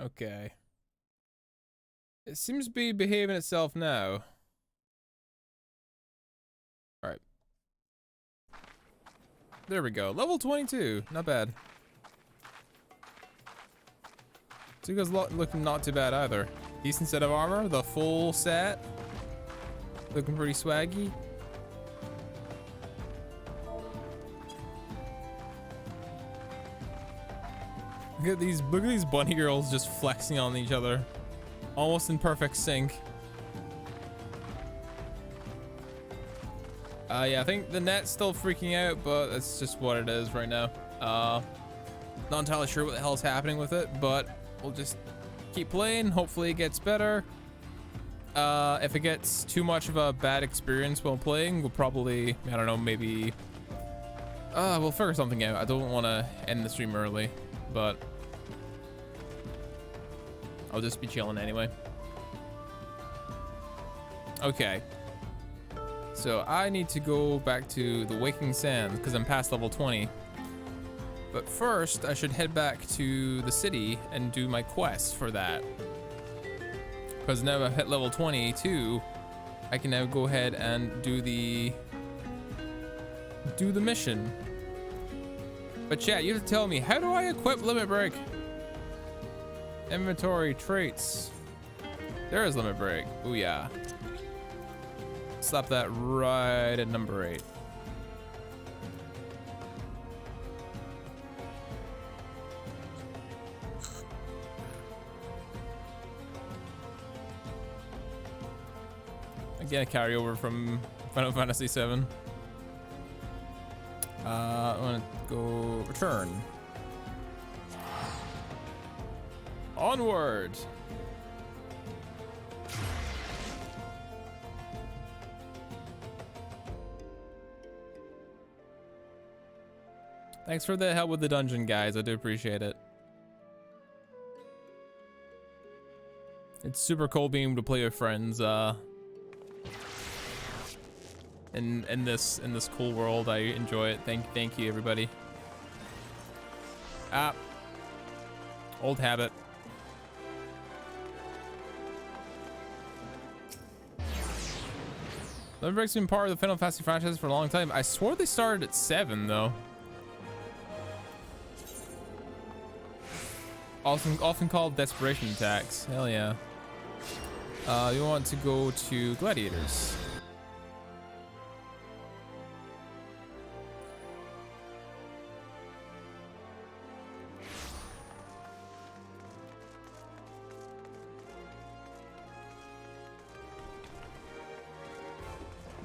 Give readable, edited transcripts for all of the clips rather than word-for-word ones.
Okay. It seems to be behaving itself now. Alright. There we go. Level 22. Not bad. So you guys looking not too bad either. Decent set of armor. The full set. Looking pretty swaggy. Look at these bunny girls just flexing on each other. Almost in perfect sync. Yeah, I think the net's still freaking out, but that's just what it is right now. Not entirely sure what the hell's happening with it, but we'll just keep playing. Hopefully it gets better. If it gets too much of a bad experience while playing, we'll probably, I don't know, maybe we'll figure something out. I don't want to end the stream early, but I'll just be chilling anyway. Okay. So I need to go back to the Waking Sands because I'm past level 20. But first, I should head back to the city and do my quest for that. Because now I've hit level 22, I can now go ahead and do the mission. But chat, you have to tell me, how do I equip Limit Break? Inventory, traits. There is Limit Break. Booyah. Slap that right at number 8. Again, a carryover from Final Fantasy XIV. I want to go return. Onward. Thanks for the help with the dungeon, guys. I do appreciate it. It's super cool being able to play with friends. In this cool world, I enjoy it. Thank you, everybody. Old habit. Limit Break's been part of the Final Fantasy franchise for a long time. I swore they started at 7 though. Often called desperation attacks. Hell yeah. You want to go to gladiators.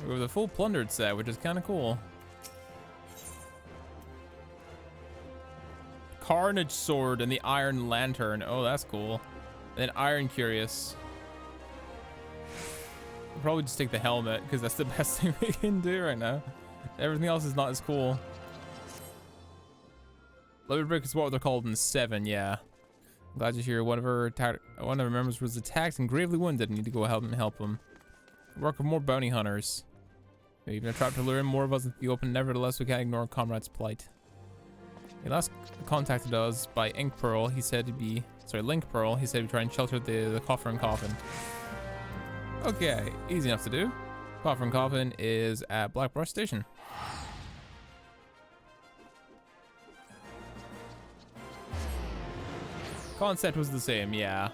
We have the full plundered set, which is kind of cool. Carnage sword and the iron lantern. Oh, that's cool. And then iron curious. We'll probably just take the helmet because that's the best thing we can do right now. Everything else is not as cool. Limit Break is what they're called in 7, yeah. I'm glad to hear one of our members was attacked and gravely wounded. I need to go help him. Work with more bounty hunters. Maybe even a trap to lure in more of us into the open. Nevertheless, we can't ignore comrade's plight. He last contacted us by Link Pearl. He said he'd try and shelter the coffer and coffin. Okay, easy enough to do. Coffer and coffin is at Blackbrush Station. Concept was the same, yeah.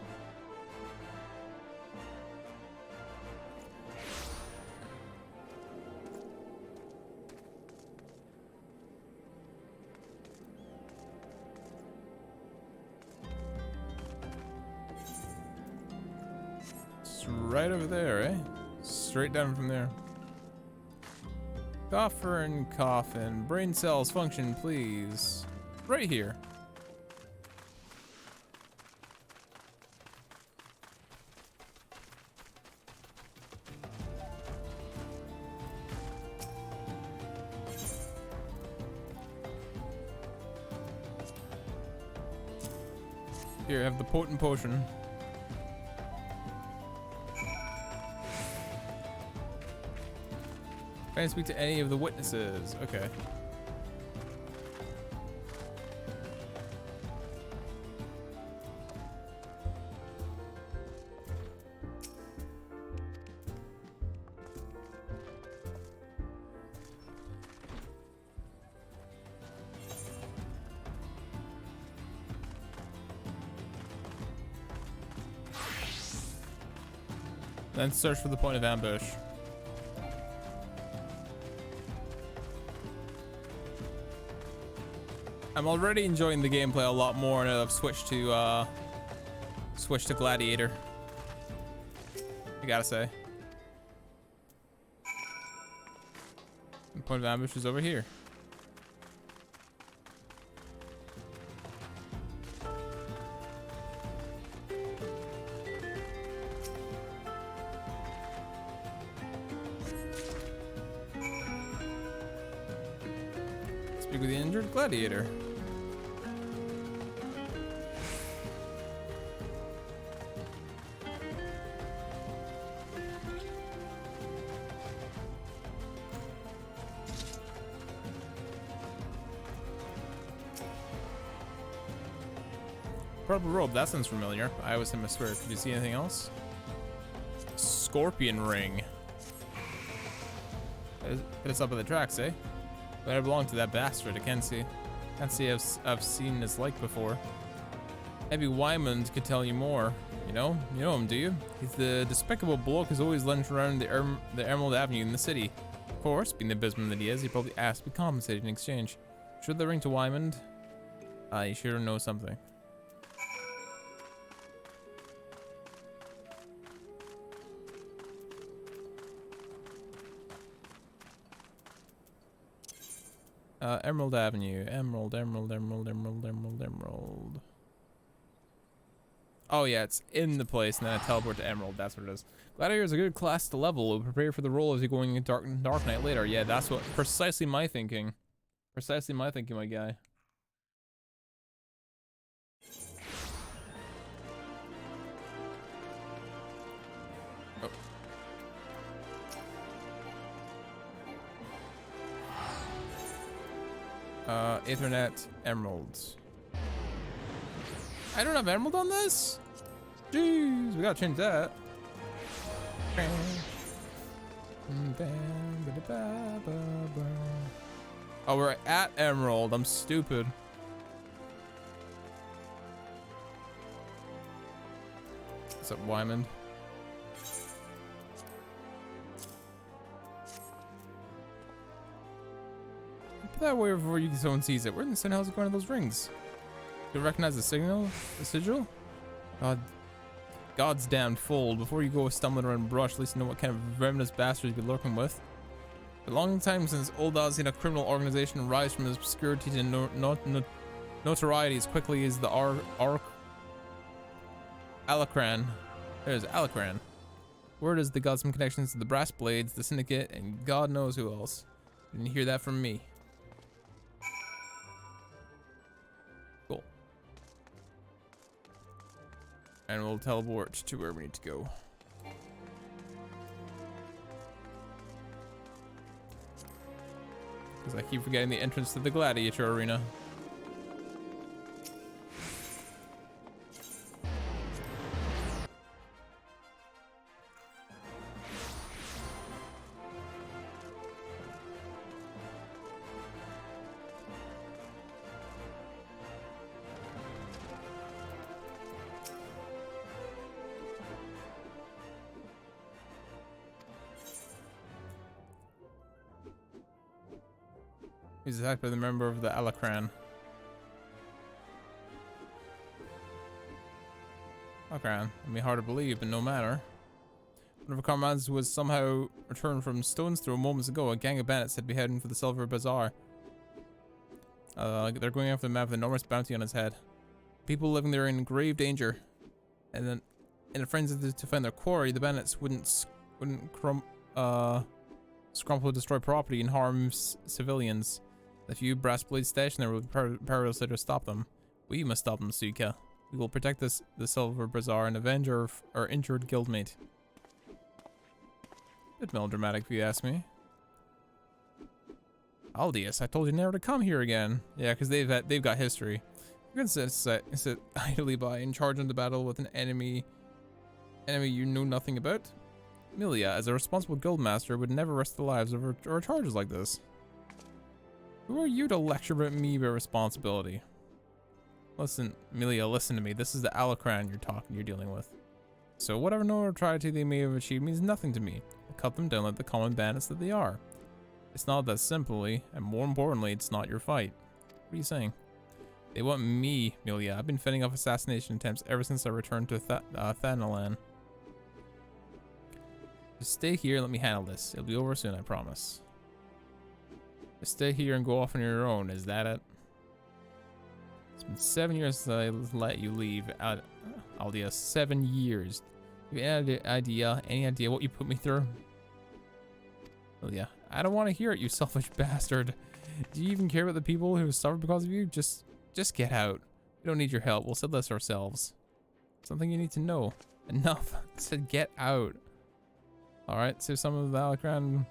Right over there, eh? Straight down from there. Coffer and coffin. Brain cells function, please. Right here. Here, have the potent potion. Try and speak to any of the witnesses. Okay. Then search for the point of ambush. I'm already enjoying the gameplay a lot more now that I've switched to Gladiator. I gotta say. The point of ambush is over here. Speak with the injured gladiator. Purple robe, that sounds familiar. I always him a swear. Could you see anything else? Scorpion ring. Put us up at the tracks, eh? But I belong to that bastard. I can't say I've seen his like before. Maybe Wymond could tell you more. You know him, do you? He's the despicable bloke who's always lunged around the Emerald Avenue in the city. Of course, being the businessman that he is, he probably asked to be compensated in exchange. Should the ring to Wymond? You sure know something. Emerald Avenue. Emerald. Oh yeah, it's in the place and then I teleport to Emerald. That's what it is. Gladiator is a good class to level. We'll prepare for the role as you're going into Dark Knight later. Yeah, that's what precisely my thinking. Precisely my thinking, my guy. Ethernet emeralds. I don't have emerald on this? Jeez, we gotta change that. Oh, we're at emerald. I'm stupid. What's up, Wymond? Put that away before someone sees it. Where in the hell is it going to those rings? You recognize the signal? The sigil? God's damned fool. Before you go stumbling around brush, at least you know what kind of venomous bastard you've been lurking with. A long time since Old Oz seen a criminal organization rise from obscurity to notoriety as quickly as the Alacran. There's Alacran. Word is they got some connections to the Brass Blades, the Syndicate, and God knows who else. You didn't hear that from me. Cool. And we'll teleport to where we need to go. Because I keep forgetting the entrance to the Gladiator Arena. He's attacked by the member of the Alacran. Alacran, it'd be hard to believe, but no matter. One of our comrades was somehow returned from Stone's Throw moments ago. A gang of bandits had been heading for the Silver Bazaar. They're going after the man with an enormous bounty on his head. People living there are in grave danger. And then, in a frenzy to find their quarry, the bandits wouldn't scrumple to destroy property and harm civilians. The few brass blades stationed there would be powerless to stop them. We must stop them, Suika. We will protect the Silver Bazaar and avenge our injured guildmate. Bit melodramatic if you ask me. Aldius, I told you never to come here again. Yeah, because they've got history. You can sit idly by and charge into battle with an enemy you know nothing about. Milia, as a responsible guildmaster, would never risk the lives of our charges like this. Who are you to lecture me about responsibility? Listen, Milia, listen to me. This is the Alacran you're dealing with. So whatever notoriety they may have achieved means nothing to me. I'll cut them down like the common bandits that they are. It's not that simply, and more importantly, it's not your fight. What are you saying? They want me, Amelia. I've been fending off assassination attempts ever since I returned to Thanalan. Just stay here and let me handle this. It'll be over soon, I promise. Just stay here and go off on your own. Is that it? It's been 7 years since I let you leave Aldea. 7 years. You have any idea what you put me through? Oh yeah, I don't want to hear it, you selfish bastard. Do you even care about the people who suffered because of you? Just get out. We don't need your help. We'll settle this ourselves. Something you need to know. Enough. I said get out. Alright, save some of the Alacran.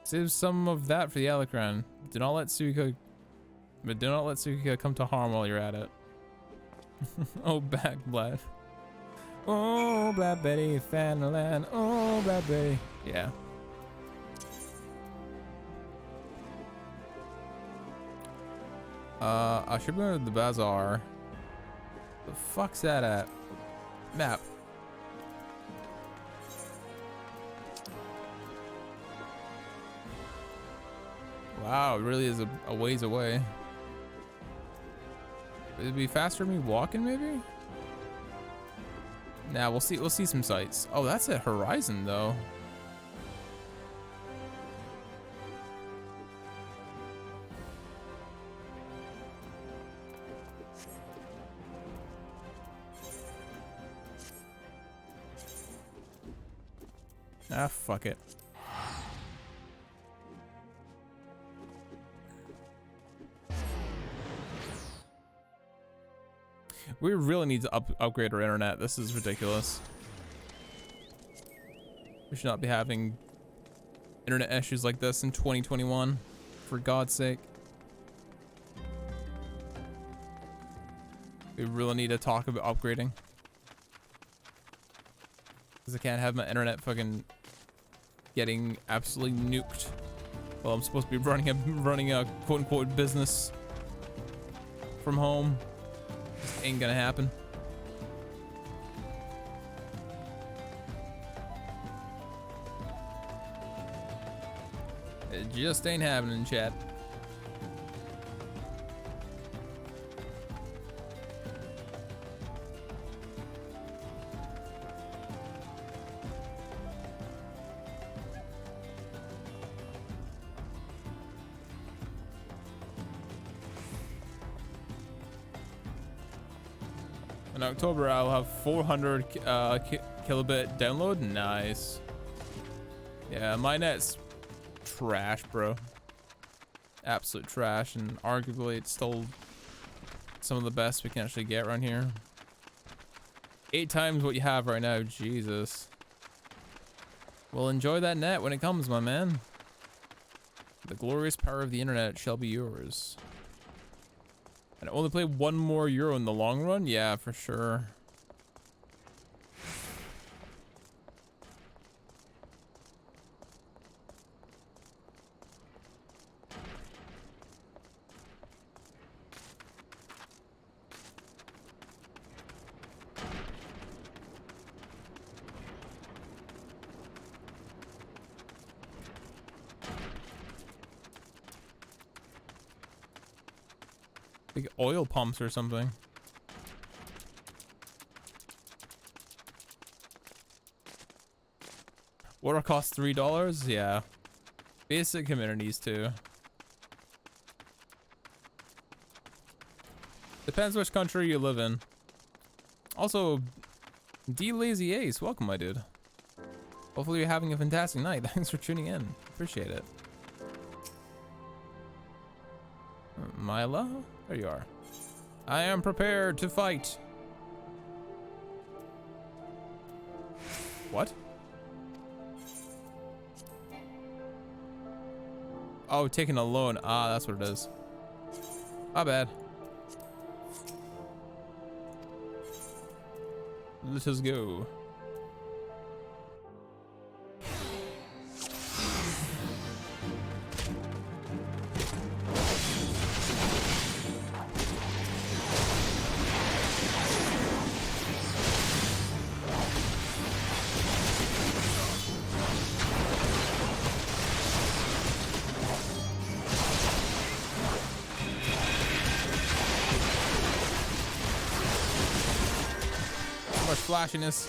Save some of that for the Alacran. Do not let Suika come to harm while you're at it. Oh, back blood. Oh, Black Betty, Thanalan. Oh, Black Betty. Yeah. I should go to the bazaar. The fuck's that at? Map. Wow, it really is a ways away. It'd be faster me walking, maybe? Nah, we'll see some sights. Oh, that's at Horizon though. Ah, fuck it. We really need to upgrade our internet. This is ridiculous. We should not be having internet issues like this in 2021. For God's sake. We really need to talk about upgrading. Because I can't have my internet fucking getting absolutely nuked while I'm supposed to be running a quote-unquote business from home. Just ain't gonna happen. It just ain't happening, chat. In October, I'll have 400 kilobit download. Nice. Yeah, my net's trash, bro. Absolute trash, and arguably it's still some of the best we can actually get around here. 8 times what you have right now. Jesus. Well, enjoy that net when it comes, my man. The glorious power of the internet shall be yours. And only play one more Euro in the long run? Yeah, for sure. Big oil pumps or something. Water costs $3? Yeah. Basic amenities too. Depends which country you live in. Also, D Lazy Ace, welcome my dude. Hopefully you're having a fantastic night. Thanks for tuning in. Appreciate it. Mila? There you are. I am prepared to fight. What? Oh, taking a loan. Ah, that's what it is. My bad. Let us go. much flashiness.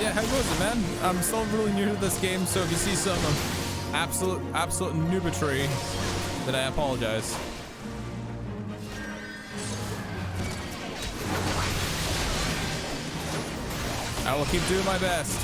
Yeah, how goes it, man? I'm still really new to this game, so if you see some absolute noobetry, then I apologize. I will keep doing my best.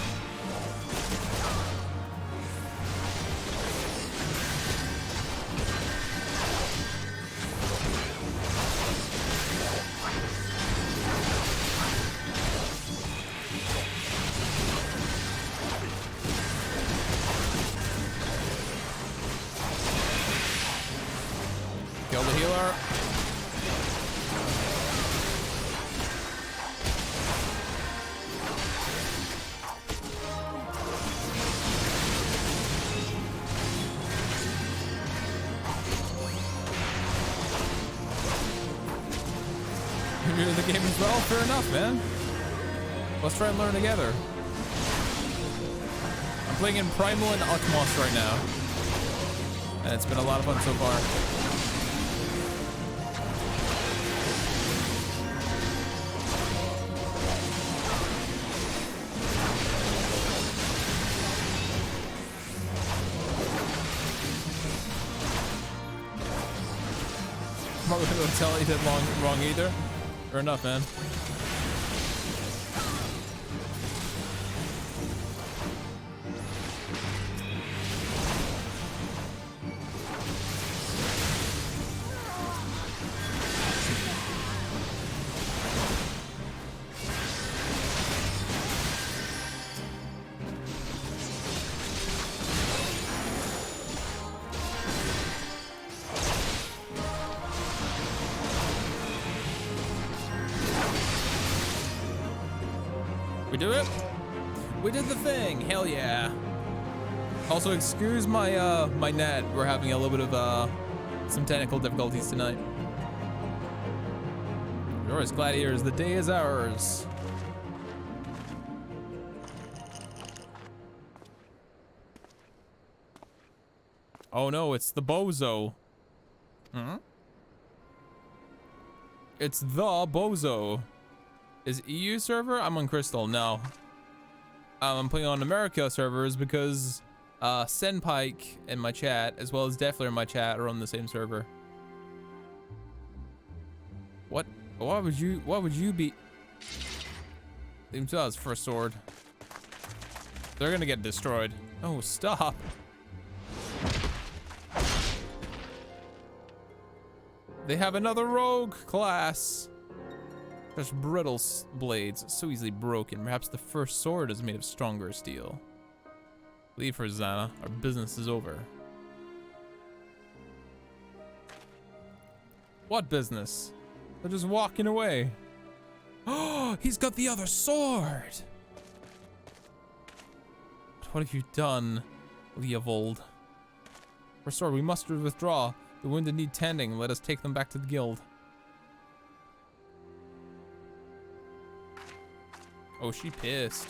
Kill the healer. You're new to the game as well? Fair enough, man. Let's try and learn together. I'm playing in Primal and Utmost right now. And it's been a lot of fun so far. Probably don't tell you did wrong either. Fair enough, man. We do it? We did the thing. Hell yeah. Also, excuse my my net. We're having a little bit of some technical difficulties tonight. Yours, gladiators. The day is ours. Oh no, it's the bozo. Hmm? It's the bozo. Is EU server? I'm on Crystal. No. I'm playing on America servers because Senpike in my chat, as well as Defler in my chat, are on the same server. What? Why would you be? Even to us first sword. They're gonna get destroyed. Oh, stop. They have another rogue class. Such brittle blades, so easily broken. Perhaps the first sword is made of stronger steel. Leave her, Zana. Our business is over. What business? They're just walking away. Oh, he's got the other sword. What have you done, Leovold? For sword, we must withdraw. The wounded need tending. Let us take them back to the guild. Oh, she pissed.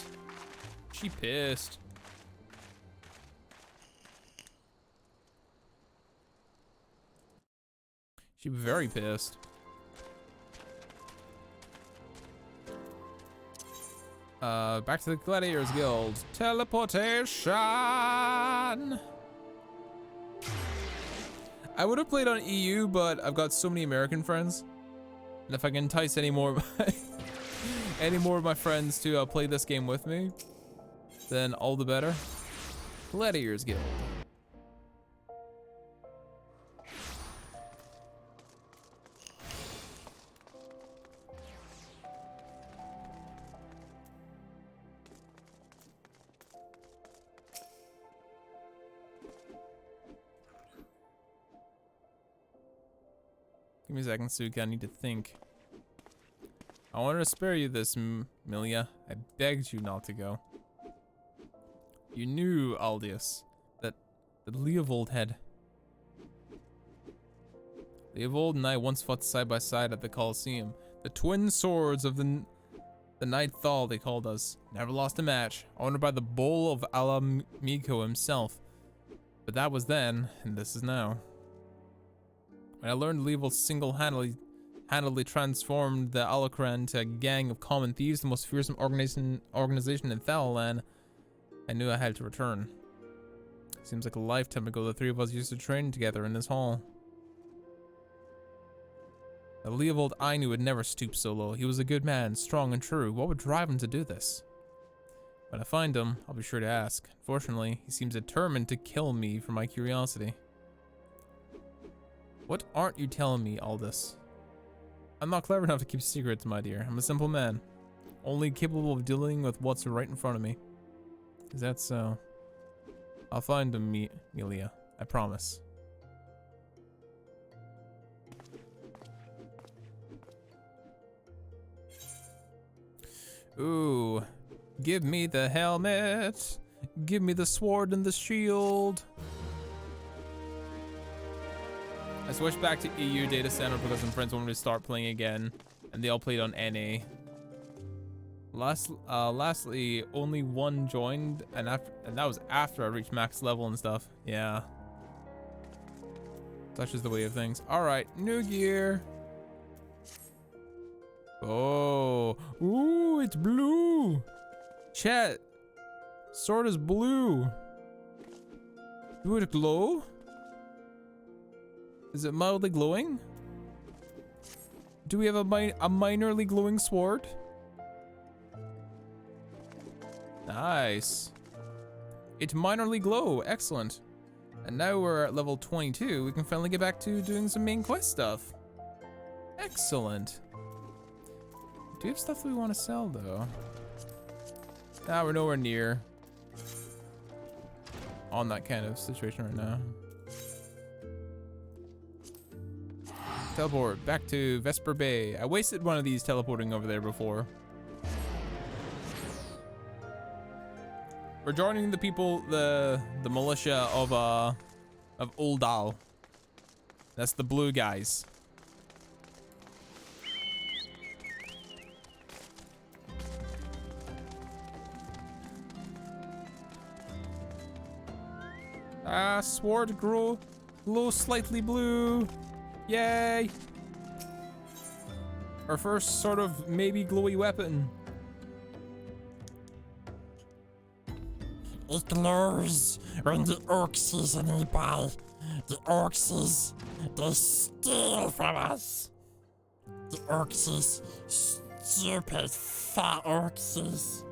She pissed. She very pissed. Back to the Gladiators Guild. Teleportation! I would have played on EU, but I've got so many American friends. And if I can entice any more of my friends to play this game with me, then all the better. Gladiators Guild. Give me a second, Suka. I need to think. I wanted to spare you this, Milia. I begged you not to go. You knew, Aldius, that Leovold had Leovold and I once fought side by side at the Colosseum. The twin swords of the Night Thal, they called us. Never lost a match. Honored by the Bull of Alamiko himself. But that was then, and this is now. When I learned Leovold single-handedly transformed the Alakran into a gang of common thieves, the most fearsome organization in Thalalan, I knew I had to return. Seems like a lifetime ago the three of us used to train together in this hall. The Leovold I knew would never stoop so low. He was a good man, strong and true. What would drive him to do this? When I find him, I'll be sure to ask. Fortunately, he seems determined to kill me for my curiosity. What aren't you telling me, Aldous? I'm not clever enough to keep secrets, my dear. I'm a simple man, only capable of dealing with what's right in front of me. Is that so? I'll find him, Melia. I promise. Ooh. Give me the helmet. Give me the sword and the shield. I switched back to EU data center because some friends wanted to start playing again, and they all played on NA. Lastly, only one joined, and that was after I reached max level and stuff. Yeah. Such is the way of things. All right, new gear. Oh, ooh, it's blue. Chat, sword is blue. Do it glow? Is it mildly glowing? Do we have a minorly glowing sword? Nice. It minorly glow, excellent. And now we're at level 22. We can finally get back to doing some main quest stuff. Excellent. Do we have stuff that we want to sell though? Nah, we're nowhere near on that kind of situation right now. Teleport back to Vesper Bay. I wasted one of these teleporting over there before. We're joining the people, the militia of Uldal. That's the blue guys. Sword glow slightly blue. Yay! Our first sort of maybe glowy weapon. It glows when the orcs are nearby. The orcs, they steal from us. The orcs, stupid fat orcs.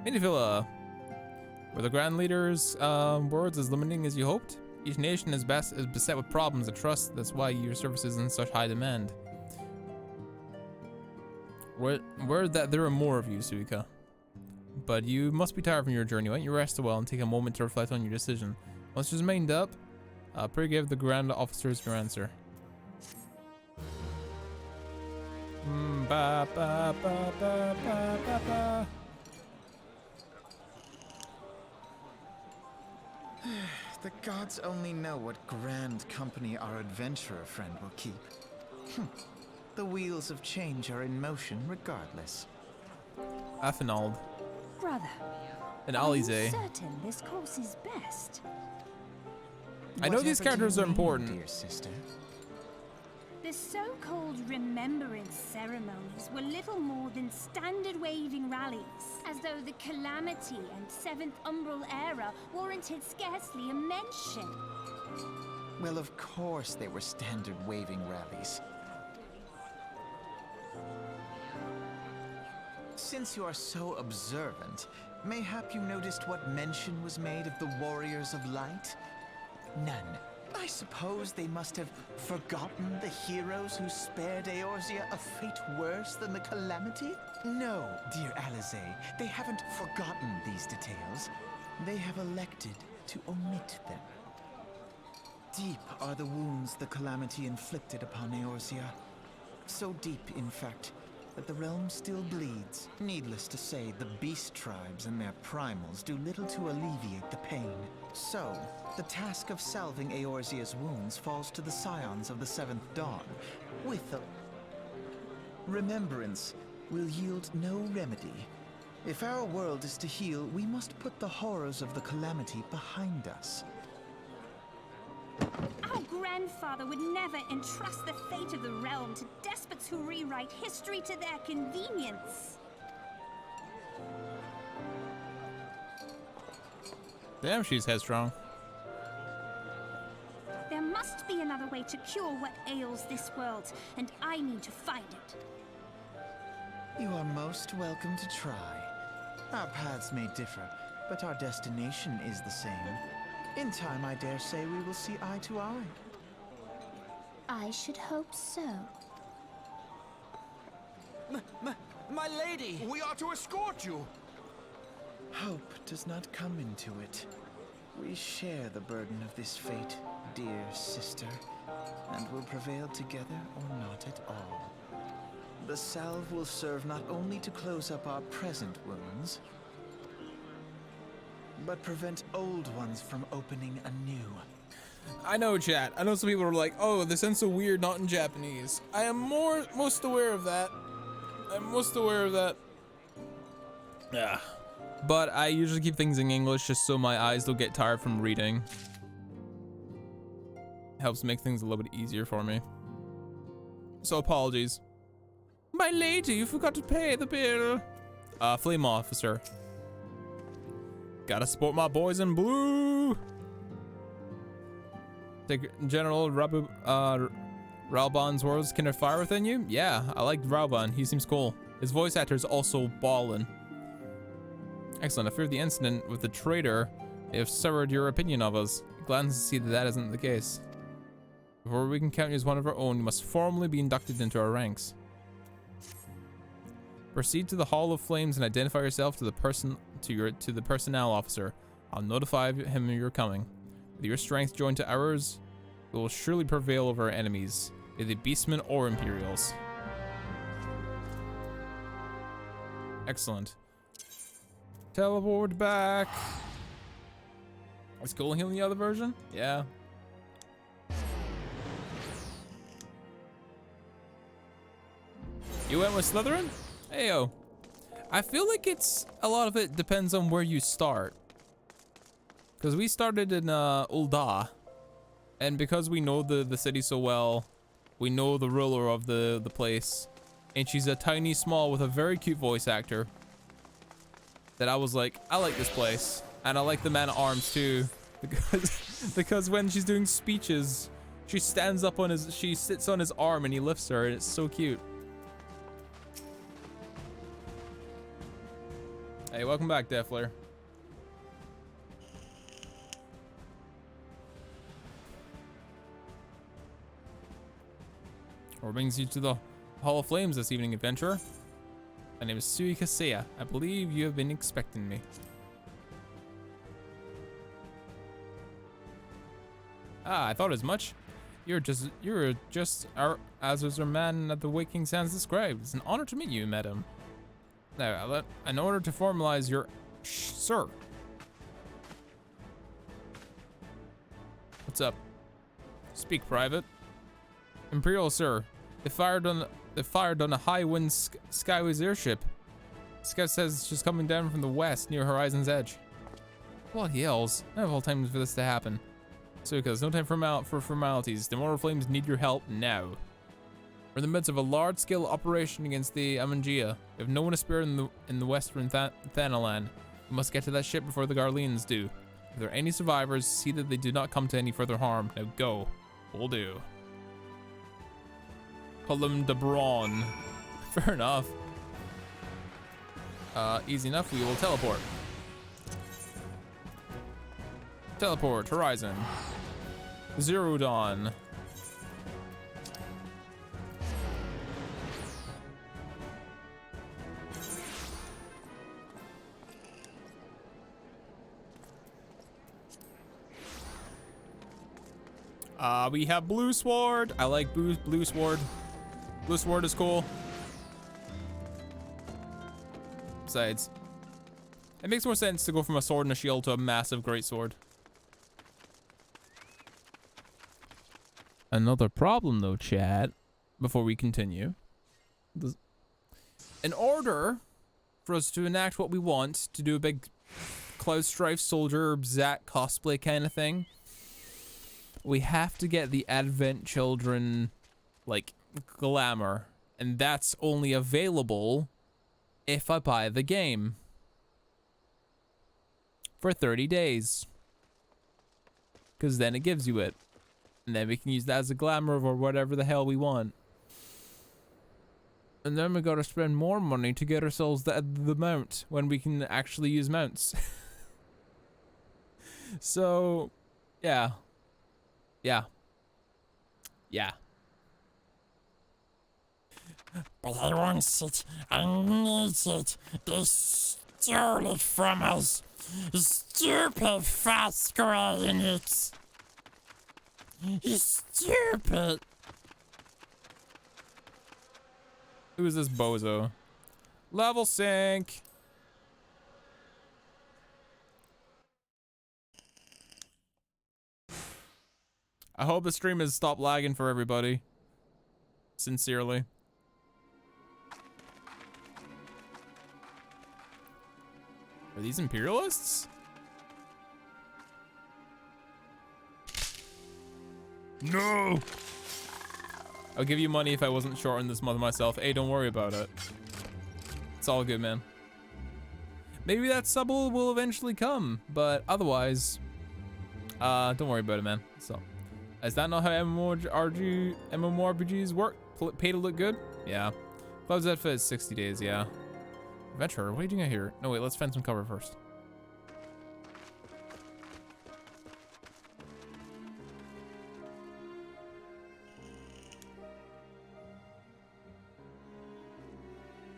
Minivilla. Were the Grand Leader's words as limiting as you hoped? Each nation is beset with problems of trust. That's why your service is in such high demand. Word that there are more of you, Suika. But you must be tired from your journey. Why don't you rest a while and take a moment to reflect on your decision? Once you're remained up, pray give the Grand Officers your answer. Ba ba ba ba ba ba ba. The gods only know what grand company our adventurer friend will keep. The wheels of change are in motion regardless. Athenald. Brother, And are you Alize. certain this course is best? I know these Whatever characters do are you mean, important. dear sister. The so-called remembrance ceremonies were little more than standard waving rallies, as though the Calamity and Seventh Umbral era warranted scarcely a mention. Well, of course they were standard waving rallies. Since you are so observant, mayhap you noticed what mention was made of the Warriors of Light? None. I suppose they must have forgotten the heroes who spared Eorzea a fate worse than the Calamity? No, dear Alize, they haven't forgotten these details. They have elected to omit them. Deep are the wounds the Calamity inflicted upon Eorzea. So deep, in fact, but the realm still bleeds. Needless to say, the beast tribes and their primals do little to alleviate the pain. So, the task of salving Eorzea's wounds falls to the scions of the Seventh Dawn, with a remembrance will yield no remedy. If our world is to heal, we must put the horrors of the calamity behind us. Our grandfather would never entrust the fate of the realm to despots who rewrite history to their convenience. Damn, she's headstrong. There must be another way to cure what ails this world, and I need to find it. You are most welcome to try. Our paths may differ, but our destination is the same. In time, I dare say we will see eye to eye. I should hope so. My lady! We are to escort you! Hope does not come into it. We share the burden of this fate, dear sister, and will prevail together or not at all. The salve will serve not only to close up our present wounds, but prevent old ones from opening anew. I know, chat. I know some people are like, oh, this sounds so weird, not in Japanese. I am most aware of that. I'm most aware of that. Yeah. But I usually keep things in English just so my eyes don't get tired from reading. Helps make things a little bit easier for me. So apologies. My lady, you forgot to pay the bill. Flame officer. Gotta support my boys in blue. Take General Ralban's words kindle fire within you? Yeah, I like Ralban. He seems cool. His voice actor is also ballin'. Excellent. I fear the incident with the traitor have soured your opinion of us. Glad to see that that isn't the case. Before we can count you as one of our own, you must formally be inducted into our ranks. Proceed to the Hall of Flames and identify yourself to the personnel officer. I'll notify him you're coming. With your strength joined to ours, we will surely prevail over our enemies, be they beastmen or Imperials. Excellent. Teleport back. Is Cole healing the other version? Yeah. You went with Slytherin? Heyo. I feel like a lot of it depends on where you start. Because we started in Ul'dah. And because we know the city so well, we know the ruler of the place. And she's a tiny small with a very cute voice actor. That I was like, I like this place. And I like the man at arms too. Because when she's doing speeches, she stands up on she sits on his arm and he lifts her, and it's so cute. Hey, welcome back, Defler. What brings you to the Hall of Flames this evening, adventurer? My name is Eorzea. I believe you have been expecting me. Ah, I thought as much. You're just as was our man at the Waking Sands described. It's an honor to meet you, madam. Now, in order to formalize your sir. What's up? Speak, private. Imperial sir, they fired on a high wind skyways airship. Scout says it's just coming down from the west near Horizon's Edge. Bloody hells! I have all time for this to happen. So, because no time for formalities. The Immortal Flames need your help now. We're in the midst of a large-scale operation against the Amangea. We have no one to spare in the western Thanalan. We must get to that ship before the Garleans do. If there are any survivors, see that they do not come to any further harm. Now go. Will do. Colum de Braun. Fair enough. Easy enough. We will teleport. Teleport. Horizon. Zero Dawn. We have Blue Sword. I like Blue Sword. Blue Sword is cool. Besides, it makes more sense to go from a sword and a shield to a massive greatsword. Another problem though, chat, before we continue. In order for us to enact what we want, to do a big Cloud Strife soldier Zack cosplay kind of thing, we have to get the Advent Children, like, glamour. And that's only available if I buy the game. For 30 days. Because then it gives you it. And then we can use that as a glamour or whatever the hell we want. And then we gotta spend more money to get ourselves the mount when we can actually use mounts. So, yeah. Yeah. Yeah. But I want it. I need it. They stole it from us. Stupid fast Square Enix. Stupid. Who is this bozo? Level sync. I hope the stream has stopped lagging for everybody. Sincerely. Are these Imperialists? No! I'll give you money if I wasn't short on this mother myself. Hey, don't worry about it. It's all good, man. Maybe that sub will eventually come, but otherwise, don't worry about it, man. So, is that not how MMORPGs work? Pay to look good? Yeah. Cloud's outfit is 60 days, yeah. Adventurer, what are you doing out here? No, wait, let's find some cover first.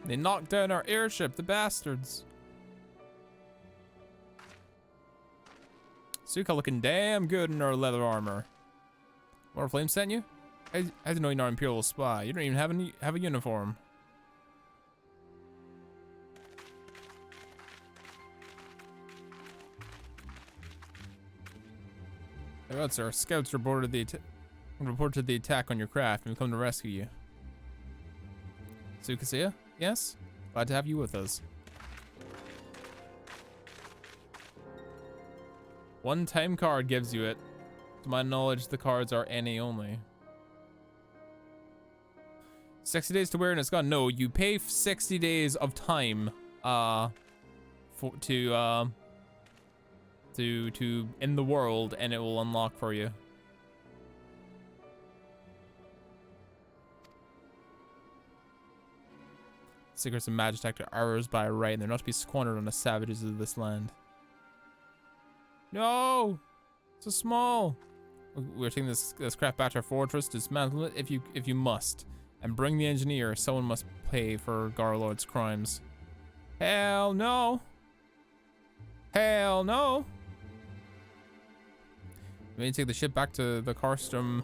They knocked down our airship, the bastards. Suka looking damn good in our leather armor. What, Flame sent you? I didn't know you're not an Imperial spy. You don't even have a uniform. Alright, sir. Scouts reported the attack on your craft and we've come to rescue you. Sukasea? Yes? Glad to have you with us. One time card gives you it. To my knowledge, the cards are NA only. 60 days to wear and it's gone. No, you pay 60 days of time to in the world and it will unlock for you. Secrets of magic are ours by right, and they're not to be squandered on the savages of this land. No! So small! We're taking this craft back to our fortress, dismantle it if you must. And bring the engineer, someone must pay for Garlord's crimes. Hell no! Hell no! You may take the ship back to the Karstrom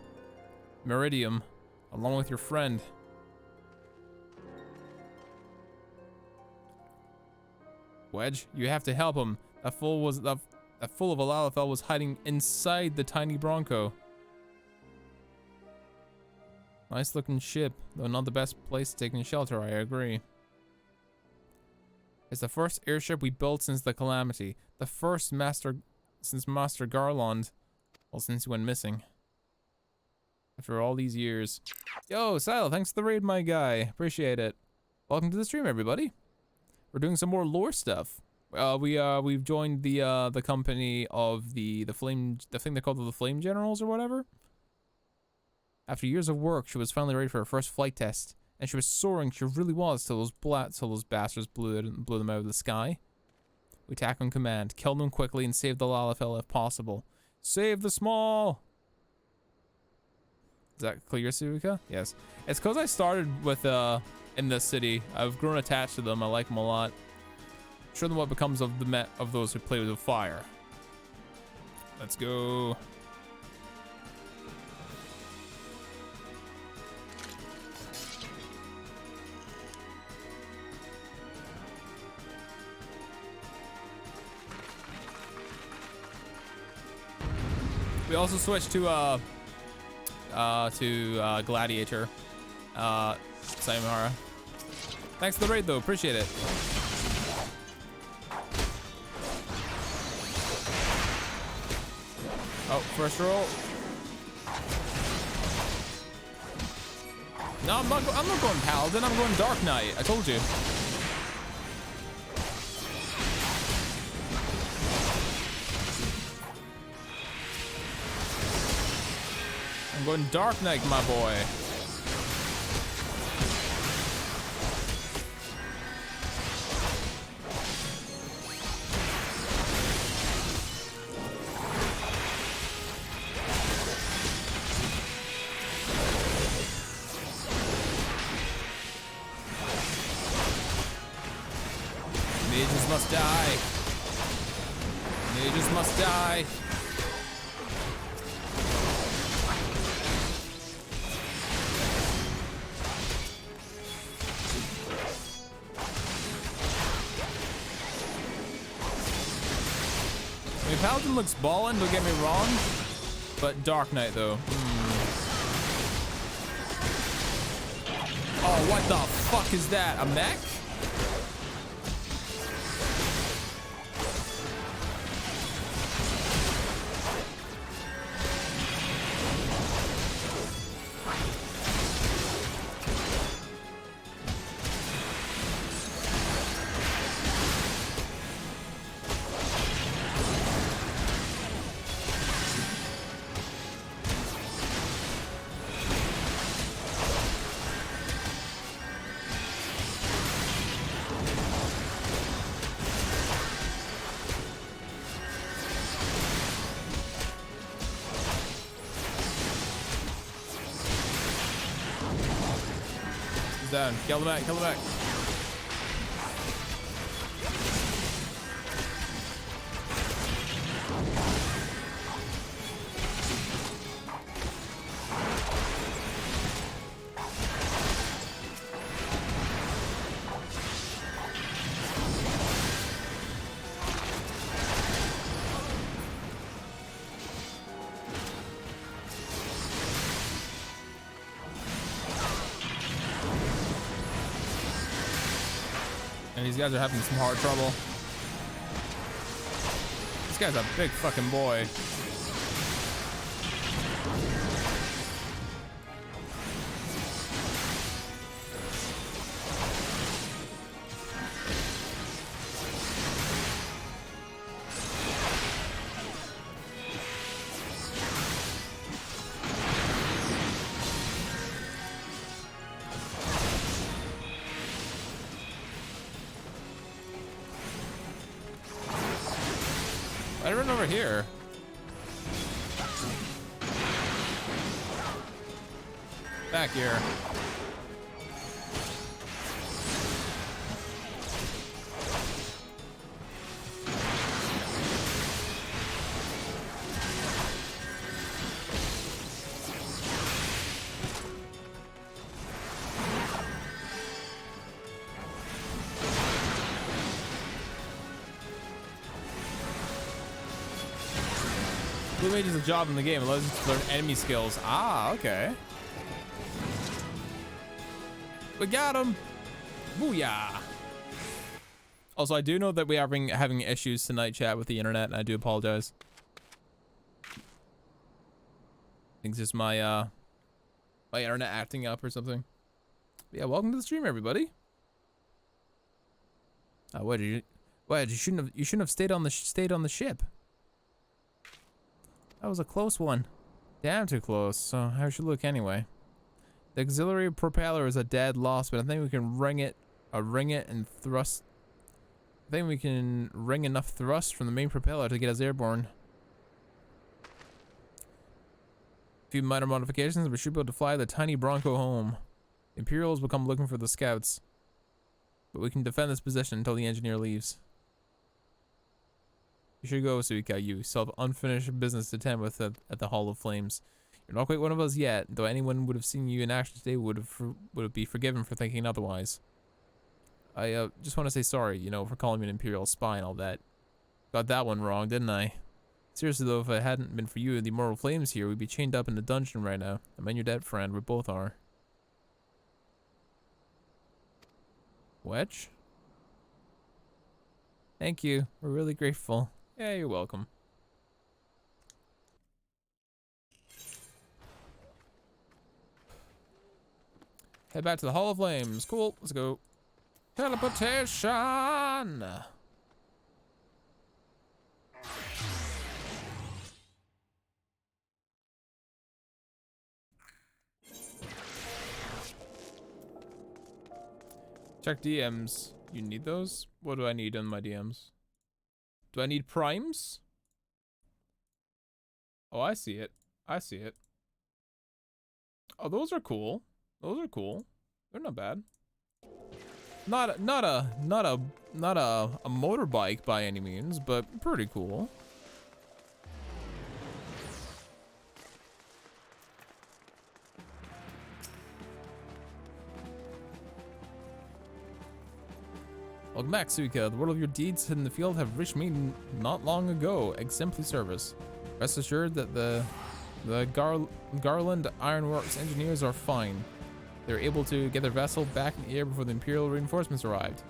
Meridium, along with your friend. Wedge, you have to help him. That fool of a Lalafell was hiding inside the tiny Bronco. Nice looking ship, though not the best place to take in shelter, I agree. It's the first airship we built since the Calamity. The first since Master Garland, well, since he went missing. After all these years. Yo, Sile, thanks for the raid, my guy. Appreciate it. Welcome to the stream, everybody. We're doing some more lore stuff. We've joined the company of the thing they call the Flame Generals or whatever. After years of work, she was finally ready for her first flight test, and she was soaring. She really was till those bastards blew them out of the sky. We attack on command, kill them quickly, and save the Lalafell if possible. Save the small. Is that clear, Suika? Yes. It's because I started with in this city. I've grown attached to them. I like them a lot. Show them what becomes of those who play with fire. Let's go. We also switched to Gladiator. Sayonara. Thanks for the raid though, appreciate it. Oh, first roll. No, I'm not going Paladin, I'm going Dark Knight. I told you. I'm going Dark Knight, my boy. Mages must die. Mages must die. I mean, Paladin looks ballin', don't get me wrong, but Dark Knight though. Oh, what the fuck is that? A mech? Down. Kill the back, kill the back. These guys are having some hard trouble. This guy's a big fucking boy. I run over here. Back here. Blue Mage is a job in the game. It allows you to learn enemy skills. Ah, okay. We got him. Booyah. Also, I do know that we are having issues tonight, chat, with the internet, and I do apologize. I think it's just my my internet acting up or something. But yeah, welcome to the stream, everybody. What did you shouldn't have stayed on the ship. That was a close one. Damn too close, so how should it look anyway? The auxiliary propeller is a dead loss, but I think we can ring it and thrust. I think we can ring enough thrust from the main propeller to get us airborne. A few minor modifications, we should be able to fly the tiny Bronco home. The Imperials will come looking for the scouts, but we can defend this position until the engineer leaves. You should go, Suika. You still have unfinished business to tend with at the Hall of Flames. You're not quite one of us yet, though anyone would have seen you in action today would be forgiven for thinking otherwise. I just want to say sorry, you know, for calling me an Imperial spy and all that. Got that one wrong, didn't I? Seriously though, if it hadn't been for you and the immortal flames here, we'd be chained up in a dungeon right now. I mean, your dead friend, we both are. Wedge? Thank you. We're really grateful. Yeah, you're welcome. Head back to the Hall of Flames. Cool. Let's go. Teleportation! Check DMs. You need those? What do I need in my DMs? Do I need primes? Oh, I see it. I see it. Oh, those are cool. Those are cool. They're not bad. Not a motorbike by any means, but pretty cool. Welcome back, Suika. The word of your deeds in the field have reached me not long ago. Exemplary service. Rest assured that the Garland Ironworks engineers are fine. They were able to get their vessel back in the air before the Imperial reinforcements arrived.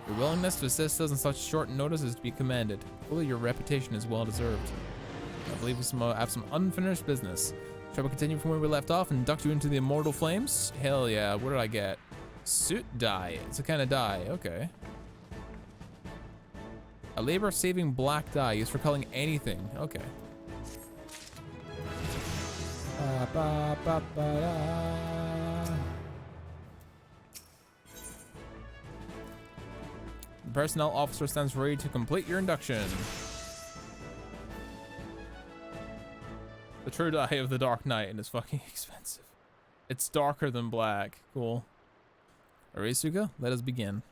Your willingness to assist us on such short notice is to be commended. Fully, your reputation is well deserved. I believe we have some unfinished business. Shall we continue from where we left off and induct you into the immortal flames? Hell yeah, what did I get? Suit dye. It's a kind of dye, okay. A labor-saving black dye used for coloring anything. Okay. The personnel officer stands ready to complete your induction. The true dye of the Dark Knight, and it's fucking expensive. It's darker than black. Cool. Alright, Suka, let us begin.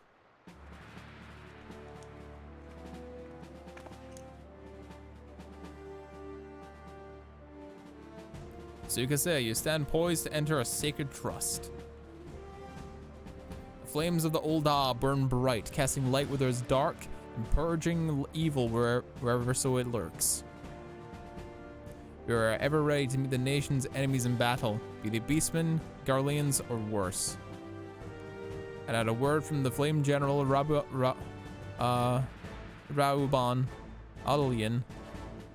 Suka, you stand poised to enter a sacred trust. The flames of the Ul'dah burn bright, casting light where there is dark and purging evil wherever so it lurks. We are ever ready to meet the nation's enemies in battle, be they beastmen, Garleans, or worse. And at a word from the Flame General Rauban Adelian,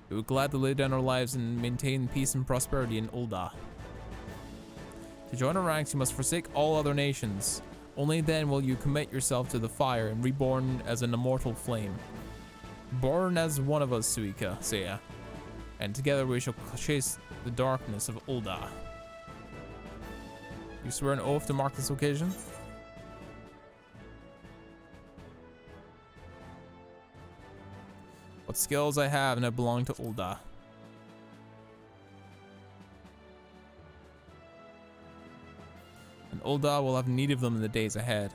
we would gladly lay down our lives and maintain peace and prosperity in Ul'dah. To join our ranks, you must forsake all other nations. Only then will you commit yourself to the fire and reborn as an immortal flame. Born as one of us, Suika, and together we shall chase the darkness of Ul'dah. You swear an oath to mark this occasion? What skills I have now belong to Ul'dah. And Ul'dah will have need of them in the days ahead.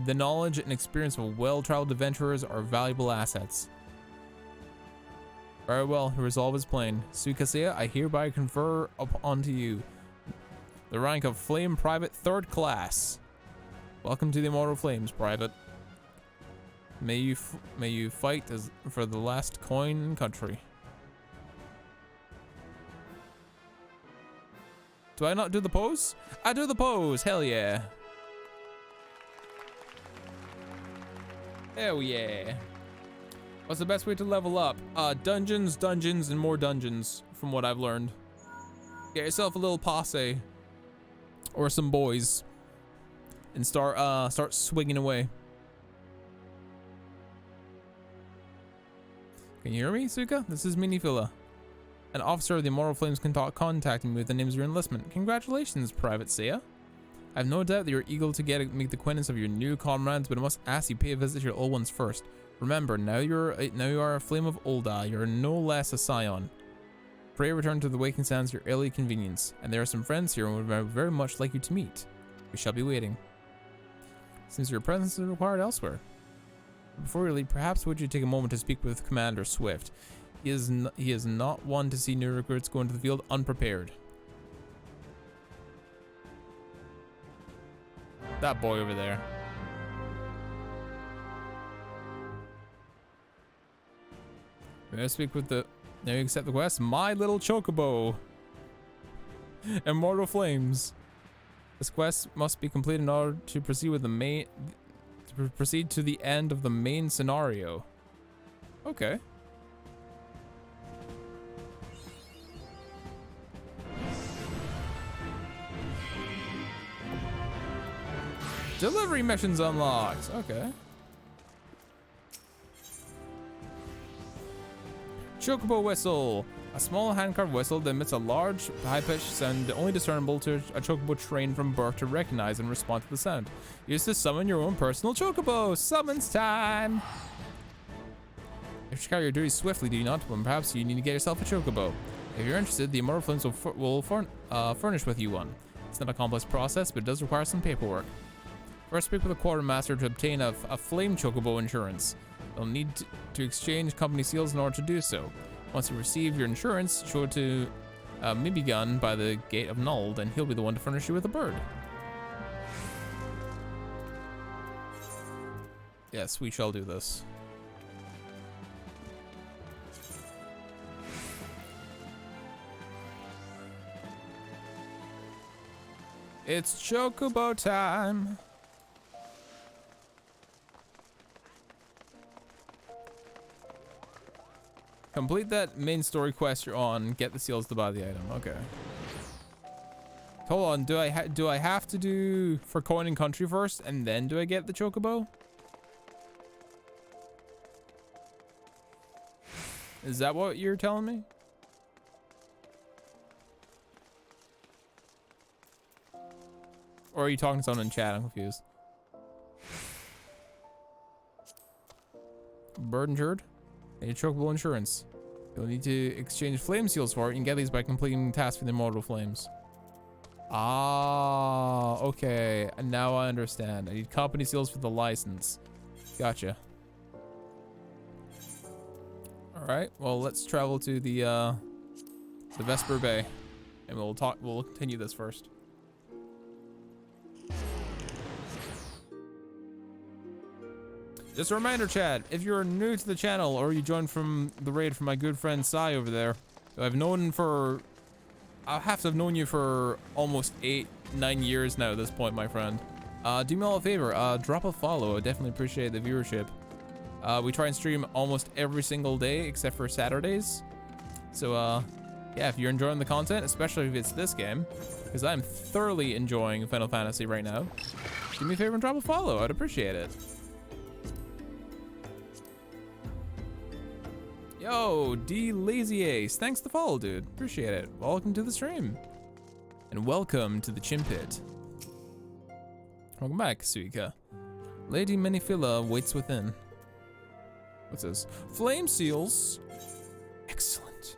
The knowledge and experience of well-traveled adventurers are valuable assets. Very well, your resolve is plain. Suika, I hereby confer onto you the rank of Flame Private 3rd Class. Welcome to the Immortal Flames, Private. May you fight for the last coin in country. Do I not do the pose? I do the pose. Hell yeah. Hell yeah. What's the best way to level up? Dungeons, and more dungeons, from what I've learned. Get yourself a little posse or some boys and start swinging away. Can you hear me, Suka? This is Minifilla. An officer of the Immortal Flames contacting me with the names of your enlistment. Congratulations, Private Seiya. I have no doubt that you're eager to make the acquaintance of your new comrades, but I must ask you pay a visit to your old ones first. Remember, now you are a Flame of Ul'dah. You are no less a Scion. Pray return to the Waking Sands at your early convenience, and there are some friends here who would very much like you to meet. We shall be waiting. Since your presence is required elsewhere. Before we leave, perhaps would you take a moment to speak with Commander Swift? He is not one to see new recruits go into the field unprepared. That boy over there. May I speak with the... Now you accept the quest. My little chocobo. Immortal Flames. This quest must be completed in order to proceed with the main... To proceed to the end of the main scenario. Okay. Delivery missions unlocked. Okay. Chocobo whistle. A small hand-carved whistle that emits a large, high-pitched sound only discernible to a chocobo trained from birth to recognize and respond to the sound. Use to summon your own personal chocobo. Summons time. If you carry your duties swiftly, do not, then perhaps you need to get yourself a chocobo. If you're interested, the Immortal Flames will furnish with you one. It's not a complex process, but it does require some paperwork. First, speak with a quartermaster to obtain a flame chocobo insurance. You'll need to exchange company seals in order to do so. Once you receive your insurance, show it to Mibigun by the Gate of Nuld, and he'll be the one to furnish you with a bird. Yes, we shall do this. It's chocobo time. Complete that main story quest you're on. Get the seals to buy the item. Okay. Hold on. Do I have to do for coin and country first, and then do I get the chocobo? Is that what you're telling me? Or are you talking to someone in chat? I'm confused. Bird insured. And your chocobo insurance. You'll need to exchange flame seals for it. You can get these by completing tasks for the Immortal Flames. Ah, okay. And now I understand. I need company seals for the license. Gotcha. Alright, well, let's travel to the Vesper Bay. And we'll continue this first. Just a reminder, Chad, if you're new to the channel or you joined from the raid from my good friend Sai over there, who I've known for... I have to have known you for almost 8-9 years now at this point, my friend. Do me all a favor, drop a follow. I definitely appreciate the viewership. We try and stream almost every single day except for Saturdays. So, yeah, if you're enjoying the content, especially if it's this game, because I'm thoroughly enjoying Final Fantasy right now, do me a favor and drop a follow. I'd appreciate it. Yo, D Lazy Ace, thanks to follow, dude. Appreciate it. Welcome to the stream. And welcome to the Chimpit. Welcome back, Suika. Lady Minifila waits within. What's this? Flame seals. Excellent.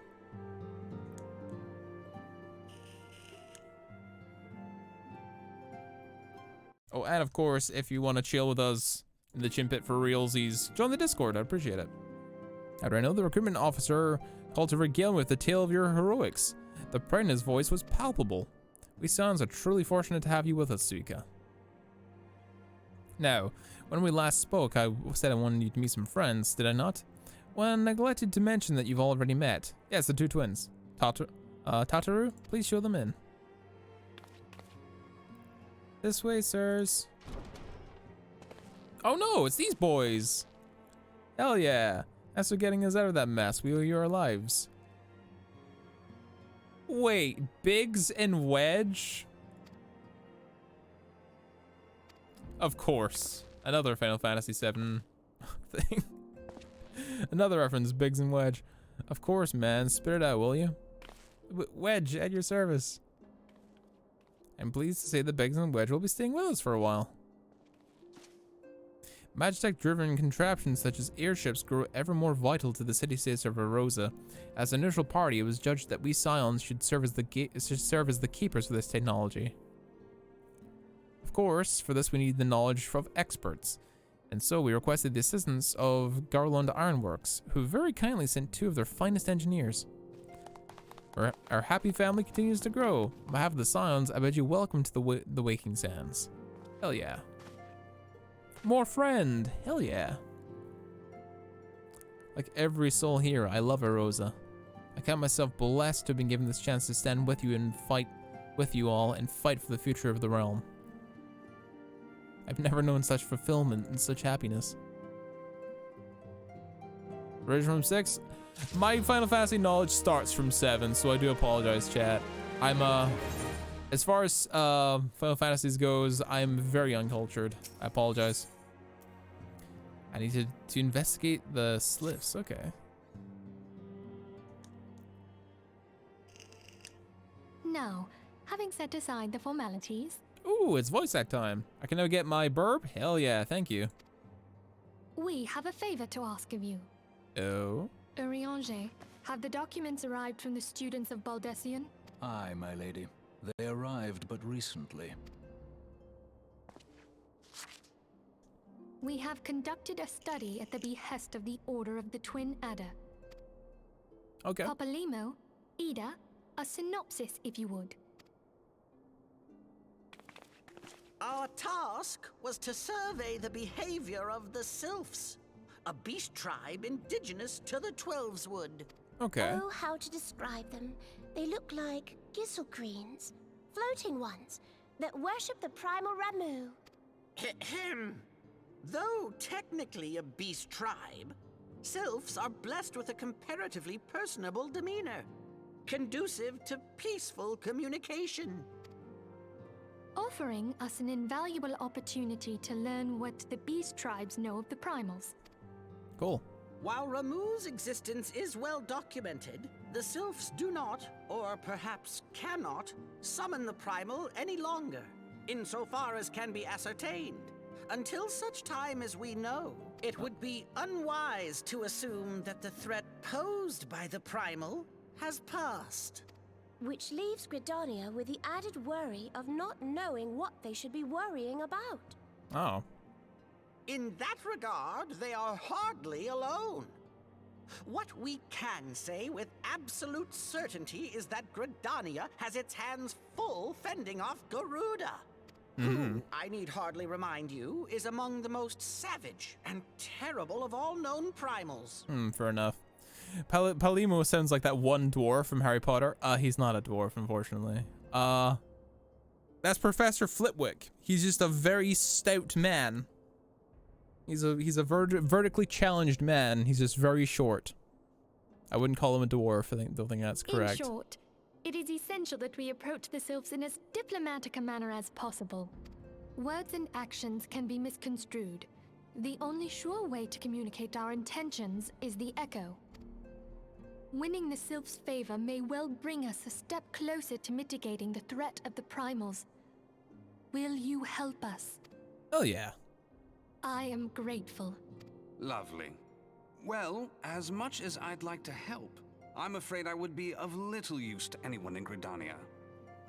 Oh, and of course, if you want to chill with us in the Chimpit for realsies, join the Discord. I'd appreciate it. How do I know? The recruitment officer called to regale with the tale of your heroics. The pride in his voice was palpable. We Scions are truly fortunate to have you with us, Suika. Now, when we last spoke, I said I wanted you to meet some friends, did I not? Well, I neglected to mention that you've already met. Yes, the two twins. Tataru, please show them in. This way, sirs. Oh no, it's these boys. Hell yeah. As for getting us out of that mess, we owe you our lives. Wait, Biggs and Wedge? Of course. Another Final Fantasy XIV thing. Another reference, Biggs and Wedge. Of course, man. Spit it out, will you? Wedge, at your service. I'm pleased to say that Biggs and Wedge will be staying with us for a while. Magitech-driven contraptions such as airships grow ever more vital to the city-states of Eorzea. As a neutral party, it was judged that we Scions should serve as the keepers of this technology. Of course, for this we need the knowledge of experts, and so we requested the assistance of Garland Ironworks, who very kindly sent 2 of their finest engineers. Our happy family continues to grow. On behalf of the Scions, I bid you welcome to the Waking Sands. Hell yeah. More friend, hell yeah. Like every soul here, I love Eorzea. I count myself blessed to have been given this chance to stand with you and fight with you all and fight for the future of the realm. I've never known such fulfillment and such happiness. Original from 6? My Final Fantasy knowledge starts from 7, so I do apologize, chat. I'm, as far as, Final Fantasies goes, I'm very uncultured. I apologize. I need to investigate the slips, okay. Now, having set aside the formalities, Ooh, it's voice act time. I can now get my burp? Hell yeah, thank you. we have a favor to ask of you. Oh? Eorzea, have the documents arrived from the students of Baldessian? Aye, my lady. They arrived but recently. We have conducted a study at the behest of the Order of the Twin Adder. Okay. Papalimo, Ida, a synopsis if you would. Our task was to survey the behavior of the Sylphs, a beast tribe indigenous to the Twelveswood. Okay. Oh, how to describe them. They look like Gisselcreens, floating ones, that worship the primal Ramu. Ahem. Though technically a beast tribe, Sylphs are blessed with a comparatively personable demeanor, conducive to peaceful communication. Offering us an invaluable opportunity to learn what the beast tribes know of the primals. Cool. While Ramu's existence is well documented, the Sylphs do not, or perhaps cannot, summon the primal any longer, insofar as can be ascertained. Until such time as we know, it would be unwise to assume that the threat posed by the primal has passed. Which leaves Gridania with the added worry of not knowing what they should be worrying about. Oh. In that regard, they are hardly alone. What we can say with absolute certainty is that Gridania has its hands full fending off Garuda, who, I need hardly remind you, is among the most savage and terrible of all known primals. Fair enough. Palimo sounds like that one dwarf from Harry Potter. He's not a dwarf, unfortunately. That's Professor Flitwick. He's just a very stout man. He's a vertically challenged man. He's just very short. I wouldn't call him a dwarf. I don't think that's correct. In short, it is essential that we approach the Sylphs in as diplomatic a manner as possible. Words and actions can be misconstrued. The only sure way to communicate our intentions is the echo. Winning the Sylphs' favor may well bring us a step closer to mitigating the threat of the primals. Will you help us? Oh yeah. I am grateful. Lovely. Well, as much as I'd like to help, I'm afraid I would be of little use to anyone in Gridania.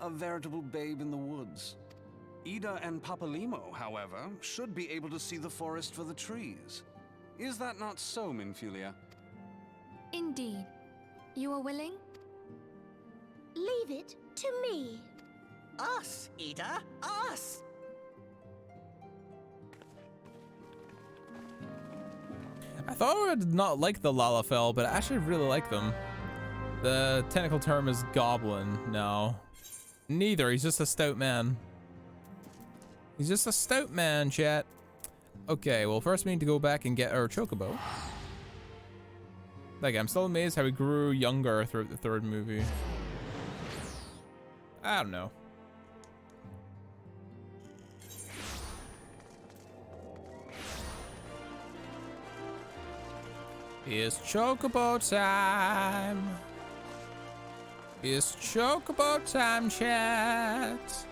A veritable babe in the woods. Ida and Papalimo, however, should be able to see the forest for the trees. Is that not so, Minfulia? Indeed. You are willing? Leave it to me. Us, Ida, us! I thought I would not like the Lalafell, but I actually really like them. The technical term is goblin. No. Neither. He's just a stout man. He's just a stout man, chat. Okay, well, first we need to go back and get our chocobo. Like, I'm still amazed how he grew younger throughout the third movie. I don't know. It's chocobo time. It's chocobo time, chat.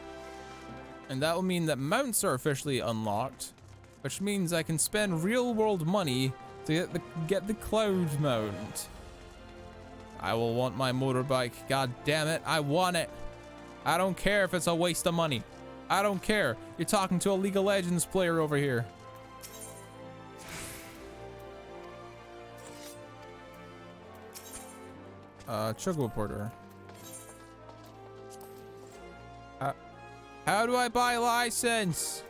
And that will mean that mounts are officially unlocked, which means I can spend real world money to get the cloud mount. I will want my motorbike. God damn it, I want it. I don't care if it's a waste of money. I don't care. You're talking to a League of Legends player over here. Chocobo Porter. How do I buy license?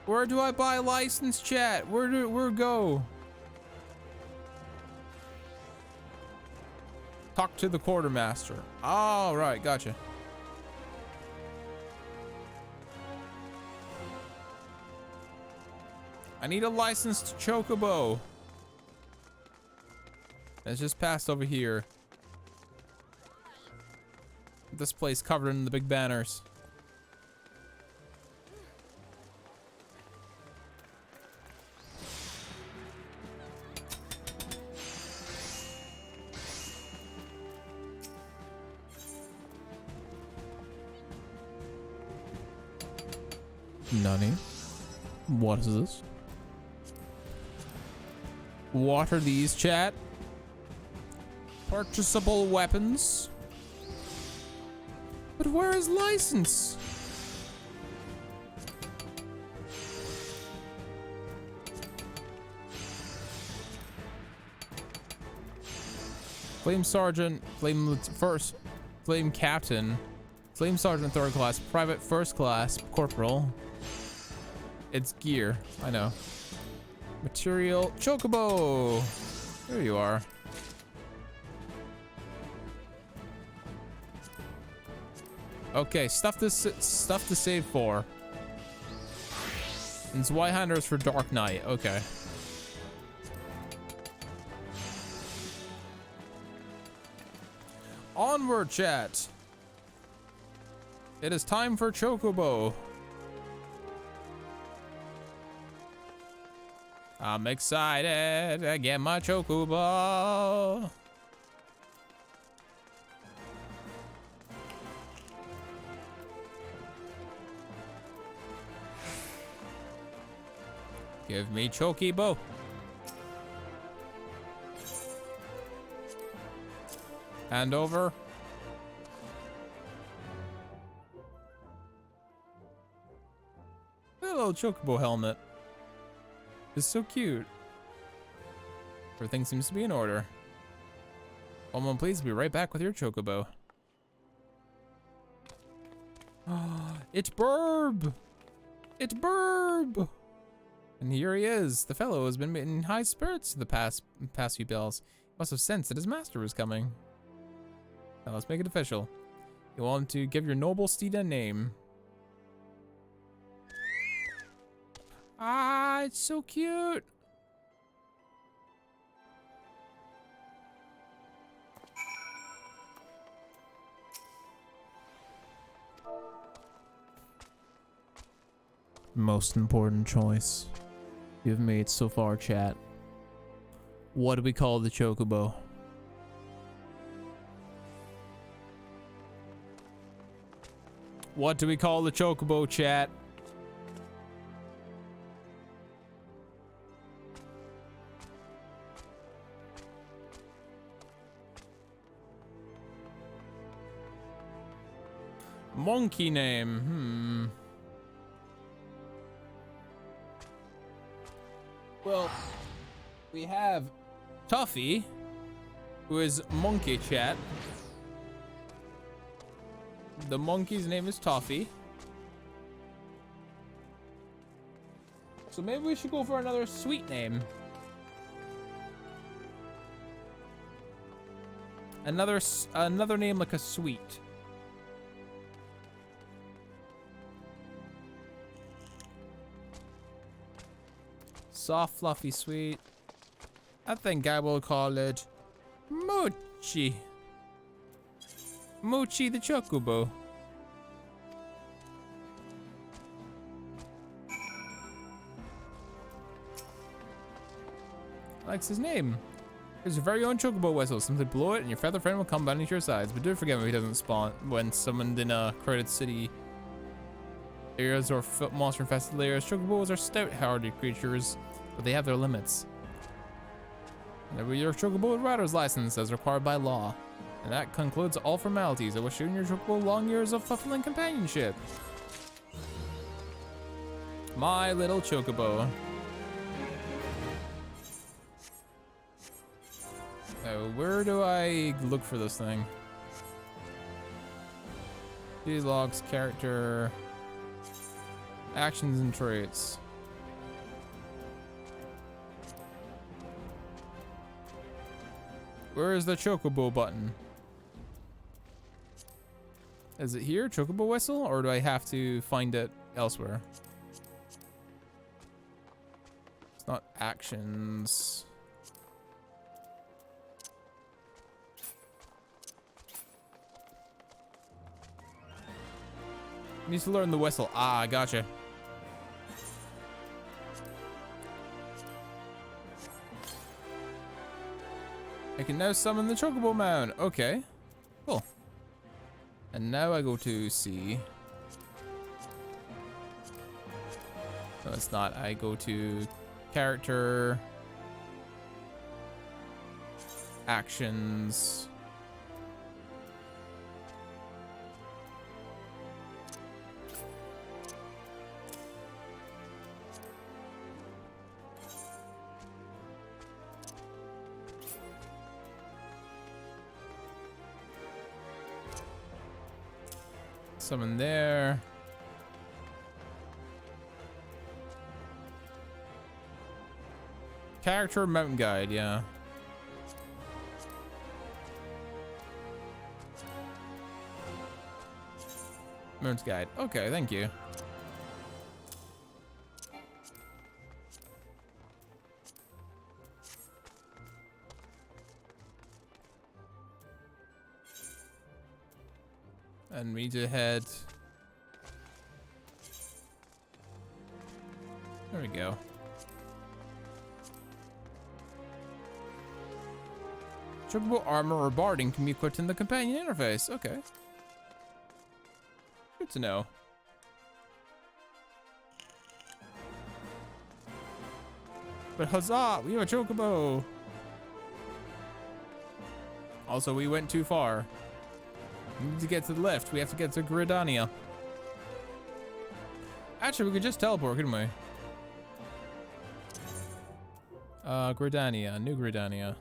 Where do I buy license, chat? Where go? Talk to the quartermaster. All right, gotcha. I need a licensed chocobo. It's just passed over here. This place covered in the big banners. Nani? What is this? What are these, chat? Purchasable weapons? But where is license? Flame Sergeant, Flame Captain, Flame Sergeant 3rd class, Private 1st class, Corporal. It's gear, I know. Material, Chocobo! There you are. Okay, stuff to save for. And Zweihanders for Dark Knight, okay. Onward, chat! It is time for Chocobo. I'm excited to get my Chocobo. Give me Chocobo. Hand over. Hello, Chocobo helmet. It's so cute. Everything seems to be in order. One please, be right back with your Chocobo. It's Burb! It's Burb! And here he is. The fellow has been in high spirits the past few bells. Must have sensed that his master was coming. Now let's make it official. You want to give your noble steed a name. Ah, it's so cute. Most important choice you've made so far, chat. What do we call the Chocobo? What do we call the Chocobo, chat? Monkey name, Well, we have Tuffy, who is monkey, chat. The monkey's name is Tuffy. So maybe we should go for another sweet name. Another name like a sweet. Soft, fluffy, sweet. I think I will call it Mochi. Mochi the Chocobo. Likes his name. Here's your very own Chocobo whistle. Simply blow it and your feather friend will come bounding to your sides. But do forget when he doesn't spawn when summoned in a crowded city areas or monster infested areas. Chocobos are stout-hearted creatures, but they have their limits. Whenever your Chocobo rider's license as required by law. And that concludes all formalities. I wish you and your Chocobo long years of fulfilling companionship. My little Chocobo. Where do I look for this thing? These logs, character, actions and traits. Where is the Chocobo button? Is it here, Chocobo Whistle, or do I have to find it elsewhere? It's not actions. Needs to learn the whistle. Ah, gotcha. I can now summon the Chocobo Mound. Okay, cool. And now I go to C. No, it's not. I go to character, actions. Summon there. Character mountain guide, yeah. Mountain guide. Okay, thank you. And we need to head. There we go. Chocobo armor or barding can be equipped in the companion interface. Okay. Good to know. But huzzah! We have a Chocobo! Also, we went too far. We need to get to the left. We have to get to Gridania. Actually, we could just teleport, couldn't we? Gridania. New Gridania.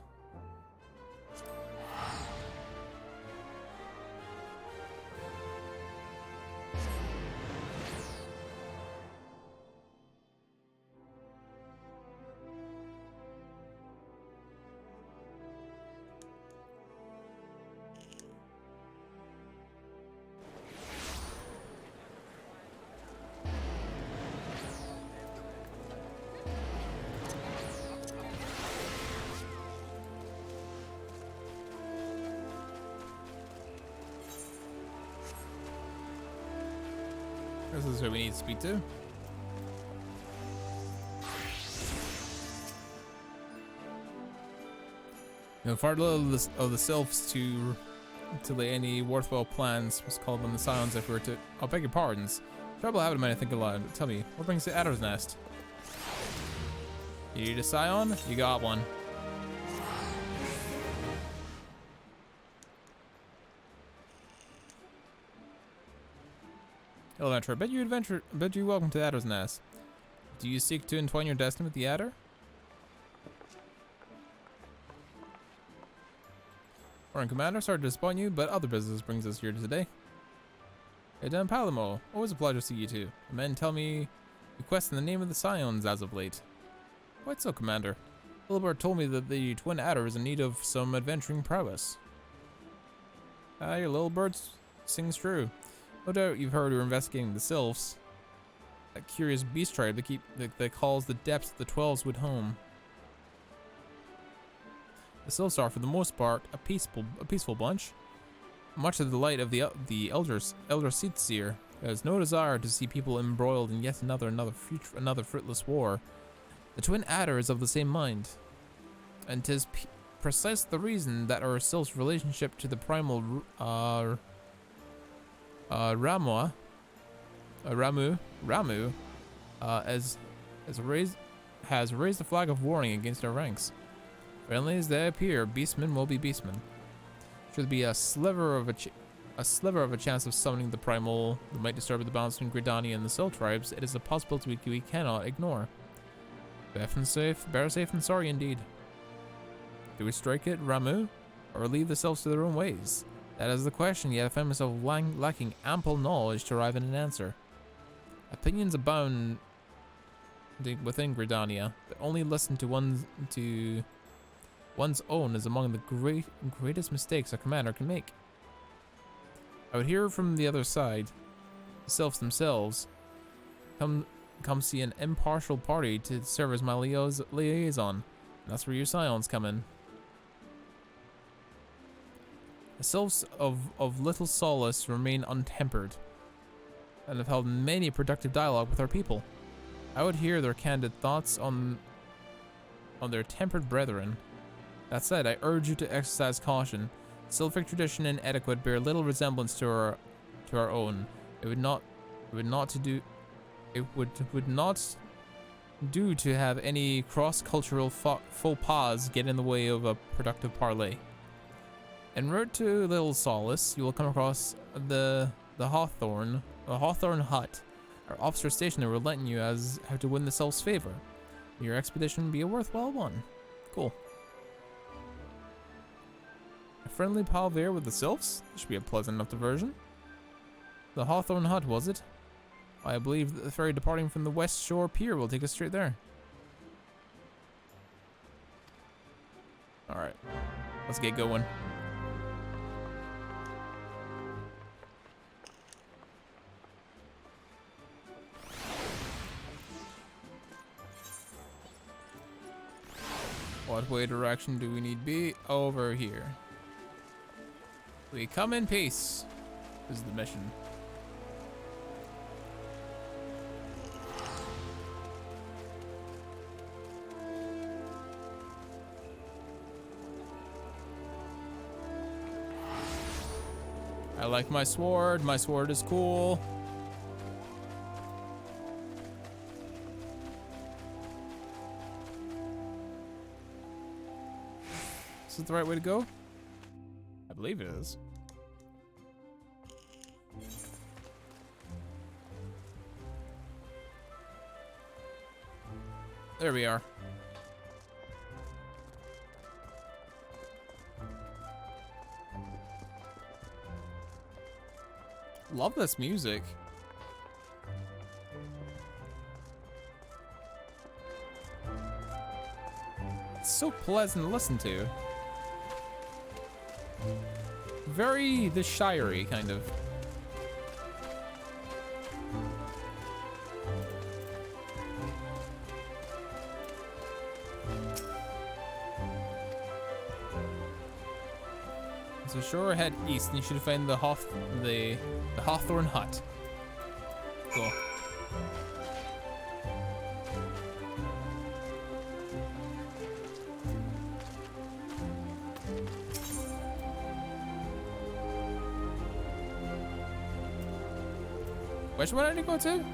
This is who we need to speak to. Far little of the sylphs to lay any worthwhile plans. Must call them the Scions if we were to. I'll beg your pardons. Trouble having a man think aloud. Tell me, what brings the Adder's Nest? You need a Scion? You got one. Hello, adventurer. Bet you welcome to the Adder's Nest. Do you seek to entwine your destiny with the Adder? Foreign commander, sorry to disappoint you, but other business brings us here today. Hey, Dan Palamo, always a pleasure to see you two. The men tell me you question the name of the Scions as of late. Quite so, Commander. Philibert told me that the twin adder is in need of some adventuring prowess. Ah, your little bird sings true. No doubt you've heard we're investigating the Sylphs, that curious beast tribe that calls the depths of the 12's home. The Sylphs are, for the most part, a peaceful bunch. Much to the delight of the elder Seatseer, who has no desire to see people embroiled in yet another fruitless war. The twin adder is of the same mind, and 'tis precise the reason that our Sylph's relationship to the primal Ramu has raised a flag of warning against our ranks. Friendly as they appear, beastmen will be beastmen. Should be a sliver of a chance of summoning the primal that might disturb the balance between Gridania and the Sylph tribes, it is a possibility we cannot ignore. Better safe than sorry indeed. Do we strike it, Ramu, or leave the Sylphs to their own ways? That is the question, yet I find myself lacking ample knowledge to arrive at an answer. Opinions abound within Gridania, but only listen to one's own is among the greatest mistakes a commander can make. I would hear from the other side, the Sylphs themselves, come see an impartial party to serve as my liaison. That's where your scions come in. The Sylphs of Little Solace remain untempered, and have held many productive dialogue with our people. I would hear their candid thoughts on their tempered brethren. That said, I urge you to exercise caution. Sylphic tradition and etiquette bear little resemblance to our own. It would not do to have any cross-cultural faux pas get in the way of a productive parley. En route to Little Solace, you will come across the Hawthorne Hut. Our officer stationed there will let you as how to win the Sylph's favor. Your expedition be a worthwhile one. Cool. A friendly palaver with the Sylphs? This should be a pleasant enough diversion. The Hawthorne Hut, was it? I believe that the ferry departing from the West Shore Pier will take us straight there. Alright. Let's get going. What way direction do we need be? Over here. We come in peace. This is the mission. I like my sword. My sword is cool. Is this the right way to go? I believe it is. There we are. Love this music. It's so pleasant to listen to. Very The Shire-y, kind of. So sure, head east and you should find the Hawthorne Hut. Cool. Which one did you go to?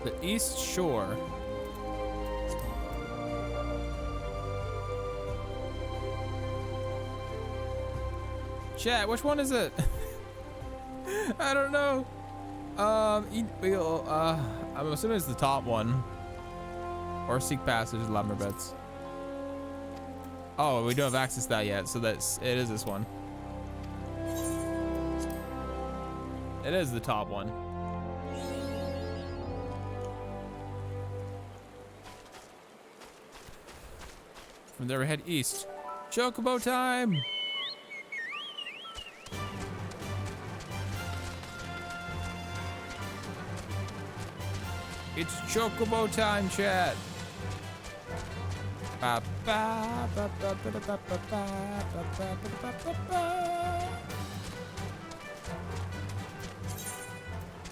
The East Shore. Chat, which one is it? I don't know. I'm assuming it's the top one. Or Seek Passage, Lavender Beds. Oh, we don't have access to that yet, so it is this one. It is the top one. From there we head east. Chocobo time! It's Chocobo time, chat!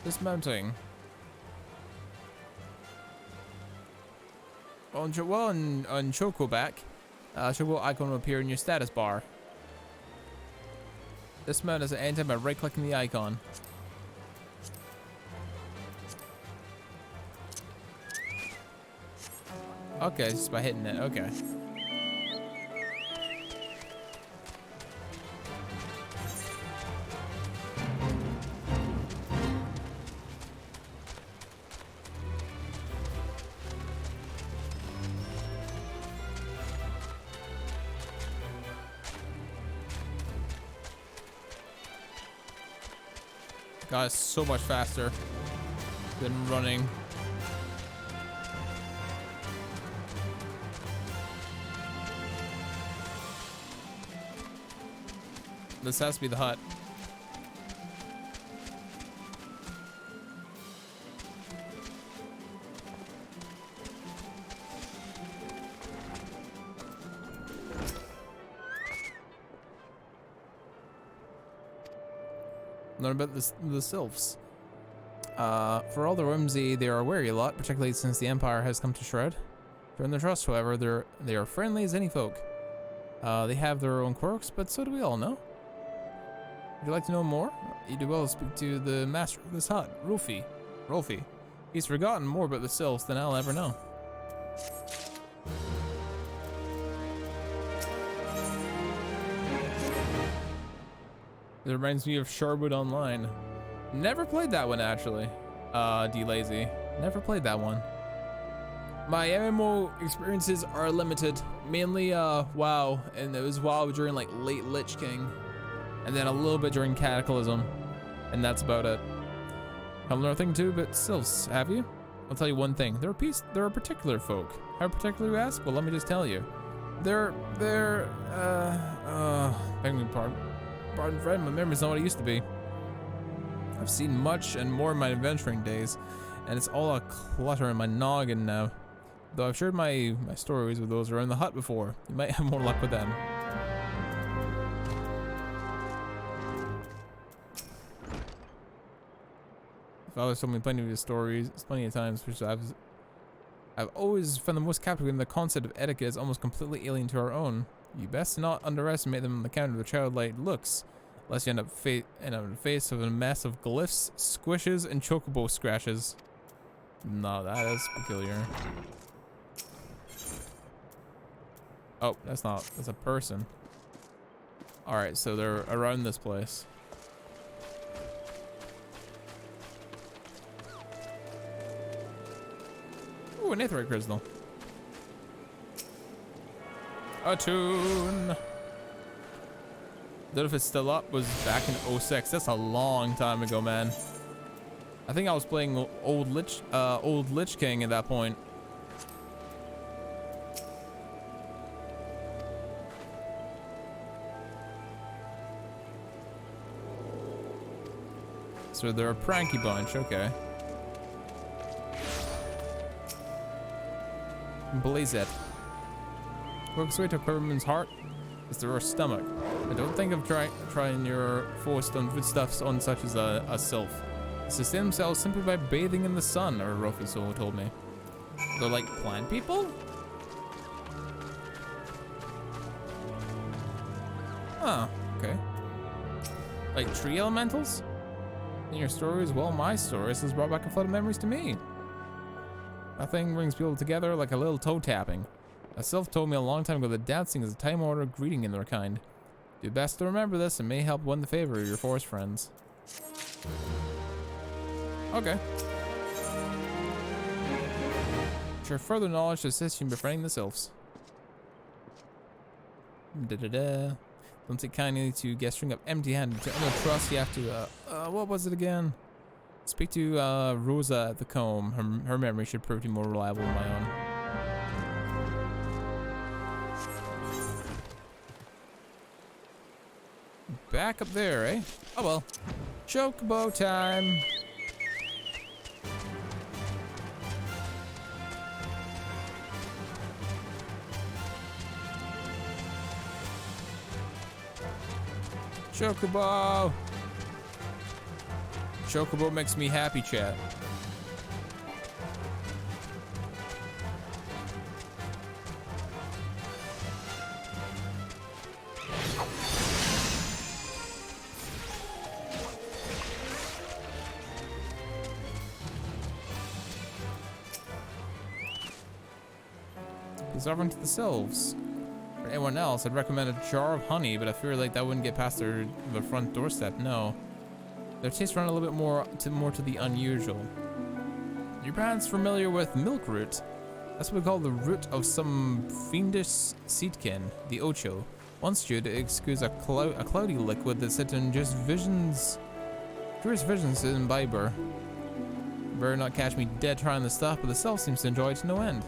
Dismounting. On Chocoback, Chocobo icon will appear in your status bar. Dismount as an enter by right-clicking the icon. Okay, just by hitting it. Okay. God, it's so much faster than running. This has to be the hut. Learn about the sylphs. For all their whimsy, they are a wary lot, particularly since the Empire has come to shred. To earn their trust, however, they are friendly as any folk. They have their own quirks, but so do we all know. Would you like to know more? You do well to speak to the master of this hut, Rolfie. He's forgotten more about the sylphs than I'll ever know. It reminds me of Sherwood Online. Never played that one, actually. D-Lazy. Never played that one. My MMO experiences are limited. Mainly WoW, and it was WoW during like late Lich King. And then a little bit during Cataclysm. And that's about it. I've learned a thing too, but sylphs, have you? I'll tell you one thing. They're a particular folk. How particular, you ask? Well, let me just tell you. Beg me pardon, friend, my memory's not what it used to be. I've seen much and more in my adventuring days, and it's all a clutter in my noggin now. Though I've shared my stories with those around the hut before, you might have more luck with them. Father's told me plenty of his stories, plenty of times, which I've always found the most captivating. The concept of etiquette is almost completely alien to our own. You best not underestimate them on the count of their childlike looks, lest you end up in the face of a mess of glyphs, squishes, and chocobo scratches. No, that is peculiar. Oh, that's a person. Alright, so they're around this place. Ooh, an Aetheryte crystal. A tune. Don't know if it's still up. Was back in 06. That's a long time ago, man. I think I was playing old Lich King at that point. So they're a pranky bunch. Okay. Blaze it. Quickest way to a Quiverman's heart is through her stomach. I don't think of trying your forced on foodstuffs on such as a sylph. They sustain themselves simply by bathing in the sun, or Rofi Soul told me. They're like plant people? Huh, okay. Like tree elementals? In your stories, well, my stories has brought back a flood of memories to me. That thing brings people together like a little toe tapping. A sylph told me a long time ago that dancing is a time-honored greeting in their kind. Do best to remember this and may help win the favor of your forest friends. Okay. Share further knowledge to assist you in befriending the sylphs. Don't take kindly to gesturing up empty-handed. To earn their trust, you have to, what was it again? Speak to Rosa at the comb. Her memory should prove to be more reliable than my own. Back up there, eh? Oh well. Chocobo time. Chocobo. Chocobo makes me happy, chat. He's offering to the sylphs. For anyone else, I'd recommend a jar of honey, but I fear like that wouldn't get past the front doorstep. No. Their tastes run a little bit more to the unusual. You're perhaps familiar with milk root. That's what we call the root of some fiendish seedkin, the ocho. Once stewed, it exudes a cloudy liquid that said to ingest curious visions to imbibe her. Better not catch me dead trying this stuff, but the self seems to enjoy it to no end.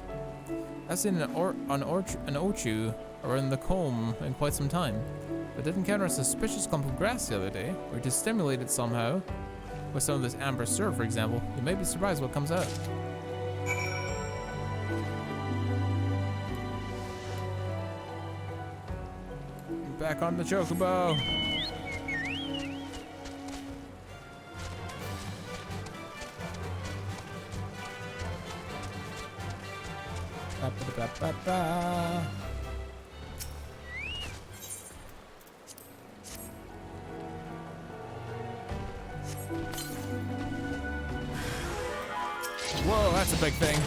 I've seen an ochu around the comb in quite some time. but did encounter a suspicious clump of grass the other day. We're to stimulate it somehow. With some of this amber syrup, for example. You may be surprised what comes out. Back on the chocobo. Ba-ba-da-ba-ba-ba. Whoa, that's a big thing.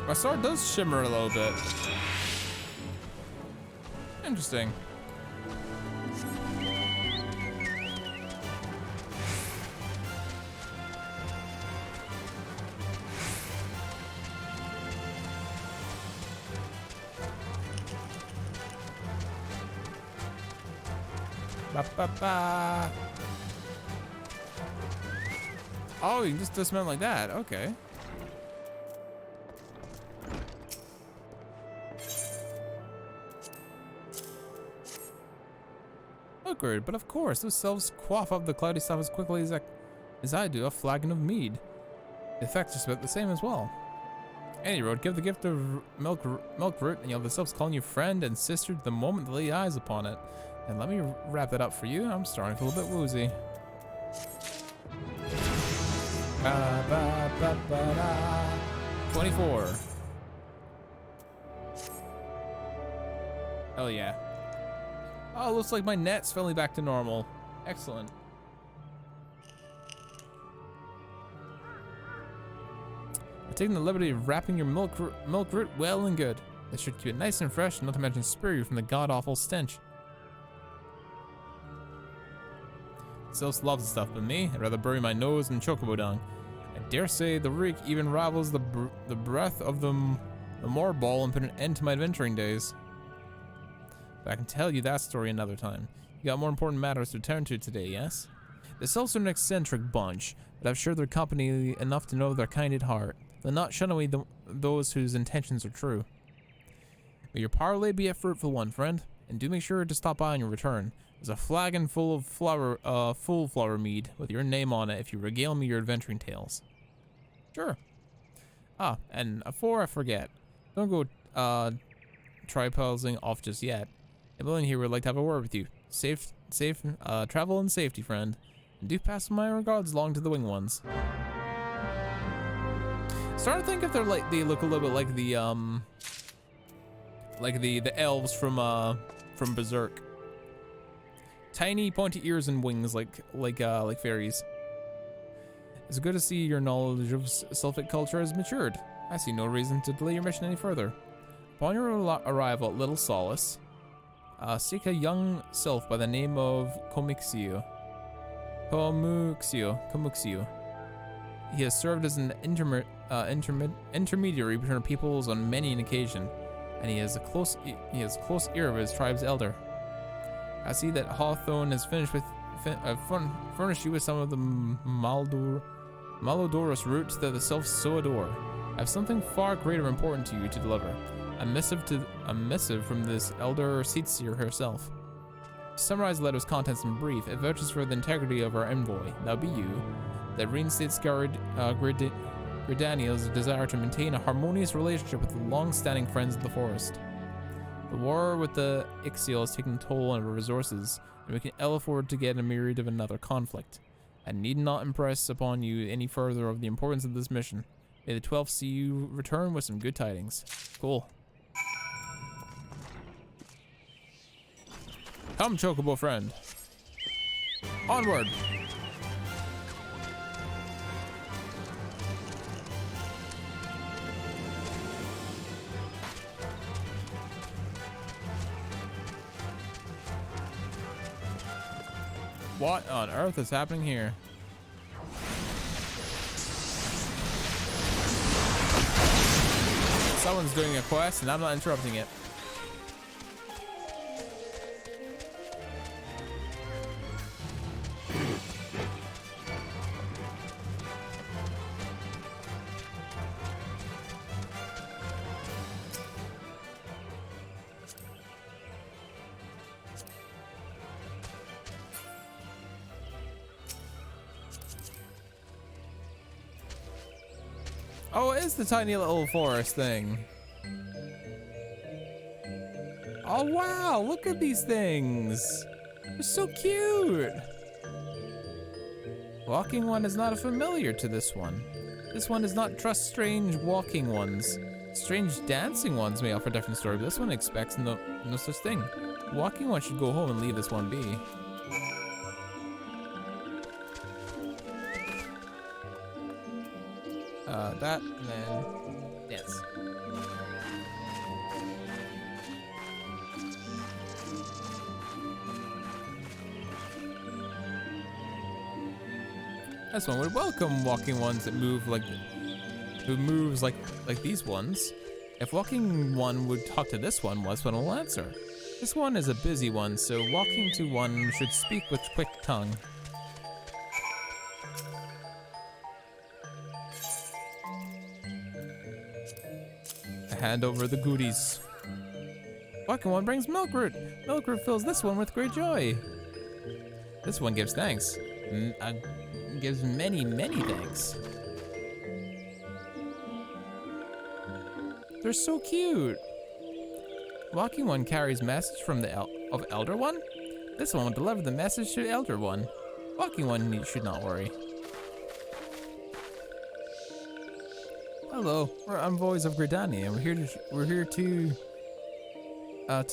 My sword does shimmer a little bit. Interesting. Ba, ba, ba. Oh, you can just dismount like that. Okay. Awkward, but of course, those selves quaff up the cloudy stuff as quickly as I do a flagon of mead. The effect's just about the same as well. Any road, give the gift of milk root, and you'll have the selves calling you friend and sister the moment they lay eyes upon it. And let me wrap that up for you. I'm starting to feel a bit woozy. Ba, ba, ba, ba, da. 24. Hell yeah. Oh, looks like my net's finally back to normal. Excellent. I'm taking the liberty of wrapping your milk root well and good. That should keep it nice and fresh, not to mention spare you from the god-awful stench. Sylphs loves the stuff, but me, I'd rather bury my nose in chocobo dung. I dare say the reek even rivals the breath of the moorball and put an end to my adventuring days. But I can tell you that story another time. You got more important matters to return to today, yes? The Sylphs are an eccentric bunch, but I've sure their company enough to know their kind at heart. They'll not shun away those whose intentions are true. May your parley be a fruitful one, friend, and do make sure to stop by on your return. There's a flagon full of full flower mead with your name on it if you regale me your adventuring tales. Sure. Ah, and before I forget, don't go tripulsing off just yet. Evelyn here would like to have a word with you. Safe travel and safety, friend. And do pass my regards along to the winged ones. Starting to think if they look a little bit like the elves from Berserk. Tiny pointy ears and wings like fairies. It's good to see your knowledge of Sylphic culture has matured. I see no reason to delay your mission any further. Upon your arrival at Little Solace, seek a young sylph by the name of Comuxio. He has served as an intermediary between peoples on many an occasion, and he has a close ear of his tribe's elder. I see that Hawthorne has furnished you with some of the malodorous roots that the Sylphs so adore. I have something far greater important to you to deliver. A missive from this elder seatseer herself. To summarize the letter's contents in brief, it vouches for the integrity of our envoy, that be you, that reinstates Gridaniel's desire to maintain a harmonious relationship with the long-standing friends of the forest. The war with the Ixiel has taken a toll on our resources, and we can ill afford to get a myriad of another conflict. I need not impress upon you any further of the importance of this mission. May the 12th see you return with some good tidings. Cool. Come, Chocobo friend. Onward. What on earth is happening here? Someone's doing a quest and I'm not interrupting it. Oh, it is the tiny little forest thing. Oh wow, look at these things. They're so cute. Walking one is not a familiar to this one. This one does not trust strange walking ones. Strange dancing ones may offer a different story, but this one expects no such thing. Walking one should go home and leave this one be. That, and then dance. This one would welcome walking ones that move like, who moves like these ones. If walking one would talk to this one will answer. This one is a busy one, so walking to one should speak with quick tongue. Hand over the goodies. Walking one brings milkroot. Milkroot fills this one with great joy. This one gives thanks. Gives many thanks. They're so cute. Walking one carries message from the Elder One. This one will deliver the message to Elder One. Walking one should not worry. Hello, we're envoys of Gridania, and we're here to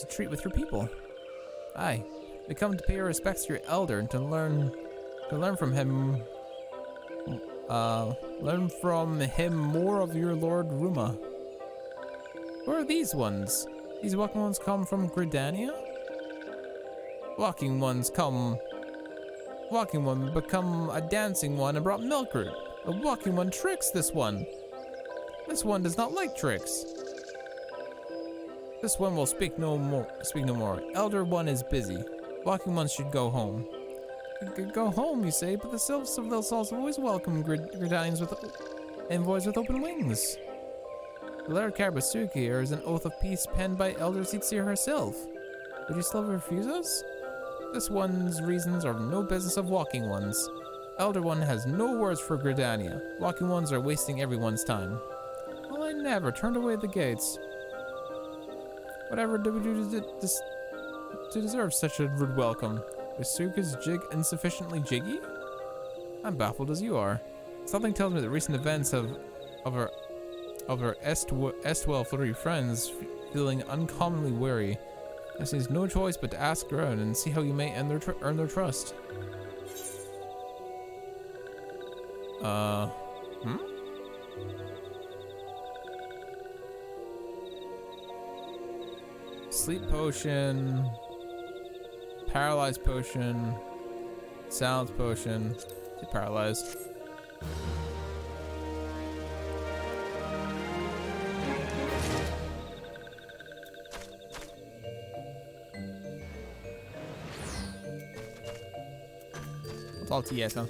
treat with your people. Aye, we come to pay our respects to your elder and to learn from him. Learn from him more of your Lord Ruma. Who are these ones? These walking ones come from Gridania? Walking one become a dancing one and brought milkroot. A walking one tricks this one. This one does not like tricks. This one will speak no more. Elder one is busy. Walking one should go home. Go home, you say, but the sylphs of those halls always welcome Gridanians with envoys with open wings. The letter Karbasuki is an oath of peace penned by Elder Tsitsia herself. Would you still refuse us? This one's reasons are no business of walking ones. Elder one has no words for Gridania. Walking ones are wasting everyone's time. Well, I never turned away the gates. Whatever do we do to deserve such a rude welcome? Was Suka's jig insufficiently jiggy? I'm baffled as you are. Something tells me the recent events of our Estwell flirty friends feeling uncommonly wary. There seems no choice but to ask around and see how you may earn their trust. Sleep potion, paralyzed potion, silence potion, paralyzed. It's all TS, huh?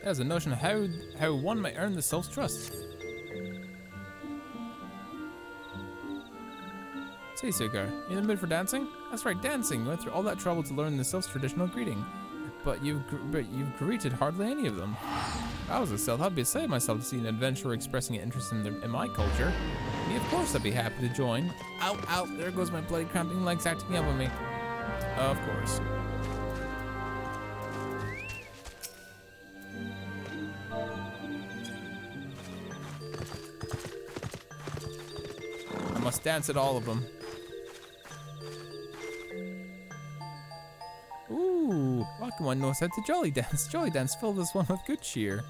There's a notion of how one might earn the self's trust. Say, Sugar, you in the mood for dancing? That's right, dancing. You went through all that trouble to learn the Sylph's traditional greeting, but you've greeted hardly any of them. If I was a Sylph, I'd be beside myself to see an adventurer expressing an interest in my culture. Me, of course, I'd be happy to join. Ow, ow! There goes my bloody cramping legs acting up on me. Of course. I must dance at all of them. Ooh, Walking One knows how to jolly dance. Jolly dance fill this one with good cheer.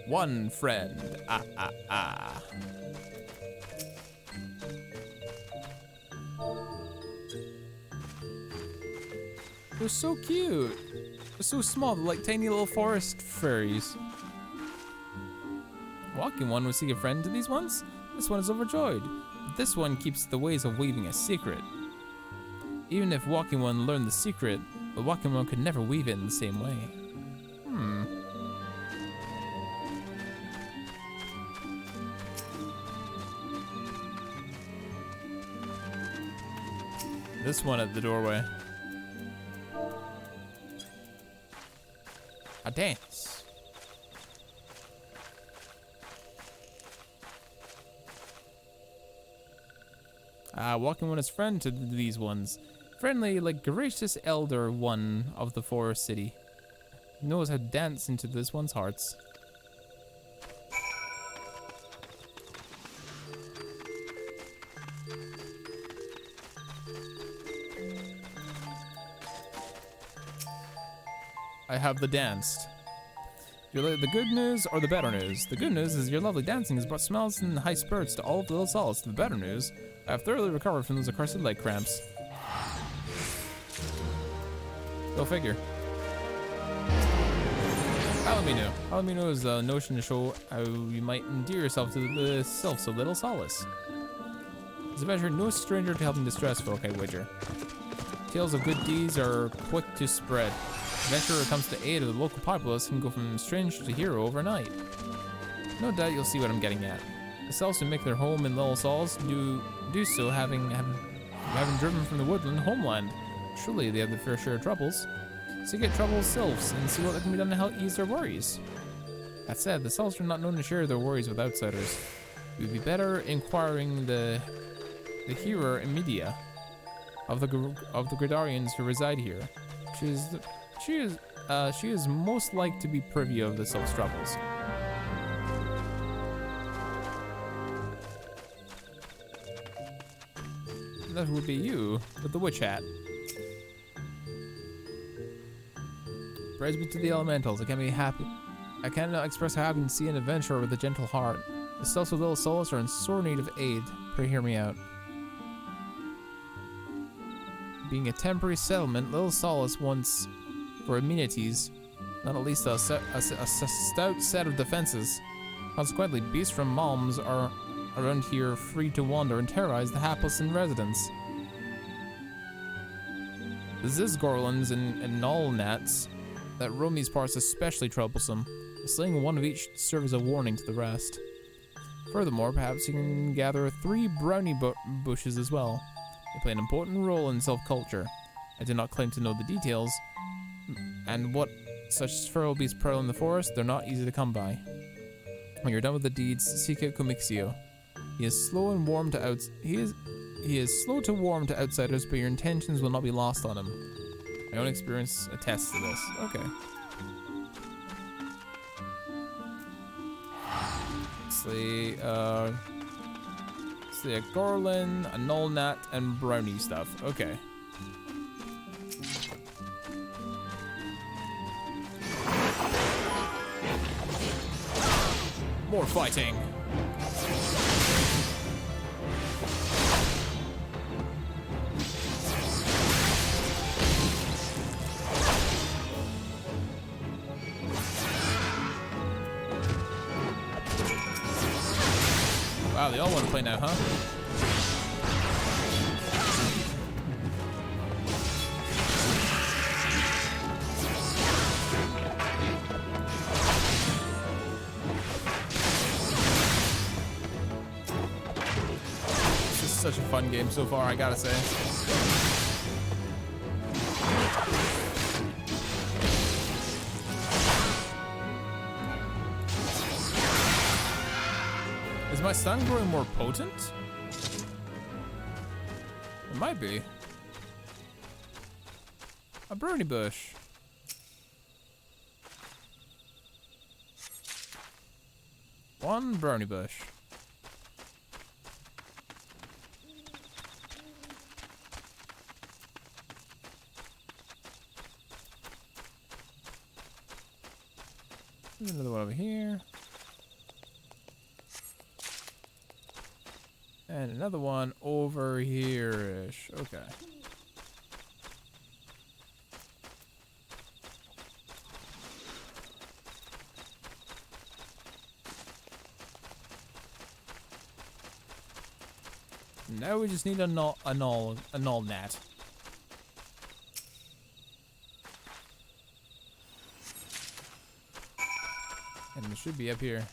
One friend. Ah, ah, ah. They're so cute. They're so small, they're like tiny little forest fairies. Walking One would seek a friend to these ones. This one is overjoyed. This one keeps the ways of weaving a secret. Even if Walking One learned the secret, the Walking One could never weave it in the same way. This one at the doorway. A dance. Walking with his friend to these ones. Friendly, like gracious elder one of the forest city. Knows how to dance into this one's hearts. I have the danced. The good news or the better news? The good news is your lovely dancing has brought smiles and high spirits to all of the little solace. The better news, I have thoroughly recovered from those accursed leg cramps. Go figure. Alamino. Alamino is a notion to show how you might endear yourself to the self of little solace. This adventure no stranger to helping distressed folk, I wager. Tales of good deeds are quick to spread. Adventurer comes to aid of the local populace can go from stranger to hero overnight. No doubt you'll see what I'm getting at. The selves who make their home in Little Solace do so having driven from the woodland homeland. Surely they have the fair share of troubles. So get troubles selves and see what can be done to help ease their worries. That said, the selves are not known to share their worries with outsiders. It would be better inquiring the hero Emidia of the Gridarians who reside here. She is most like to be privy of the self's troubles. That would be you with the witch hat. Praise be to the elementals. I cannot express how happy to see an adventurer with a gentle heart. The selves of Little Solace are in sore need of aid. Pray hear me out. Being a temporary settlement, Little Solace wants, for amenities, not at least a stout set of defenses. Consequently, beasts from Malms are around here free to wander and terrorize the hapless in residence. The Zizgorlins and Nullnats that roam these parts especially troublesome. Slaying one of each serves as a warning to the rest. Furthermore, perhaps you can gather 3 brownie bushes as well. They play an important role in self-culture. I do not claim to know the details, and what such feral beasts prowl in the forest, they're not easy to come by. When you're done with the deeds, seek out Comixio. He is slow to warm to outsiders, but your intentions will not be lost on him. My own experience attests to this. Okay. Let's see, a Gorlin, a Nullnat, and brownie stuff. Okay. More fighting. Wow, they all want to play now, huh? This is such a fun game so far, I gotta say. Is my stun growing more potent? It might be. A brownie bush. One brownie bush. There's another one over here. And another one over here-ish. Okay. Now we just need a null gnat. And it should be up here.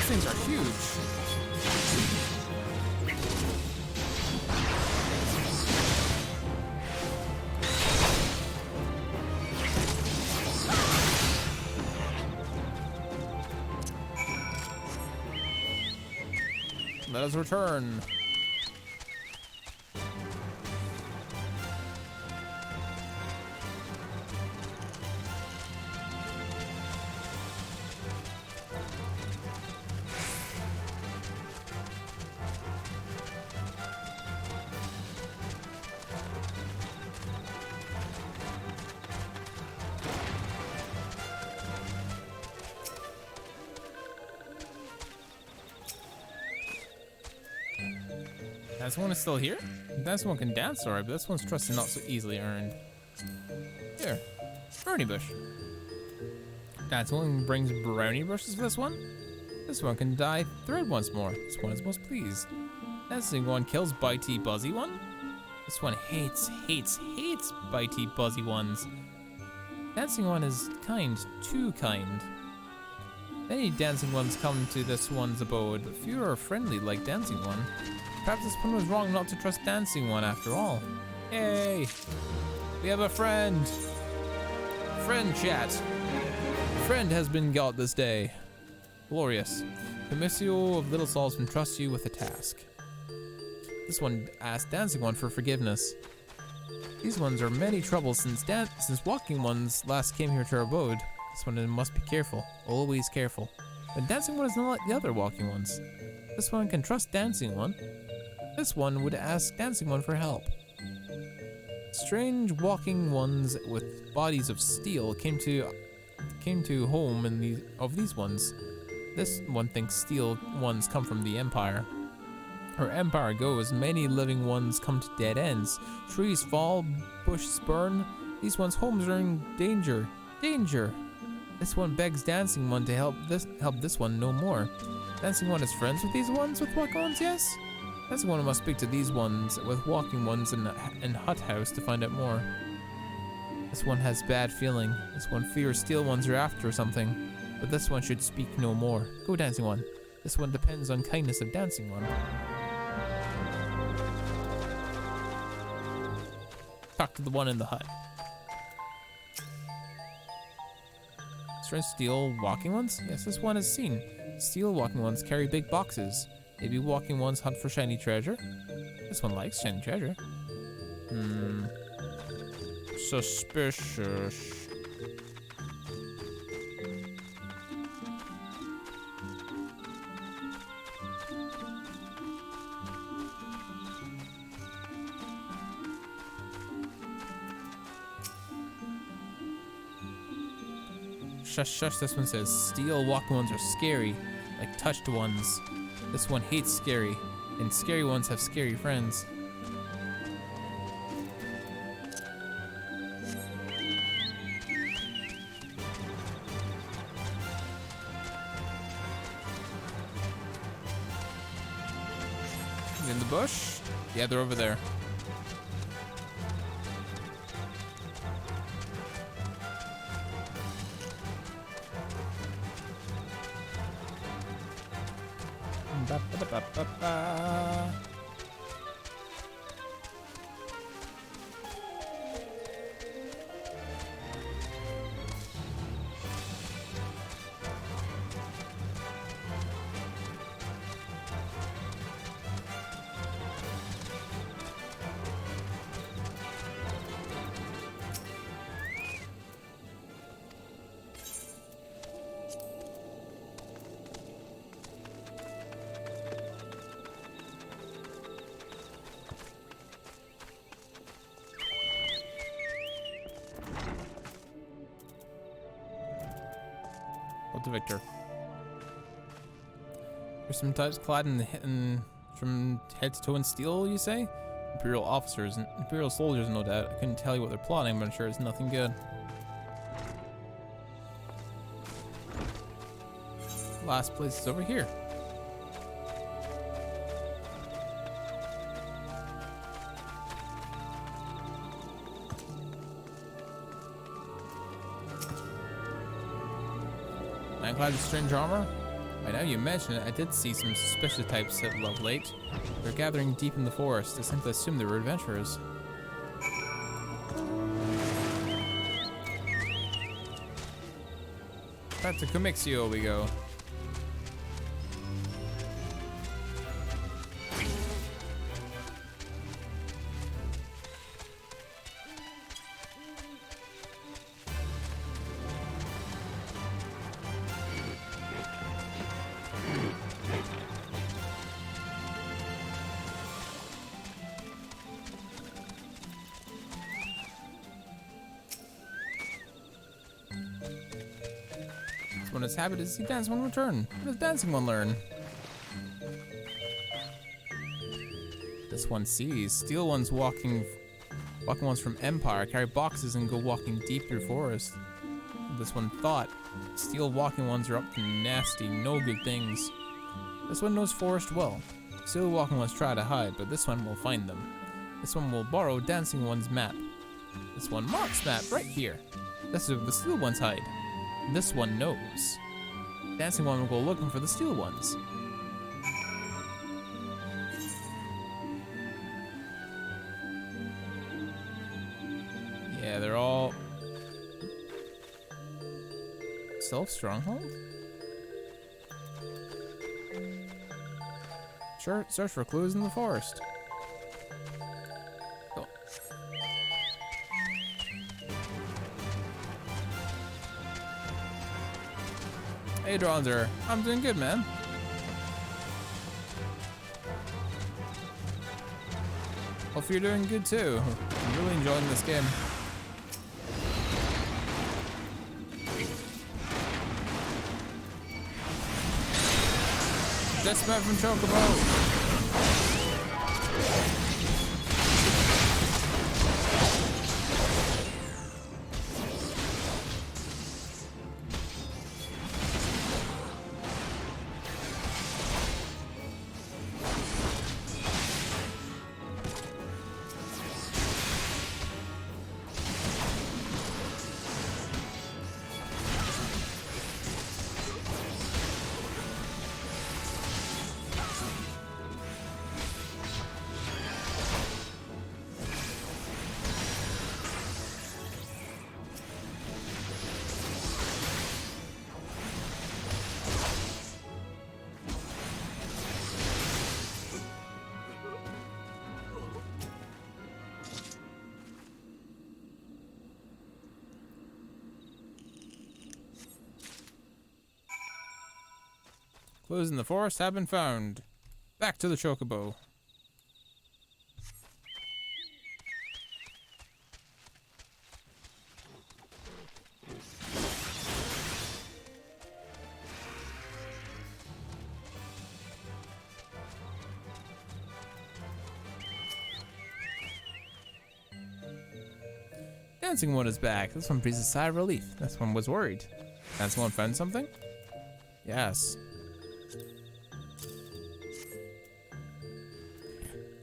Things are huge. Let us return. This one is still here? This one can dance alright, but this one's trust is not so easily earned. Here. Brownie bush. Dancing one brings brownie bushes for this one. This one can dye thread once more. This one is most pleased. Dancing one kills bitey buzzy one. This one hates bitey buzzy ones. Dancing one is kind, too kind. Many dancing ones come to this one's abode, but few are friendly like dancing one. Perhaps this one was wrong not to trust dancing one after all. Yay! We have a friend! Friend chat! Friend has been got this day. Glorious. Commiscio of Little Souls can trust you with a task. This one asked dancing one for forgiveness. These ones are many troubles since walking ones last came here to our abode. This one must be careful, always careful. But dancing one is not like the other walking ones. This one can trust dancing one. This one would ask dancing one for help. Strange walking ones with bodies of steel came to home in these ones. This one thinks steel ones come from the Empire. Where Empire goes, many living ones come to dead ends. Trees fall, bushes burn. These ones' homes are in danger. Danger! This one begs dancing one to help this one no more. Dancing one is friends with these ones with walking ones, yes? Dancing one must speak to these ones with walking ones in hut house to find out more. This one has bad feeling. This one fears steel ones are after something. But this one should speak no more. Go dancing one. This one depends on kindness of dancing one. Talk to the one in the hut. Strange steel walking ones? Yes, this one is seen. Steel walking ones carry big boxes. Maybe walking ones hunt for shiny treasure. This one likes shiny treasure. Suspicious. Shush, shush, this one says, steel walking ones are scary, like touched ones. This one hates scary, and scary ones have scary friends. In the bush? Yeah, they're over there. To Victor. There's some types clad from head to toe in steel, you say? Imperial officers and Imperial soldiers, no doubt. I couldn't tell you what they're plotting, but I'm sure it's nothing good. Last place is over here. I'm glad it's strange armor. By now you mention it, I did see some suspicious types hit of late. They're gathering deep in the forest. I simply assumed they were adventurers. Back to Comixio we go. When its habit is to see dancing one return. What does dancing one learn? This one sees. Steel ones walking ones from Empire carry boxes and go walking deep through forest. This one thought. Steel walking ones are up to nasty, no good things. This one knows forest well. Steel walking ones try to hide, but this one will find them. This one will borrow dancing one's map. This one marks map right here. This is where the steel ones hide. This one knows. Dancing one will go looking for the steel ones. Yeah, they're all self-stronghold? Sure, search for clues in the forest. Cool. Hey, Dronzer. I'm doing good, man. Hope you're doing good too. I'm really enjoying this game. Deathmatch from Chocobo. Clues in the forest have been found. Back to the Chocobo. Dancing one is back. This one breathes a sigh of relief. This one was worried. Dancing one found something? Yes.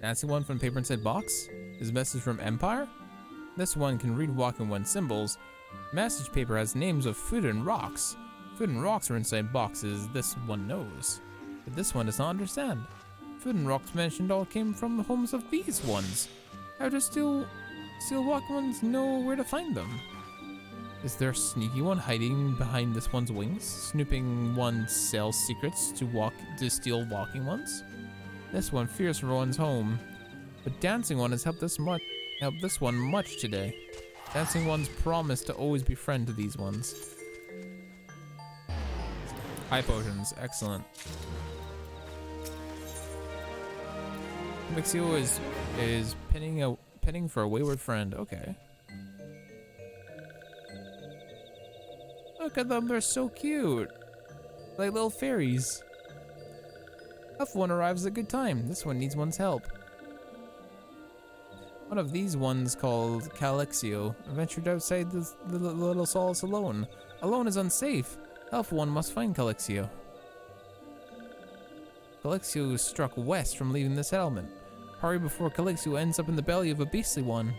Dancing one from paper inside box? Is a message from Empire? This one can read walking one symbols. Message paper has names of food and rocks. Food and rocks are inside boxes, this one knows. But this one does not understand. Food and rocks mentioned all came from the homes of these ones. How does still walking ones know where to find them? Is there a sneaky one hiding behind this one's wings? Snooping one sells secrets to steal walking ones? This one fears for one's home, but dancing one has helped this one much today. Dancing one's promised to always be friend to these ones. High potions, excellent. Mixio is pinning for a wayward friend. Okay. Look at them, they're so cute, like little fairies. Elf one arrives at a good time. This one needs one's help. One of these ones, called Calixio, ventured outside the little solace alone. Alone is unsafe. Elf one must find Calixio. Calixio struck west from leaving the settlement. Hurry before Calixio ends up in the belly of a beastly one.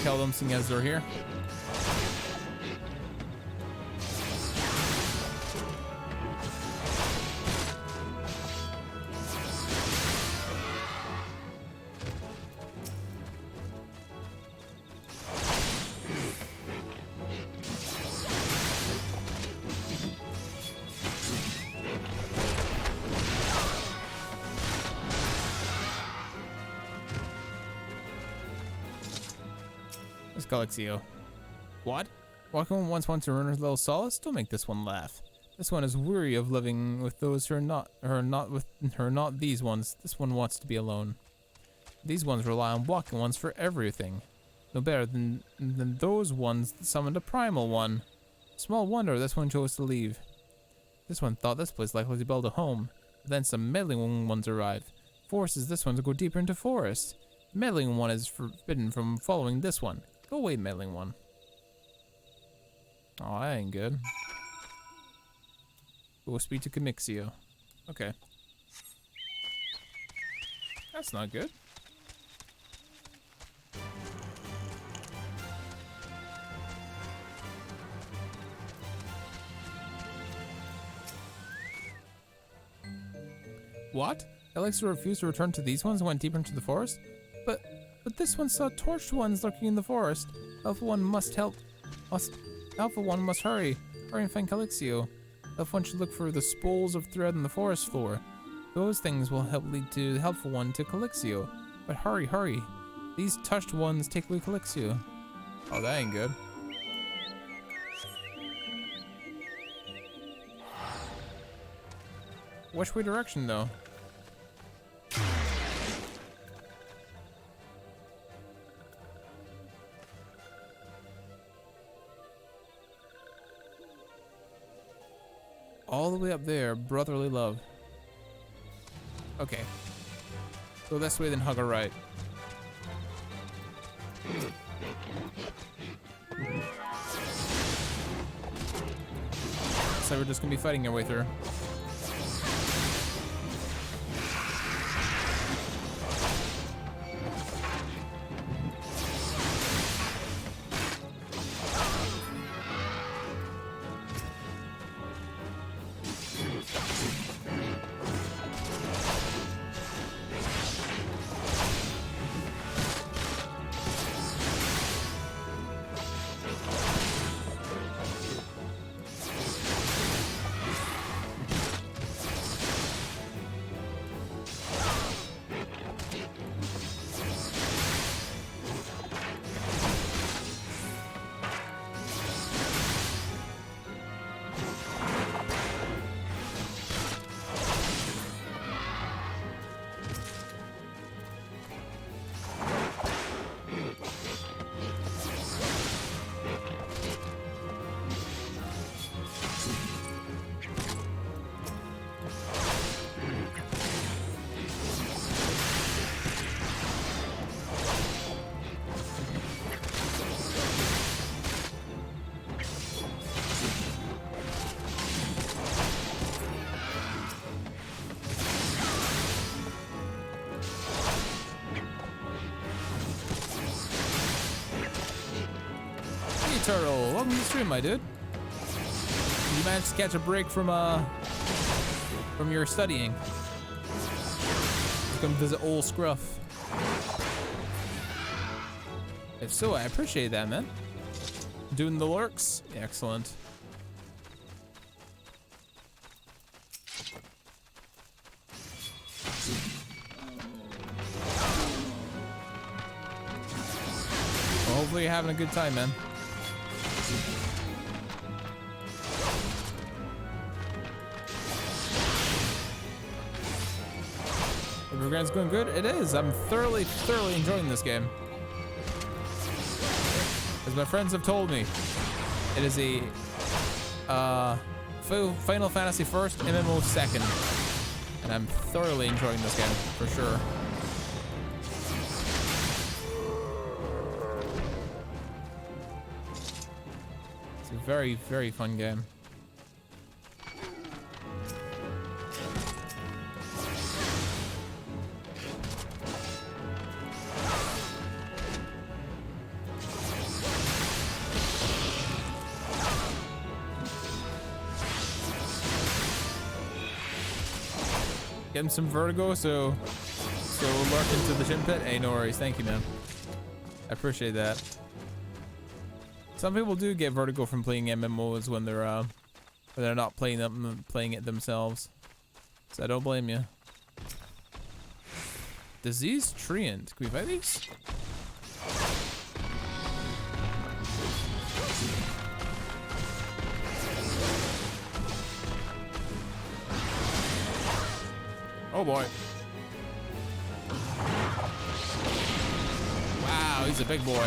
Kill them seeing as they're here. Let's go, Alexio. What? Walking once wants to earn a little solace? Don't make this one laugh. This one is weary of living with those who are not these ones. This one wants to be alone. These ones rely on walking ones for everything. No better than those ones that summoned a primal one. Small wonder this one chose to leave. This one thought this place likely to build a home. But then some meddling ones arrive. Forces this one to go deeper into forest. Meddling one is forbidden from following this one. Go away, meddling one. Oh, that ain't good. Go speak to Camixio. Okay. That's not good. What? Alexa refused to return to these ones and went deeper into the forest? But this one saw torched ones lurking in the forest. Alpha one must help. Alpha one must hurry. Hurry and find Calixio. Alpha one should look for the spools of thread on the forest floor. Those things will help lead to the helpful one to Calixio. But hurry, hurry. These touched ones take away Calixio. Oh, that ain't good. Which way direction though? All the way up there, brotherly love. Okay. Go this way, then hug her right. So we're just gonna be fighting our way through. Turtle, welcome to the stream, my dude. You managed to catch a break from your studying. Come visit old Scruff. If so, I appreciate that, man. Doing the lurks, excellent. Well, hopefully you're having a good time, man. The program's going good. It is. I'm thoroughly enjoying this game. As my friends have told me, it is a Final Fantasy first, MMO second, and I'm thoroughly enjoying this game for sure. It's a very, very fun game. Getting some vertigo, so we'll lurk into the shin pit. Hey, no worries. Thank you, man. I appreciate that. Some people do get vertigo from playing MMOs when they're not playing it themselves. So I don't blame you. Disease Treant. Can we fight these? Oh boy. Wow, he's a big boy.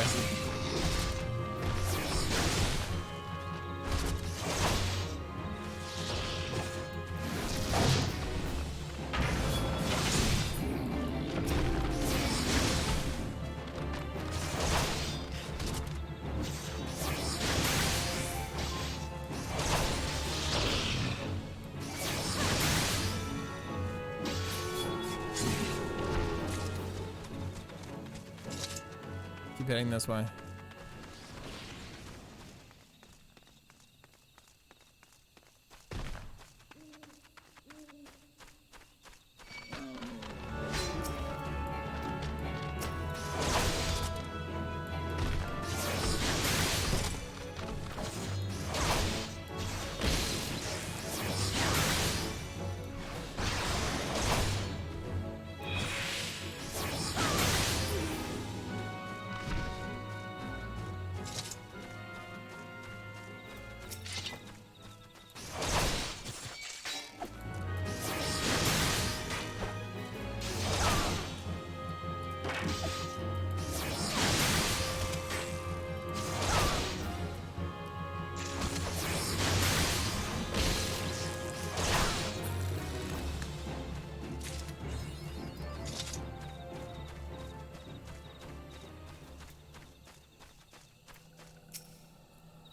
Keep heading this way.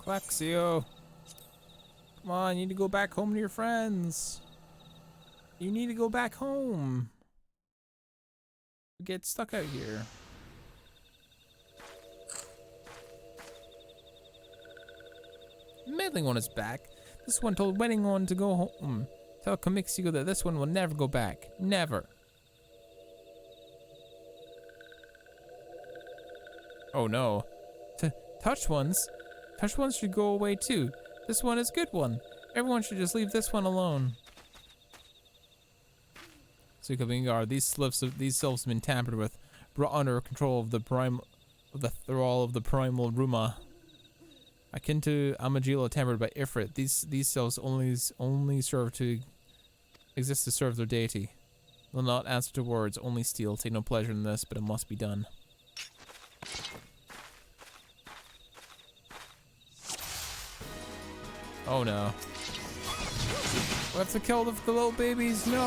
Quaxio. Come on, you need to go back home to your friends. You need to go back home. You get stuck out here. Meddling one is back. This one told Wedding one to go home. Tell Comixio that this one will never go back. Never. Oh no. Touch ones? Touch ones should go away too. This one is good one. Everyone should just leave this one alone. Sukavingar, these sylphs have been tampered with, brought under control of the thrall of the primal Ruma. Akin to Amagila tampered by Ifrit, these sylphs only serve to exist to serve their deity. Will not answer to words, only steal. Take no pleasure in this, but it must be done. Oh no. We have to kill the little babies. No! I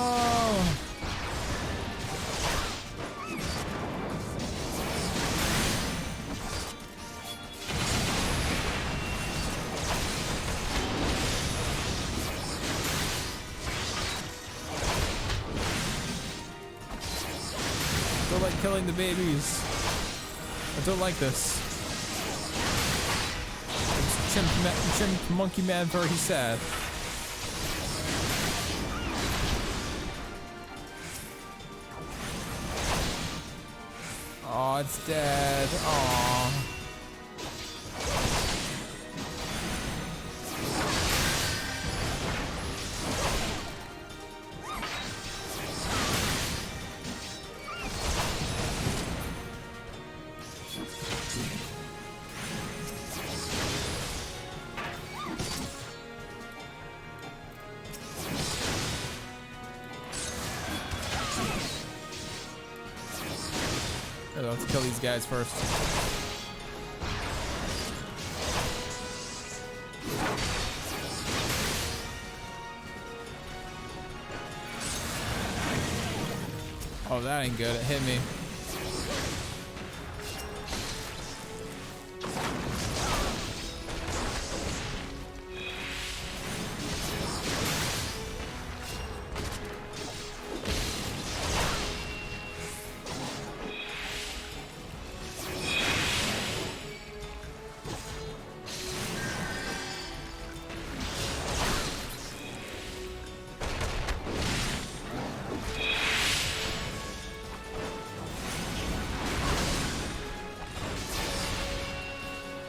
don't like killing the babies. I don't like this. Chimp Monkey Man very sad. Oh, it's dead. Aww. Let's kill these guys first. Oh, that ain't good. It hit me.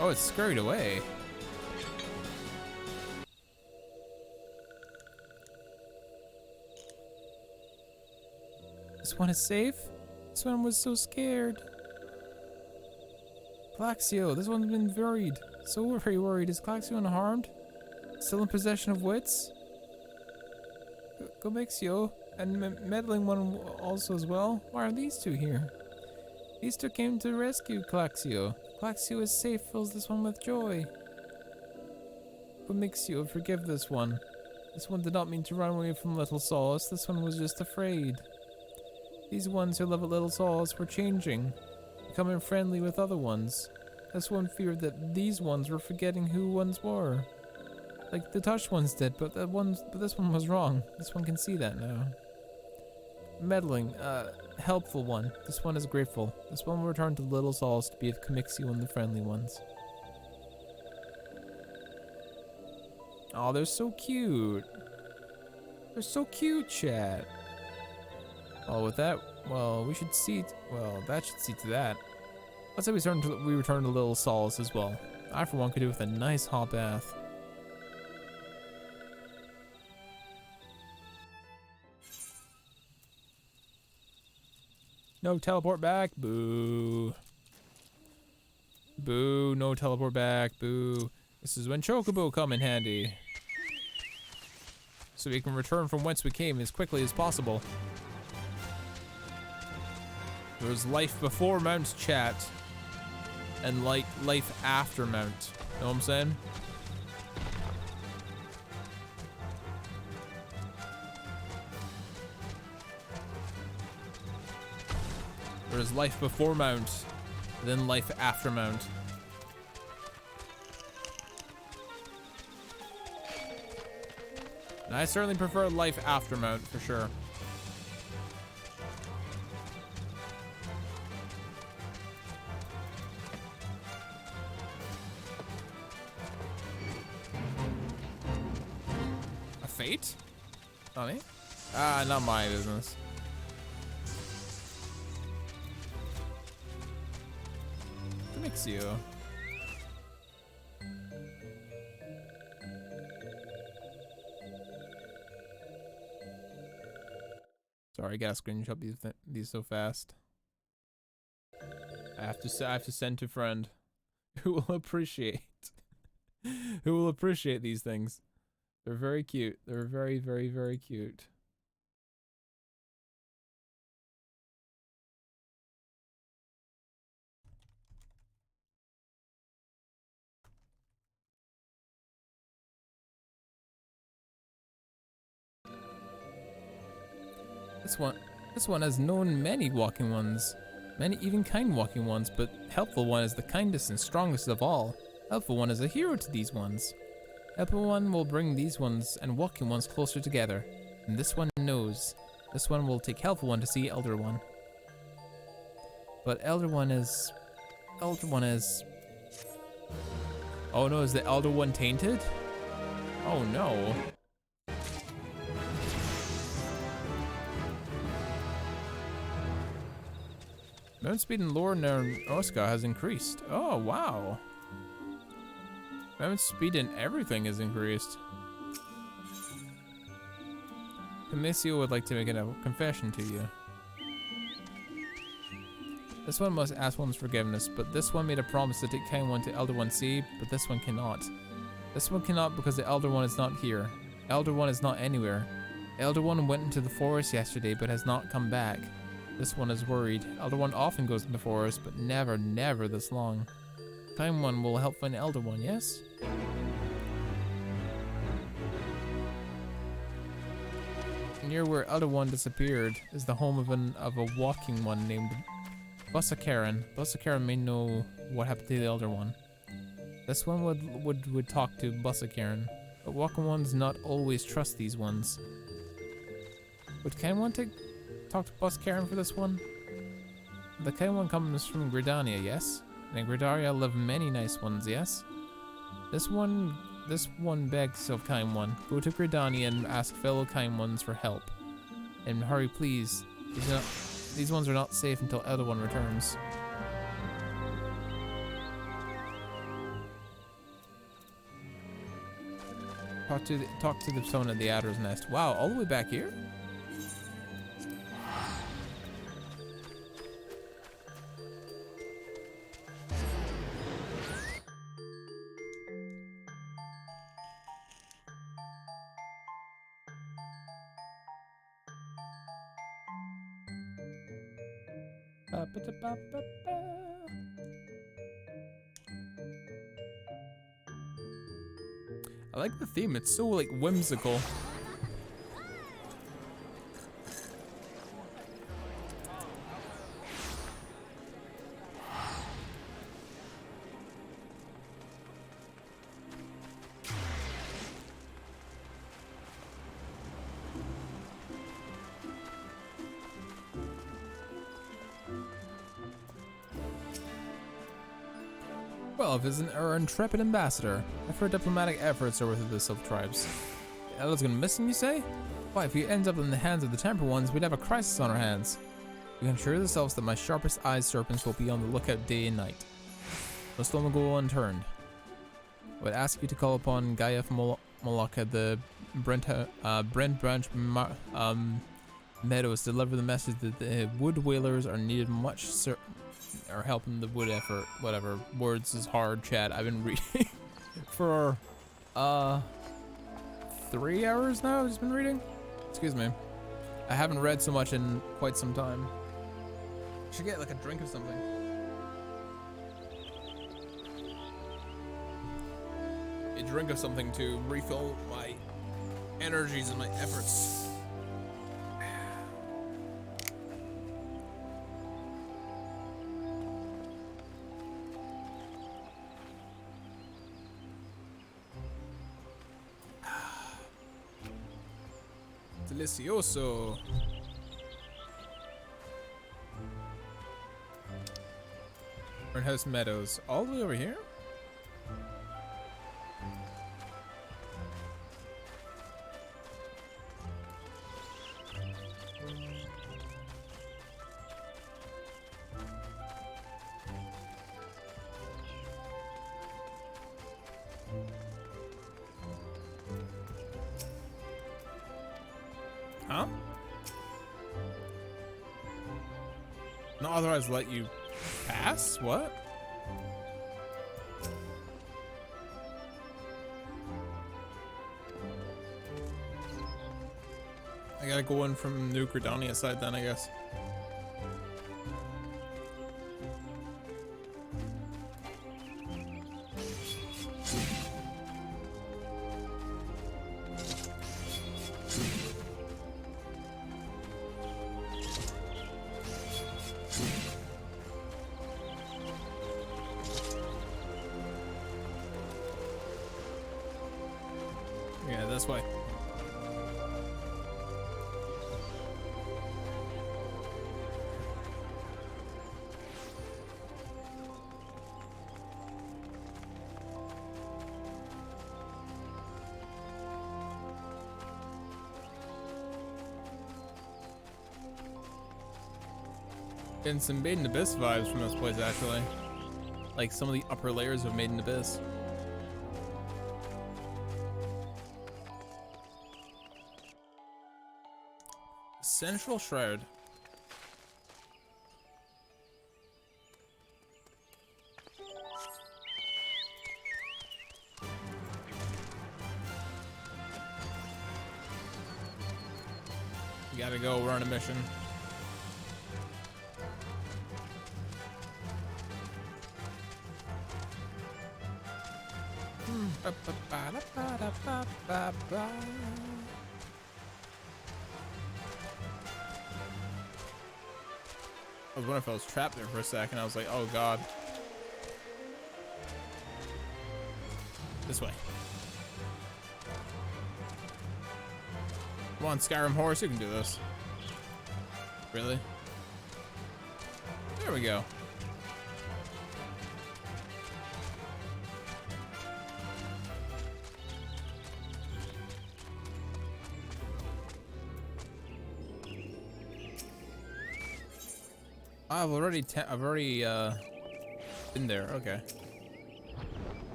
Oh, it's scurried away. This one is safe? This one was so scared. Claxio, this one's been worried. So very worried. Is Claxio unharmed? Still in possession of wits? Comixio, And meddling one also as well? Why are these two here? These two came to rescue Claxio. Claxio is safe, fills this one with joy. What makes you forgive this one? This one did not mean to run away from Little Solace. This one was just afraid. These ones who love a Little Solace were changing, becoming friendly with other ones. This one feared that these ones were forgetting who ones were. Like the touched ones did, but this one was wrong. This one can see that now. Meddling, helpful one. This one is grateful. This one will return to Little Solace to be with Camixio and the friendly ones. Oh, they're so cute. They're so cute, chat. Oh, with that, well, we should see. Well, that should see to that. Let's say we return to Little Solace as well. I, for one, could do with a nice hot bath. No teleport back. Boo. Boo. No teleport back. Boo. This is when Chocobo come in handy. So we can return from whence we came as quickly as possible. There's life before Mount, chat. And like life after Mount. Know what I'm saying? There's life before Mount, then life after Mount. And I certainly prefer life after Mount for sure. A fate? Not me? Ah, not my business. You. Sorry, I gotta screenshot these so fast. I have to send to friend who will appreciate these things. They're very cute. They're very, very, very cute. This one has known many walking ones, many even kind walking ones, but Helpful One is the kindest and strongest of all. Helpful One is a hero to these ones. Helpful One will bring these ones and walking ones closer together, and this one knows. This one will take Helpful One to see Elder One. But Elder One is... Oh no, is the Elder One tainted? Oh no. Mount speed in Lower Eorzea has increased. Oh, wow. Mount speed in everything has increased. Camixio would like to make a confession to you. This one must ask one's forgiveness, but this one made a promise to take kind one to Elder One C, but this one cannot. This one cannot because the Elder One is not here. Elder One is not anywhere. Elder One went into the forest yesterday, but has not come back. This one is worried. Elder One often goes in the forest, but never, never this long. Kind One will help find Elder One, yes? Near where Elder One disappeared is the home of a walking one named Bussakaran. Bussakaran may know what happened to the Elder One. This one would talk to Bussakaran, but walking ones not always trust these ones. Would Kind One talk to Bussakaran for this one? The Kind One comes from Gridania, yes? And in Gridaria live many nice ones, yes? This one begs of Kind One. Go to Gridania and ask fellow Kind Ones for help. And hurry, please. These ones are not safe until Elder One returns. Talk to the stone at the Adder's Nest. Wow, all the way back here? I like the theme. It's so like whimsical. Well, visit our intrepid ambassador. I've heard diplomatic efforts over to the Sylph tribes. Ella's gonna miss him, you say? Why, if he ends up in the hands of the Temper ones, we'd have a crisis on our hands. You can assure yourselves that my sharpest eyes serpents will be on the lookout day and night. No stone will go unturned. I would ask you to call upon Gaia Moloch at the Brent Branch Meadows to deliver the message that the wood whalers are needed much or helping the wood effort. Whatever. Words is hard, chat. I've been reading for 3 hours now. I've just been reading. Excuse me. I haven't read so much in quite some time. I should get like a drink or something. A drink of something to refill my energies and my efforts. Delicioso. House Meadows, all the way over here? Huh? Not otherwise let you pass? What? I gotta go in from New Gridania side then, I guess. Yeah, this way. Getting some Made in Abyss vibes from this place, actually. Like some of the upper layers of Made in Abyss. Central Shroud. We gotta go, we're on a mission. I was wondering if I was trapped there for a second. I was like, oh god. This way. Come on, Skyrim horse, you can do this. Really? There we go. I've already been there. Okay.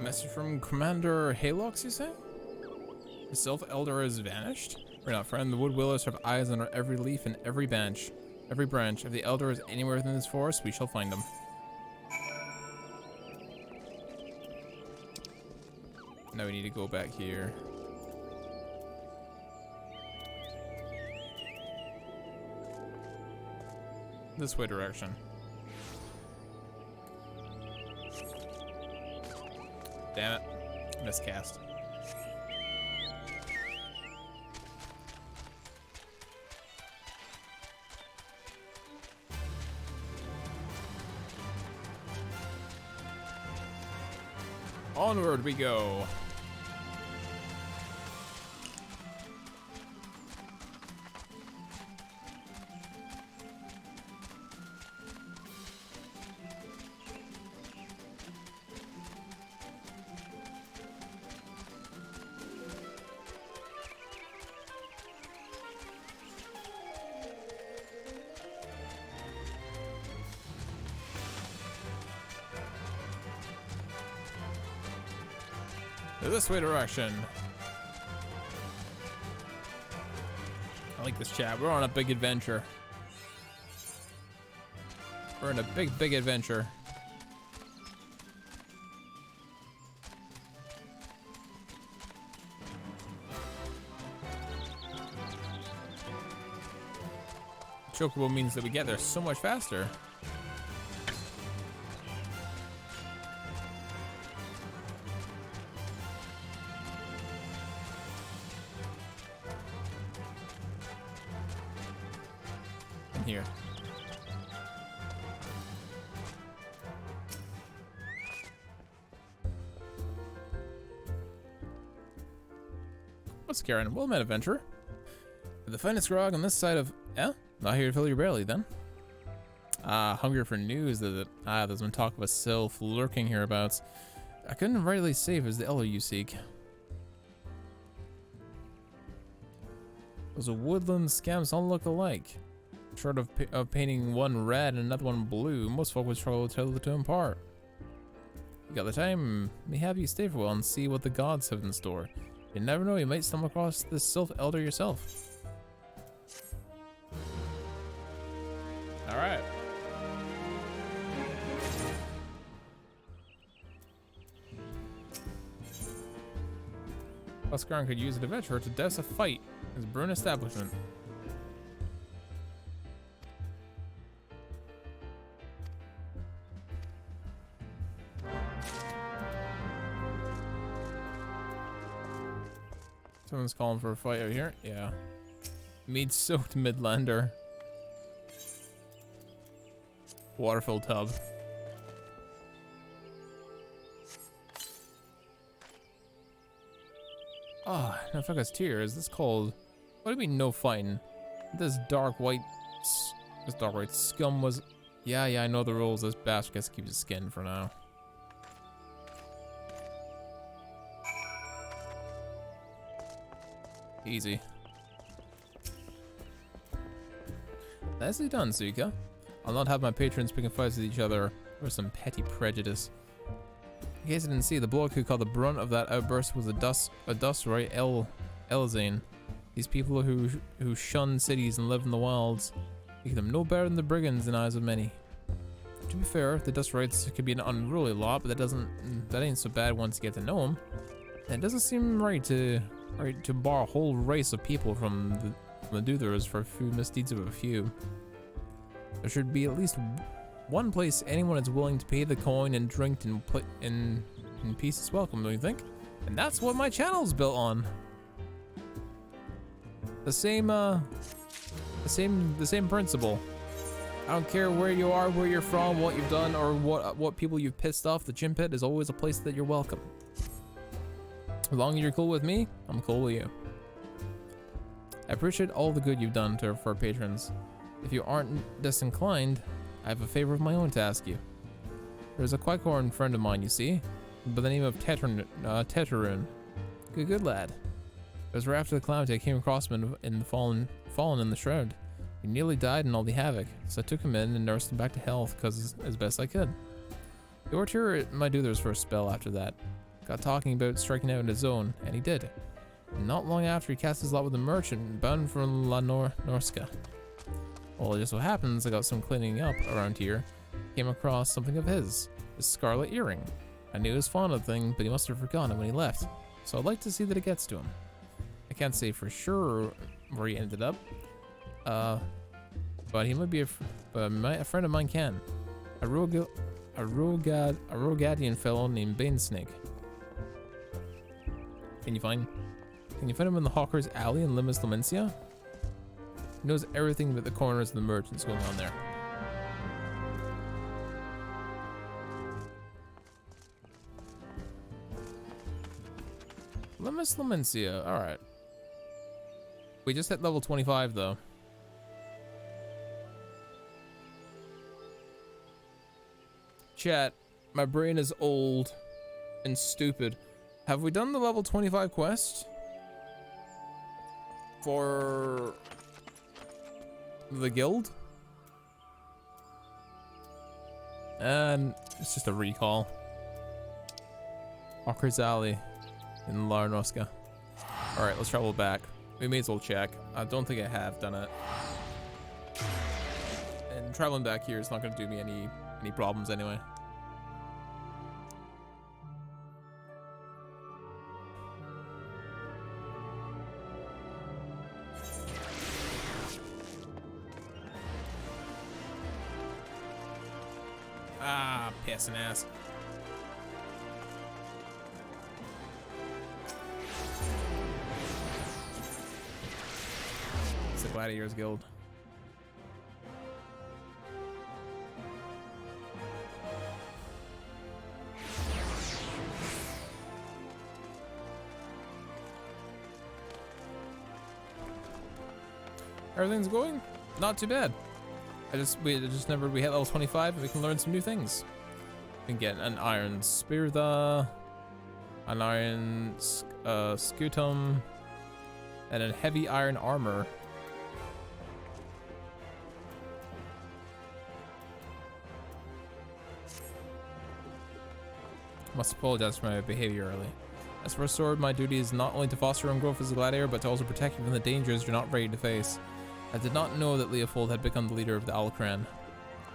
Message from Commander Halox, you say? The Sylph Elder has vanished? We're not, friend. The Wood Willers have eyes on every leaf and every branch. Every branch. If the Elder is anywhere within this forest, we shall find him. Now we need to go back here. This way direction. Damn it. Miscast. Onward we go. This way direction. I like this chat. We're on a big adventure. We're in a big adventure. Chocobo means that we get there so much faster. Here. What's Karen? Well met, adventurer. The finest grog on this side of... Eh? Not here to fill your belly, then. Hungry for news that... there's been talk of a sylph lurking hereabouts. I couldn't rightly say if it's the elder you seek. Those woodland scamps all look alike. Short of painting one red and another one blue, most folk would struggle to tell the two apart. You got the time, may have you stay for a while and see what the gods have in store. You never know, you might stumble across this sylph elder yourself. Alright. Oscaron could use an adventurer to douse a fight in his Brune establishment. Someone's calling for a fight out here. Yeah. Mead-soaked Midlander. Waterfall tub. Oh, no fuck us tears. This cold. What do you mean no fighting? This dark white scum was... Yeah, I know the rules. This bastard gets to keep his skin for now. Easy. Nicely done, Suika. I'll not have my patrons picking fights with each other or some petty prejudice. In case I didn't see, the bloke who caught the brunt of that outburst was a Dustroy Elzane. These people who shun cities and live in the wilds make them no better than the brigands in the eyes of many. To be fair, the Dustroids could be an unruly lot, but that ain't so bad once you get to know them. And it doesn't seem right to bar a whole race of people from the Duthers for a few misdeeds of a few. There should be at least one place anyone is willing to pay the coin and drink and put in peace is welcome, don't you think? And that's what my channel's built on. The same principle. I don't care where you are, where you're from, what you've done, or what people you've pissed off. The Gym Pit is always a place that you're welcome. As long as you're cool with me, I'm cool with you. I appreciate all the good you've done for our patrons. If you aren't disinclined, I have a favor of my own to ask you. There's a Qui-Corn friend of mine, you see, by the name of Tetraroon. Good lad. It was right after the calamity I came across him in the fallen in the shroud. He nearly died in all the havoc, so I took him in and nursed him back to health as best I could. He worked here at my Duthers for a spell after that. Got talking about striking out in his own, and he did. And not long after, he cast his lot with a merchant bound for La Norska. Well, it just so happens I got some cleaning up around here. Came across something of his scarlet earring. I knew he was fond of the thing, but he must have forgotten it when he left. So I'd like to see that it gets to him. I can't say for sure where he ended up, but but he might be a friend of mine can. A Rogadian fellow named Banesnake. Can you find him in the Hawker's Alley in Limus Lamencia? He knows everything about the corners and the merchants going on there. Limus Lamencia, alright. We just hit level 25 though. Chat, my brain is old and stupid. Have we done the level 25 quest? For the guild? And it's just a recall. Hawker's Alley in Larnoska. Alright, let's travel back. We may as well check. I don't think I have done it. And traveling back here is not going to do me any problems anyway. Ah, pissing ass. It's the Gladiators Guild. Everything's going not too bad. We hit level 25 and we can learn some new things. We can get an iron spear, an iron scutum, and a heavy iron armor. Must apologize for my behavior early. As for a sword, my duty is not only to foster and growth as a gladiator, but to also protect you from the dangers you're not ready to face. I did not know that Leofold had become the leader of the Alacran.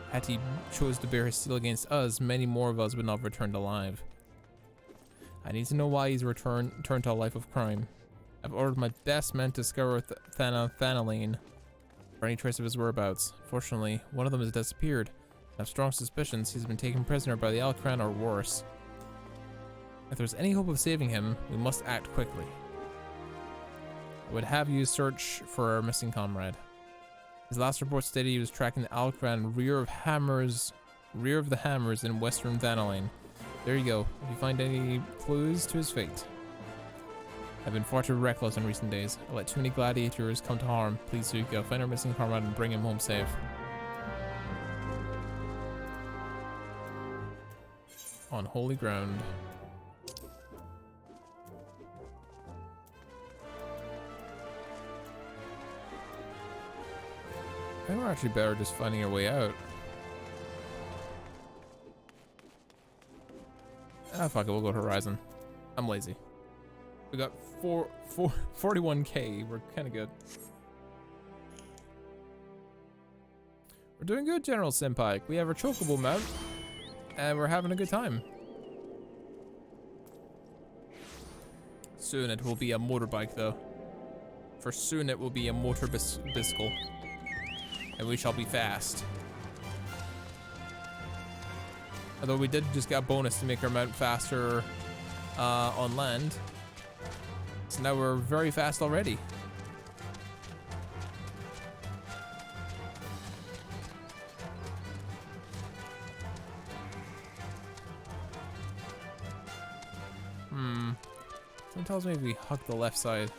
Had he chose to bear his steel against us, many more of us would not have returned alive. I need to know why he's turned to a life of crime. I've ordered my best men to scour Thanaline for any trace of his whereabouts. Fortunately, one of them has disappeared. I have strong suspicions he's been taken prisoner by the Alacran or worse. If there's any hope of saving him, we must act quickly. I would have you search for our missing comrade. His last report stated he was tracking the Alacran rear of the hammers in western Thanaline. There you go. If you find any clues to his fate. I've been far too reckless in recent days. I let too many gladiators come to harm. Please, Zuko, find our missing comrade and bring him home safe. On holy ground. I think we're actually better just finding our way out. Ah, fuck it, we'll go to Horizon. I'm lazy. We got 41k. We're kind of good. We're doing good, General Senpai. We have our chocobo mount, and we're having a good time. Soon it will be a motorbike, though. For soon it will be a motor biscle. And we shall be fast. Although we did just get a bonus to make our mount faster on land. So now we're very fast already. Someone tells me we hug the left side.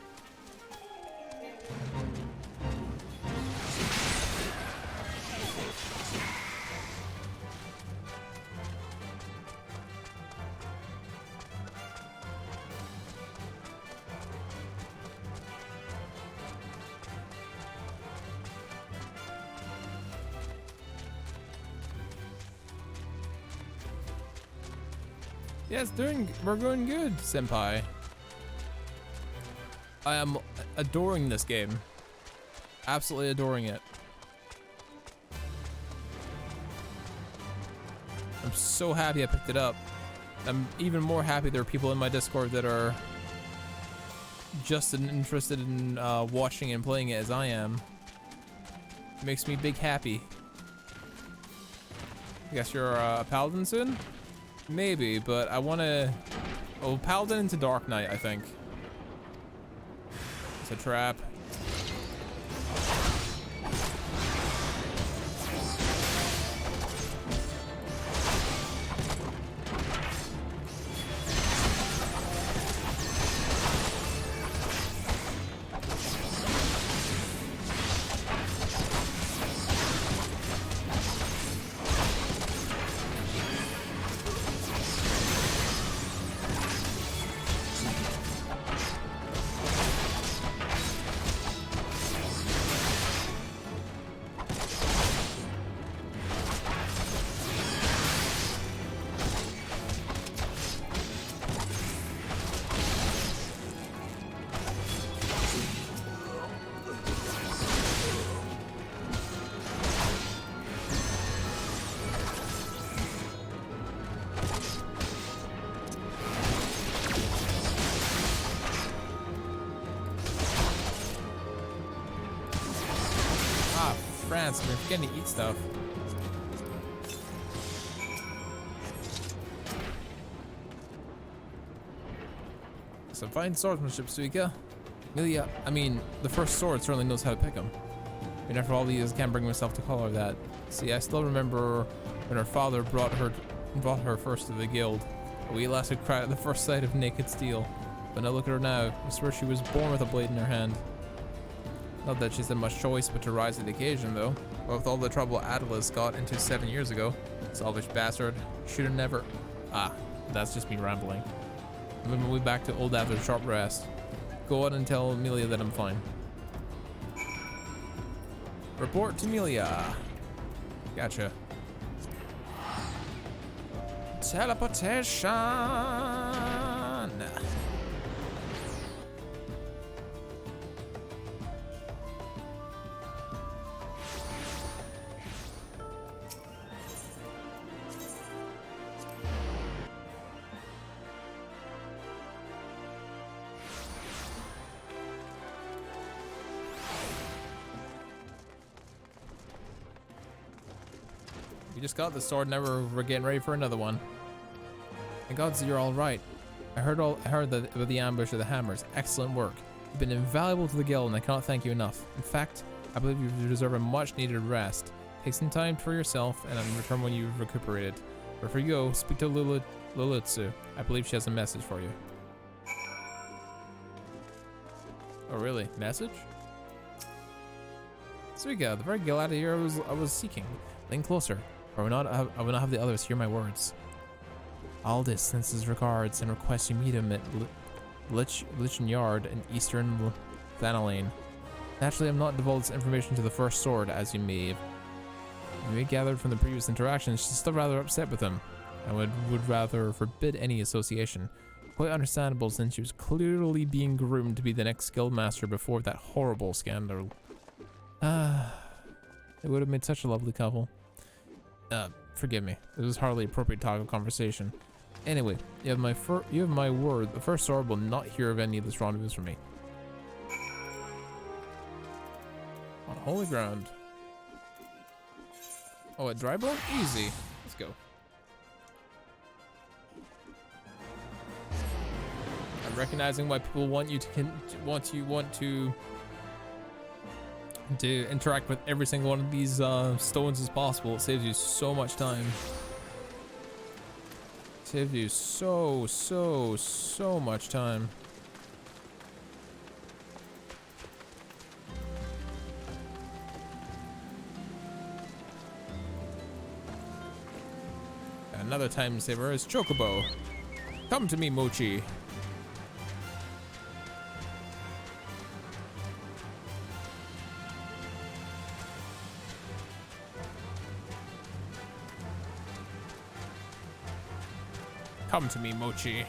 Yes, we're going good, Senpai. I am adoring this game. Absolutely adoring it. I'm so happy I picked it up. I'm even more happy there are people in my Discord that are just as interested in watching and playing it as I am. Makes me big happy. I guess you're a paladin soon? Maybe, but I want to... Oh, paladin into Dark Knight, I think. It's a trap. France, we're forgetting to eat stuff. Some fine swordsmanship, Suika. Amelia, I mean, the first sword certainly knows how to pick them. And after all these, I can't bring myself to call her that. See, I still remember when her father brought her first to the guild. We lasted cried at the first sight of naked steel. But now look at her now. I swear she was born with a blade in her hand. Not that she's had much choice but to rise to the occasion, though. But with all the trouble Atlas got into 7 years ago, selfish bastard, should have never... Ah, that's just me rambling. I'm on my way back to Old after sharp rest. Go on and tell Amelia that I'm fine. Report to Amelia. Gotcha. Teleportation. We just got the sword, now we're getting ready for another one. Thank God you're all right. I heard about the ambush of the hammers. Excellent work. You've been invaluable to the guild, and I cannot thank you enough. In fact, I believe you deserve a much-needed rest. Take some time for yourself, and then return when you've recuperated. Before you go, speak to Lulutsu. I believe she has a message for you. Oh, really? Message? Suika, the very glad to hear I was seeking. Lean closer, or I will not have the others hear my words. Aldous sends his regards and requests you meet him at Lichen Yard in eastern Thanalane. Naturally, I'm not divulging this information to the first sword, as you may gathered from the previous interaction. She's still rather upset with him, and would rather forbid any association. Quite understandable, since she was clearly being groomed to be the next guild master before that horrible scandal. They would have made such a lovely couple. Forgive me. This was hardly appropriate talk of conversation. Anyway, you have my word. The first sword will not hear of any of this rendezvous from me. On holy ground. Oh, a dry bone? Easy. Let's go. I'm recognizing why people want you to interact with every single one of these stones as possible. It saves you so much time. Saves you so much time. Another time saver is Chocobo. Come to me, Mochi. Come to me, Mochi.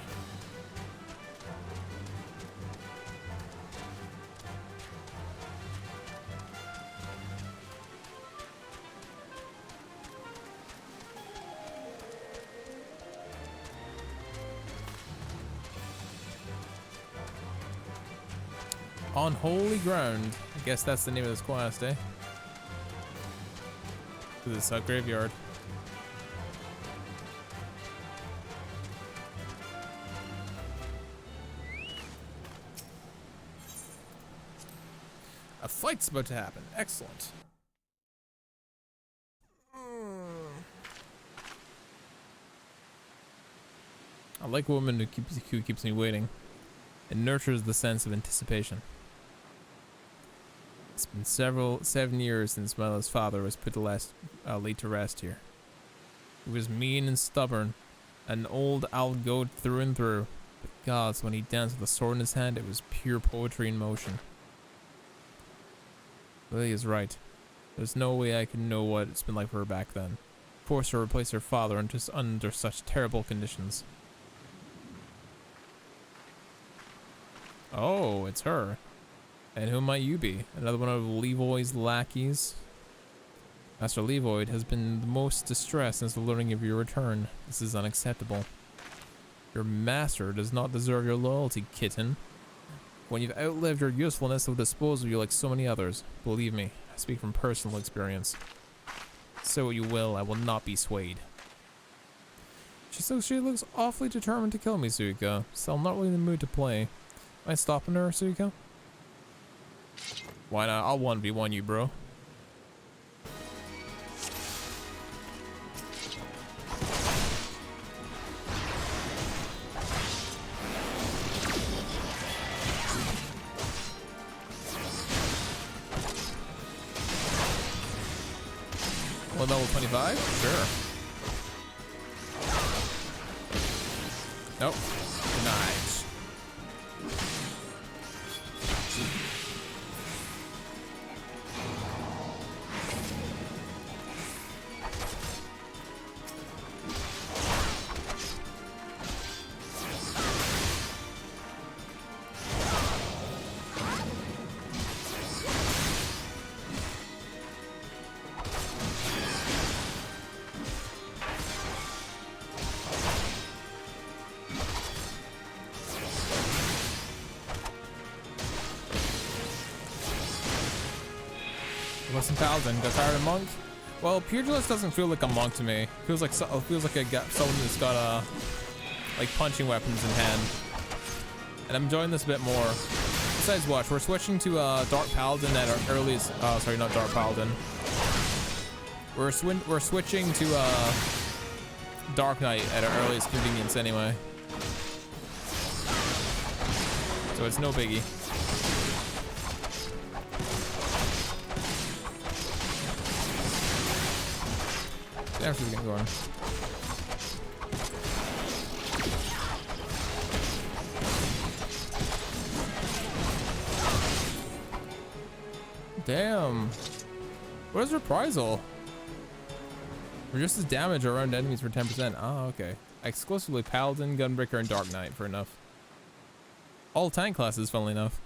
On holy ground. I guess that's the name of this quest, eh? to this graveyard. A fight's about to happen. Excellent. I like a woman who keeps me waiting. It nurtures the sense of anticipation. It's been 7 years since Mela's father was put laid to rest here. He was mean and stubborn, an old old goat through and through. But gods, when he danced with a sword in his hand, it was pure poetry in motion. Lily is right. There's no way I can know what it's been like for her back then. Forced her to replace her father under such terrible conditions. Oh, it's her. And who might you be? Another one of Levoy's lackeys? Master Levoy has been the most distressed since the learning of your return. This is unacceptable. Your master does not deserve your loyalty, kitten. When you've outlived your usefulness, he'll dispose of you like so many others. Believe me, I speak from personal experience. Say what you will, I will not be swayed. She looks awfully determined to kill me, Suika, so I'm not really in the mood to play. Am I stopping her, Suika? Why not? I'll 1v1 you, bro. Well, level 25? Sure. Nope. Nice. Listen, Paladin, got tired of monk? Well, pugilist doesn't feel like a monk to me. Feels like someone that's got like punching weapons in hand. And I'm enjoying this a bit more. Besides, watch, we're switching to Dark Paladin at our earliest. Sorry, not Dark Paladin. We're switching to Dark Knight at our earliest convenience anyway. So it's no biggie. After we get going. Damn. What is reprisal? Reduces damage around enemies for 10%. Oh, okay. Exclusively Paladin, Gunbreaker, and Dark Knight for enough. All tank classes, funnily enough.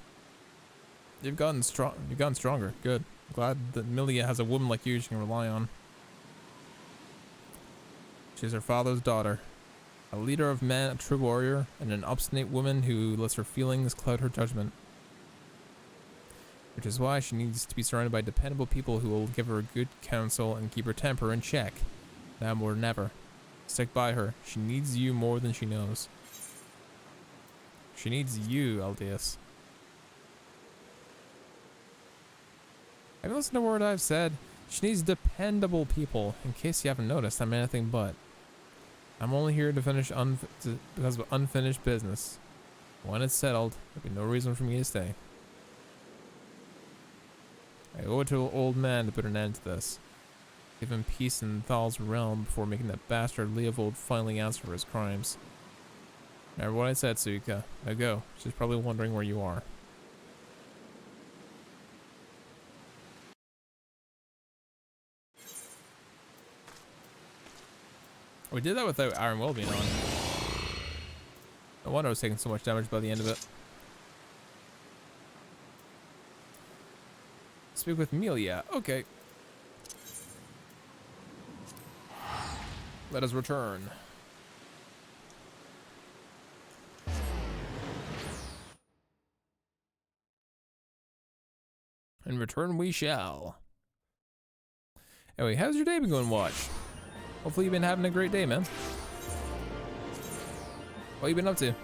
You've gotten stronger. Good. Glad that Milia has a woman like you she can rely on. She's her father's daughter, a leader of men, a true warrior, and an obstinate woman who lets her feelings cloud her judgment. Which is why she needs to be surrounded by dependable people who will give her good counsel and keep her temper in check. Now more than ever. Stick by her. She needs you more than she knows. She needs you, Aldeus. Have you listened to a word I've said? She needs dependable people. In case you haven't noticed, I'm anything but. I'm only here to finish because of unfinished business. When it's settled, there'll be no reason for me to stay. I owe it to an old man to put an end to this. Give him peace in Thal's realm before making that bastard Leovold finally answer for his crimes. Remember what I said, Suika. Now go. She's probably wondering where you are. We did that without Iron Will being on. No wonder I was taking so much damage by the end of it. Speak with Milia. Okay. Let us return. And return we shall. Anyway, how's your day been going, Watch? Hopefully you've been having a great day, man. What you been up to?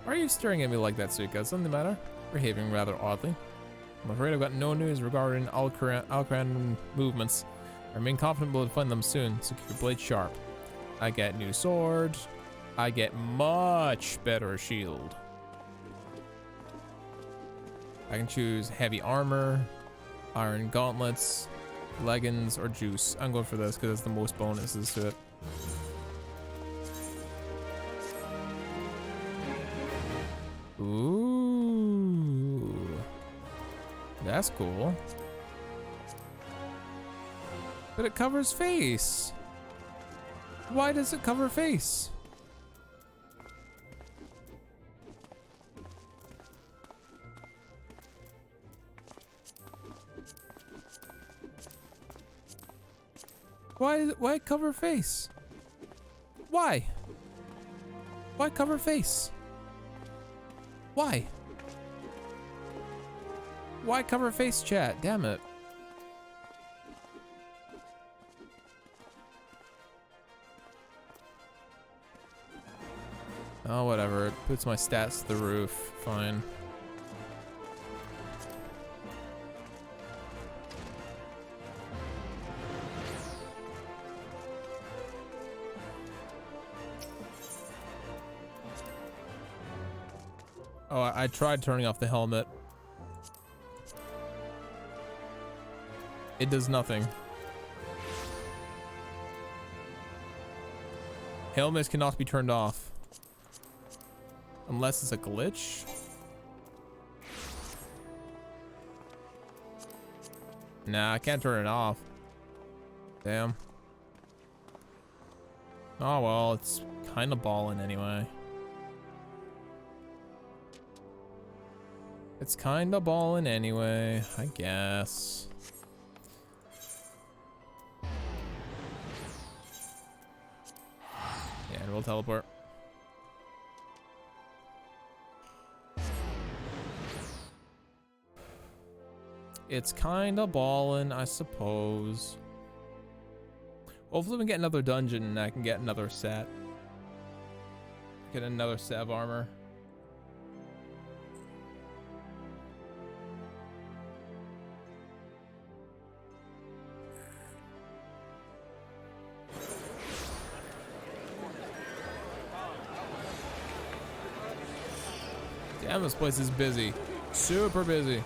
Why are you staring at me like that, Suika? Something the matter? Behaving rather oddly. I'm afraid I've got no news regarding Alcaran movements. I remain confident we'll find them soon, so keep your blade sharp. I get new sword. I get much better shield. I can choose heavy armor, iron gauntlets, leggings, or juice. I'm going for this because it's the most bonuses to it. Ooh, that's cool. But it covers face. Why does it cover face? Why cover face? Why? Why cover face? Why? Why cover face, chat? Damn it. Oh, whatever. It puts my stats to the roof. Fine. Oh, I tried turning off the helmet. It does nothing. Helmets cannot be turned off. Unless it's a glitch. Nah, I can't turn it off. Damn. Oh well, it's kind of balling anyway. It's kind of balling anyway, I guess. Yeah, and we'll teleport. It's kind of balling, I suppose. Hopefully we get another dungeon and I can get another set. Get another set of armor. Damn, this place is busy. Super busy.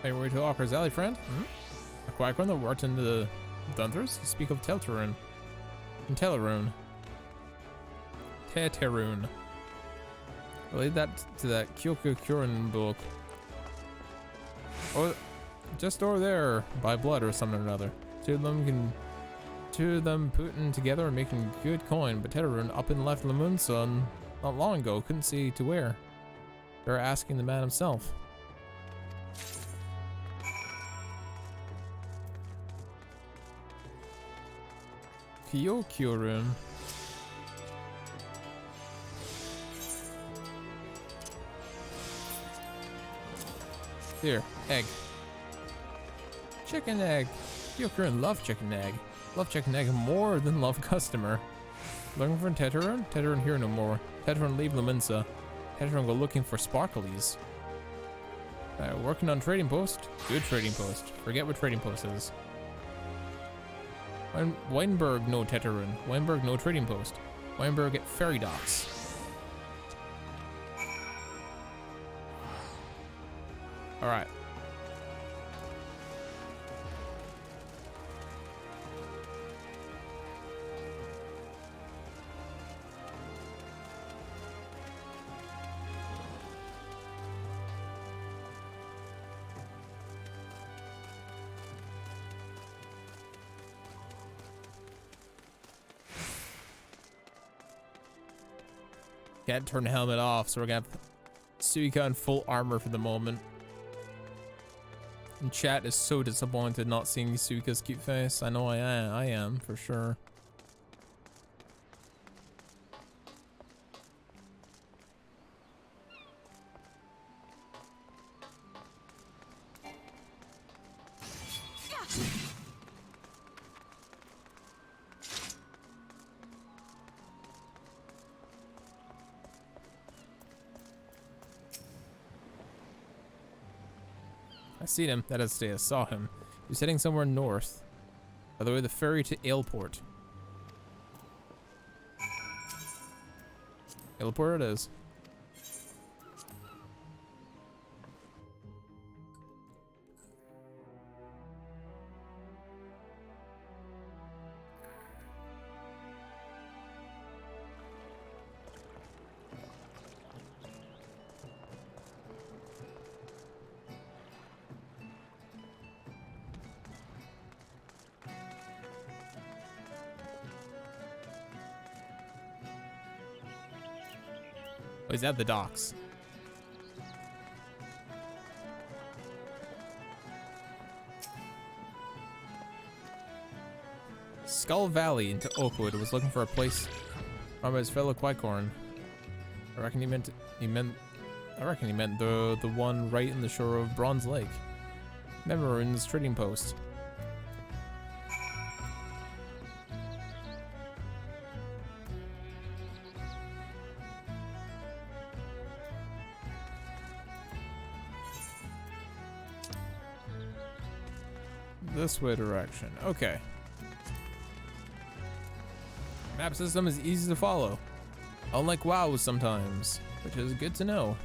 Hey, we're to Opera's Alley, friend. A quack one that worked in the Thunders? You speak of Teltarune. In Tellarune. Teterune. Relate that to that Kyoku Kyurin book. Or just over there, by blood or something or another. Two of them putting together and making good coin, but Teterune up and left Lamunson not long ago, couldn't see to where. They're asking the man himself. Kyokurun. Here, egg. Chicken egg. Kyokurun love chicken egg. Love chicken egg more than love customer. Looking for Teterun? Teterun here no more. Teterun leave Laminsa. Teterun go looking for sparklies. Working on trading post? Good trading post. Forget what trading post is. Weinberg no Teterun. Weinberg no trading post. Weinberg at ferry docks. Alright. Can't turn the helmet off, so we're gonna have Suika in full armor for the moment. And chat is so disappointed not seeing Suika's cute face. I know I am for sure. I seen him. That is to say, I saw him. He was heading somewhere north. By the way, the ferry to Aleport. Aleport it is. Oh, he's at the docks. Skull Valley into Oakwood was looking for a place from his fellow Qui-Corn. I reckon he meant the one right in the shore of Bronze Lake. Memorand's trading post. This way direction. Okay. Map system is easy to follow. Unlike WoW sometimes, which is good to know.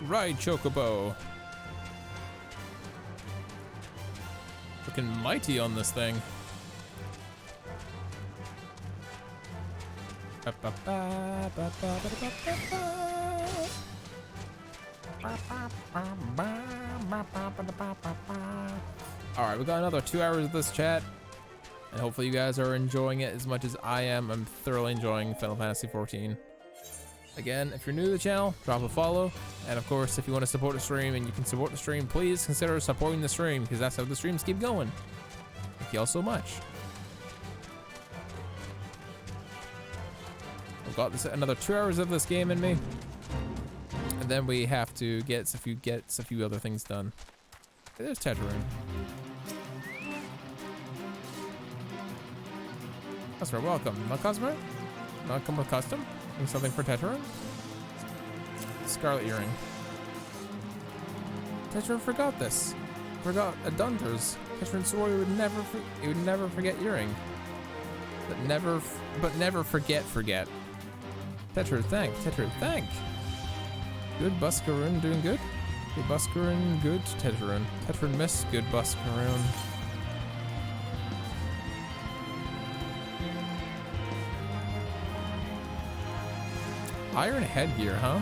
Ride Chocobo. Looking mighty on this thing. Alright, we got another 2 hours of this chat, and hopefully you guys are enjoying it as much as I am. I'm thoroughly enjoying Final Fantasy XIV. Again, if you're new to the channel, drop a follow, and of course, if you want to support the stream and you can support the stream, please consider supporting the stream, because that's how the streams keep going. Thank you all so much. We've got this, another 2 hours of this game in me, and then we have to get a few other things done. Okay, there's Tetraroon. That's right, welcome. Not customer? Not come with custom? And something for Tetraroon? Scarlet earring. Tetraroon forgot this. Forgot Adunter's. Tetraroon swore he would never forget earring. But never forget. Tetraroon, thank. Tetraroon, thank. Good Buskaroon, doing good? Good Buskaroon, good Tetraroon. Tetraroon miss, good Buskaroon. Iron headgear, huh?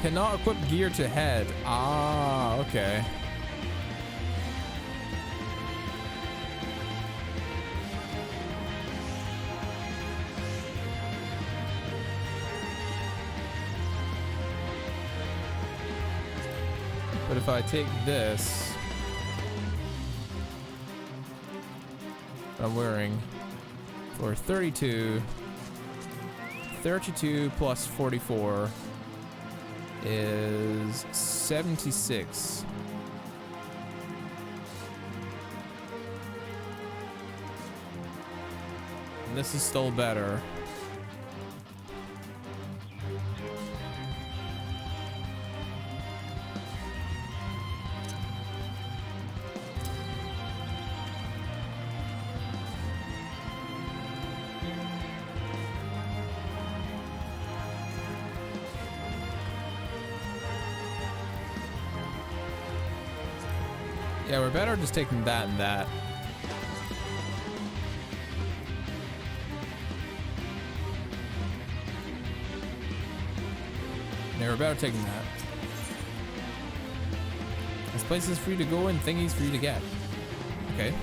Cannot equip gear to head. Ah, okay. But if I take this, I'm wearing for 32 plus 44 is 76. And this is still better. Yeah, we're better just taking that and that. Yeah, we're better taking that. This place is free to go and thingies for you to get. Okay.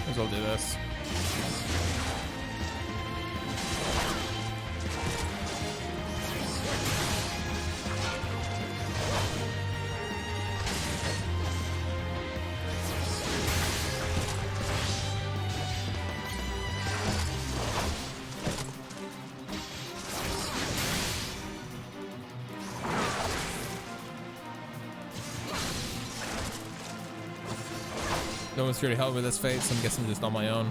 Might as well do this. No one's here to help with this fate, so I'm guessing just on my own.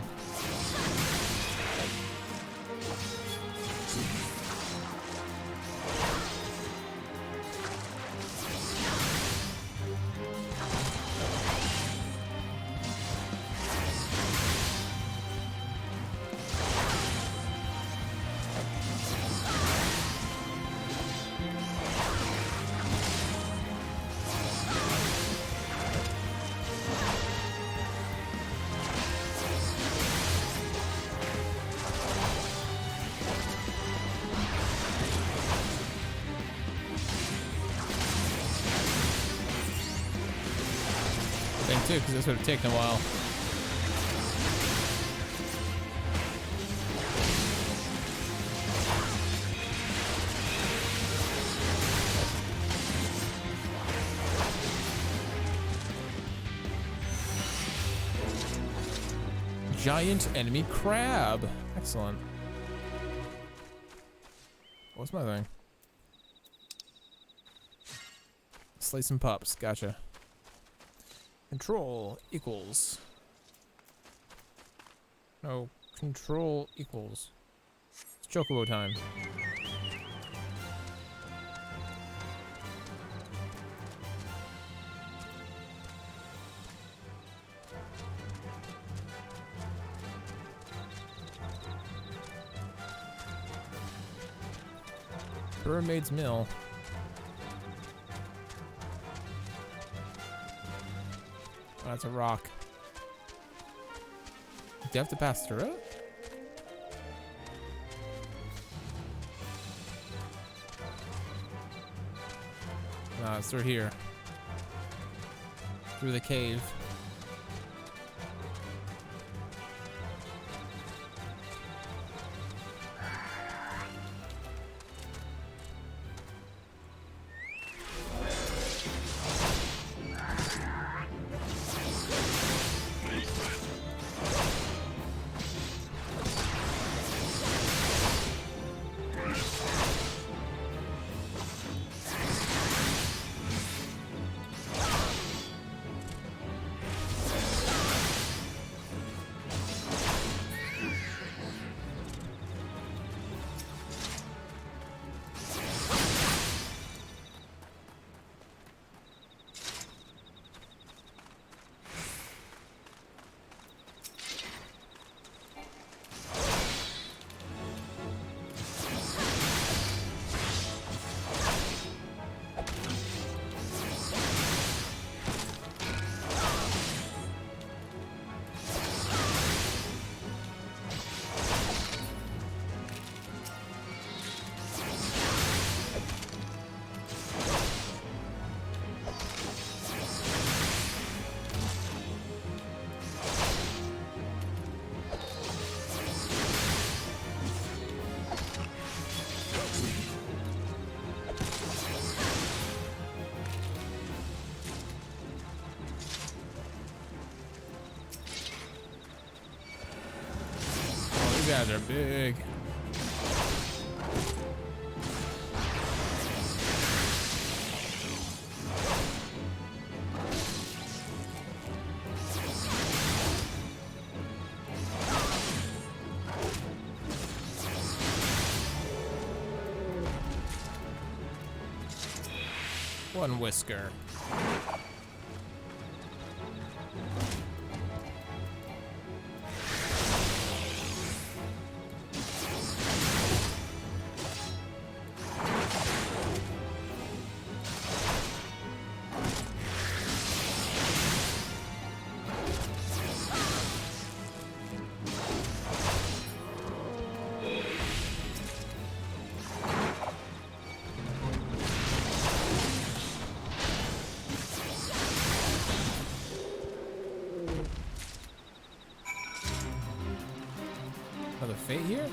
Too, because this would have taken a while. Giant enemy crab. Excellent. What's my thing? Slay some pups. Gotcha. Control equals. No, control equals. It's chocobo time. Mermaid's Mill. Oh, that's a rock. Do you have to pass through it? No, it's through here. Through the cave. guys are big. One whisker. Another fate here?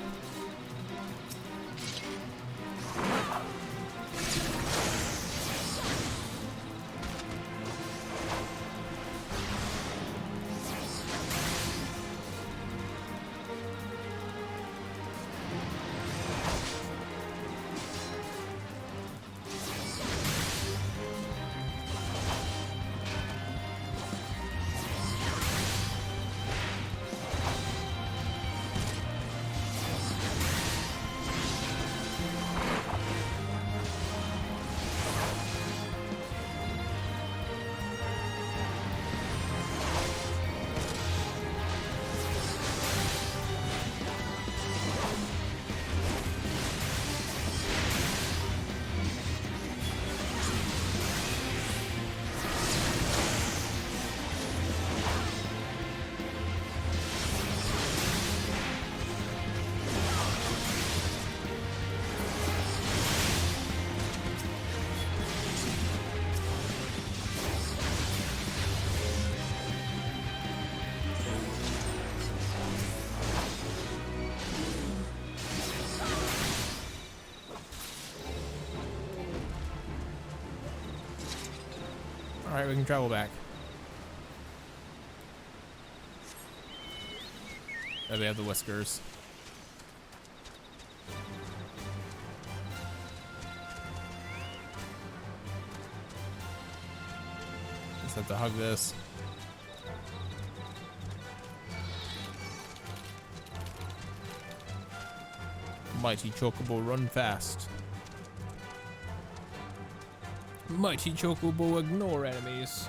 Alright, we can travel back. Oh, they have the whiskers. Just have to hug this. Mighty Chocobo, run fast. Mighty Chocobo, ignore enemies.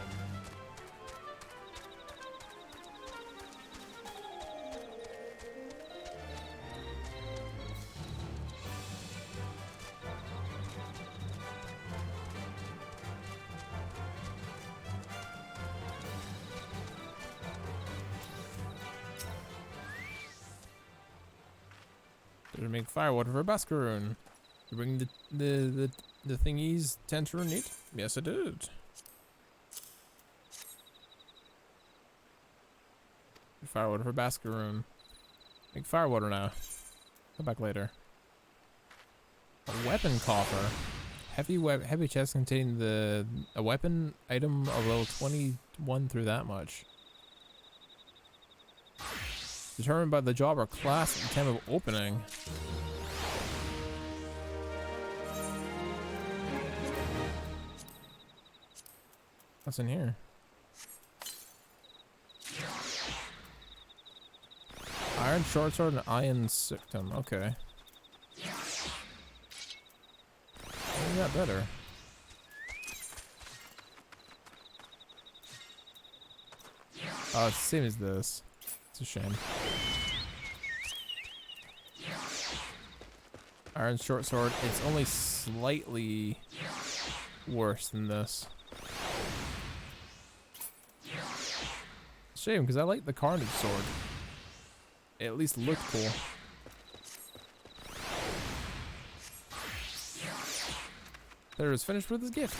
To make firewater for Bascaroon. To bring the thingies Tentarun need? Yes, I did. Firewater for Bascaroon. Make firewater now. Come back later. A weapon coffer. Heavy chest containing a weapon item of level 21 through that much. Determined by the job or class at the time of opening. What's in here? Iron short sword and iron sictum. Okay. Maybe that better. Oh, it's the same as this. It's a shame. Iron short sword. It's only slightly worse than this. Shame, because I like the Carnage sword. It at least looked cool. There is finished with his gift.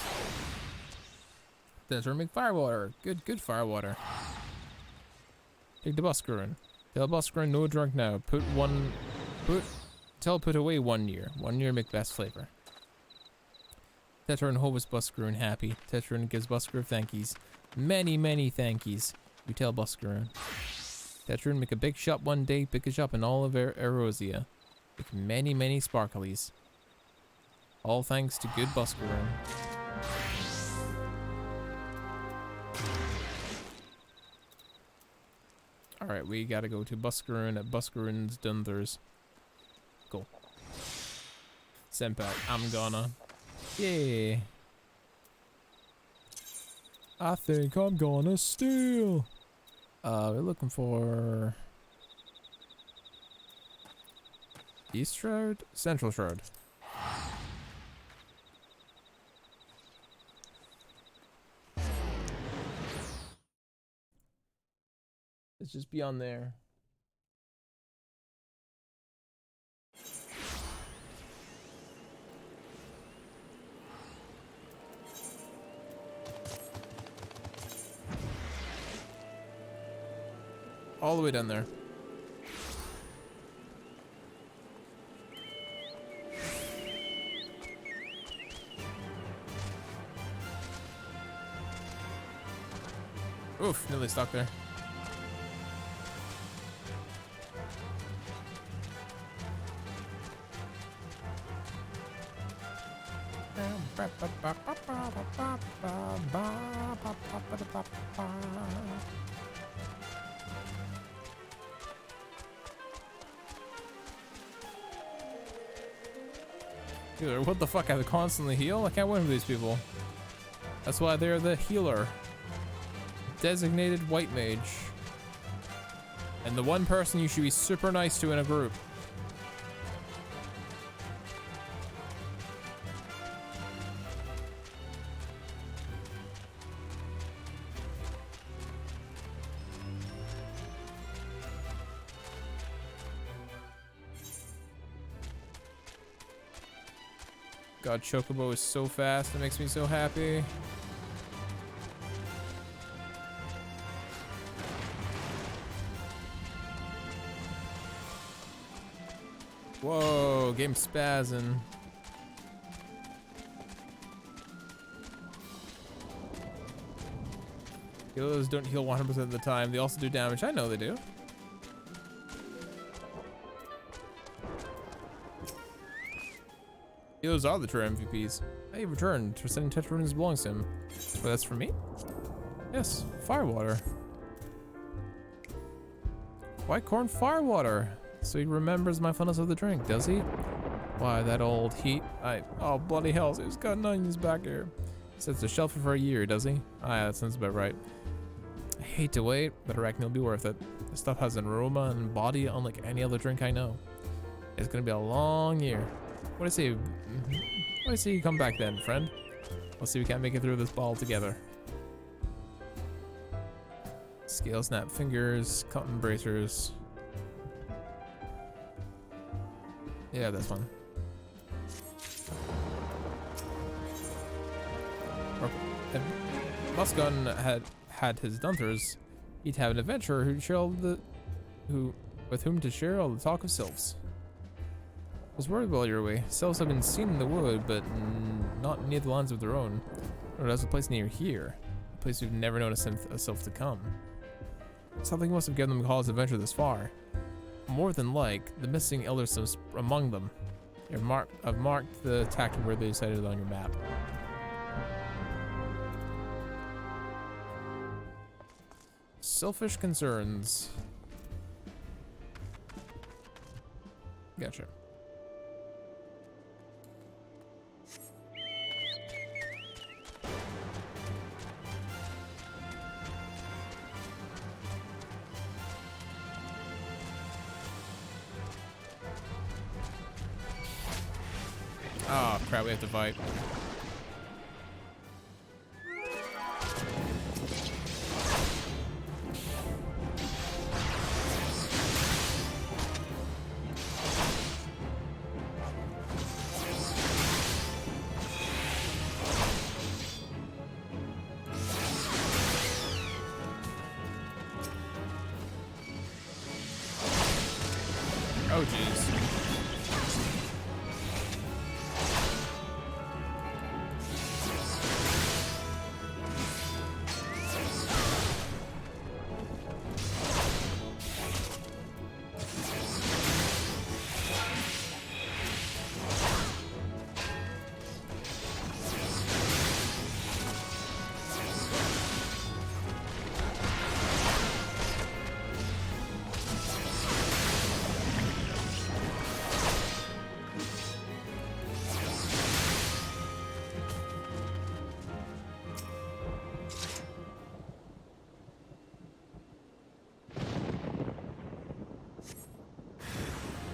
That's make firewater. Good firewater. Take the Bascaroon. Tell Bascaroon no drunk now. Put away 1 year. 1 year make best flavor. Tetra and hopes Bascaroon happy. Tetra gives Bascaroon thankies. Many thankies. You tell Bascaroon. Tetrun make a big shop one day, biggest shop in all of Eorzea. With many, many sparklies. All thanks to good Buscarun. Alright, we gotta go to Buscarun at Buscarun's Dunthers. Cool. Senpai, I'm gonna. Yeah. I think I'm gonna steal. We're looking for East Shroud? Central Shroud. It's just beyond there. All the way down there. Oof, nearly stuck there. Dude, what the fuck? I have to constantly heal? I can't win with these people. That's why they're the healer. Designated white mage. And the one person you should be super nice to in a group. God, Chocobo is so fast. It makes me so happy. Whoa, game spazzing. Healers don't heal 100% of the time. They also do damage. I know they do. Healers are the true MVPs. Hey, returned for sending Tetrun's belongs to him. Well, that's for me? Yes, firewater. White corn firewater. So he remembers my funness of the drink, does he? Why, that old heat. Oh, bloody hell, so he's got onions back here. He sets the shelf for a year, does he? Ah, yeah, that sounds about right. I hate to wait, but I reckon it'll be worth it. This stuff has an aroma and body unlike any other drink I know. It's gonna be a long year. What do I say? What do I say you come back then, friend? We'll see if we can't make it through this ball together. Scale snap fingers, cotton bracers. Yeah, this one. If Musgun had his Dunthers, he'd have an adventurer who'd share all with whom to share all the talk of sylphs. I was worried while you were away. Sylphs have been seen in the wood, but not near the lands of their own. Or there's a place near here, a place we've never known a sylph to come. Something must have given them a cause to venture this far. More than like, the missing elder sylphs among them. I've marked the tactic where they cited on your map. Selfish concerns. Gotcha. Oh crap, we have to fight. Oh jeez.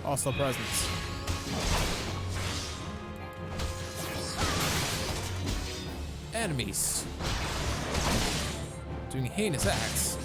Hostile presence. Enemies. Doing heinous acts.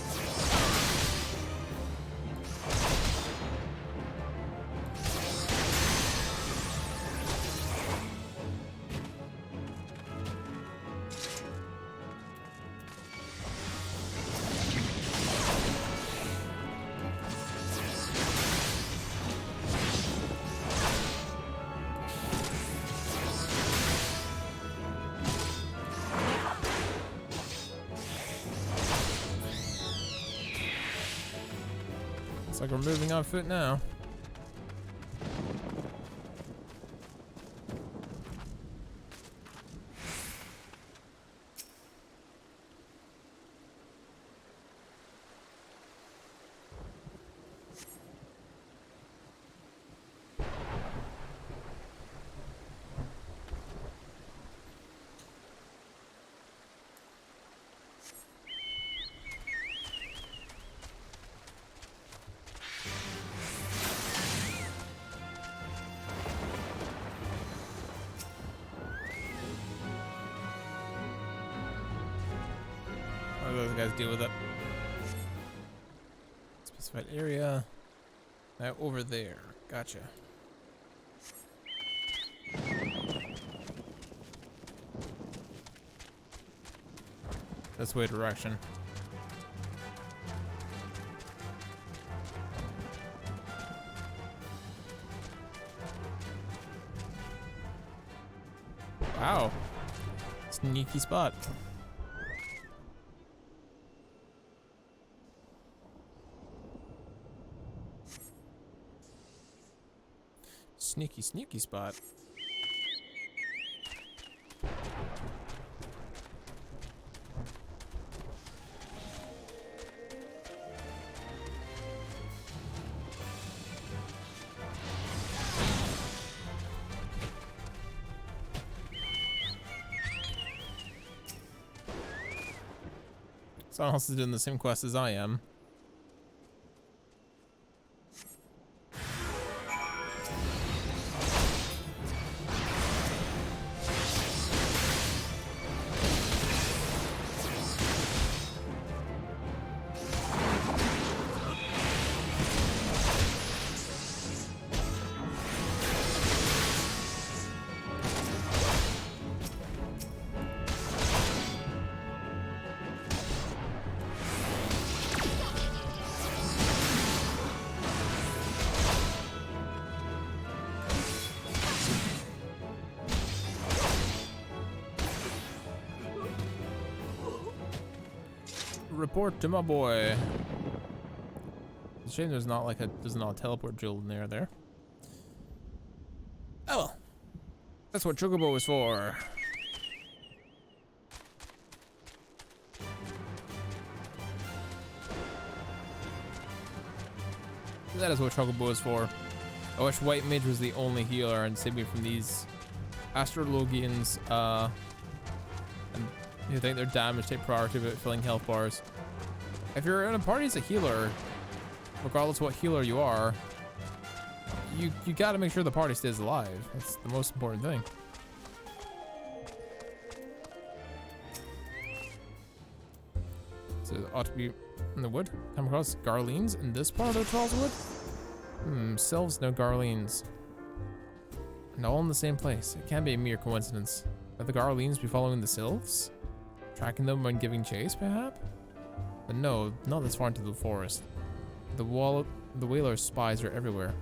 Looks like we're moving on foot now. How do those guys deal with it? Specified area. Now over there. Gotcha. This way direction. Wow. Sneaky spot. Sneaky spot. Someone else is doing the same quest as I am. Report to my boy. It's a shame there's not a teleport drill in there. Oh well. That's what Chocobo is for. That is what Chocobo is for. I wish White Mage was the only healer and saved me from these Astrologians, and you think their damage take priority about filling health bars. If you're in a party as a healer, regardless of what healer you are, you gotta make sure the party stays alive. That's the most important thing. So it ought to be in the wood. Come across Garleans in this part of the Trials Wood? Sylphs no Garleans. And all in the same place. It can't be a mere coincidence. Would the Garleans be following the Sylphs? Tracking them when giving chase, perhaps? But no, not this far into the forest. The whalers' spies are everywhere.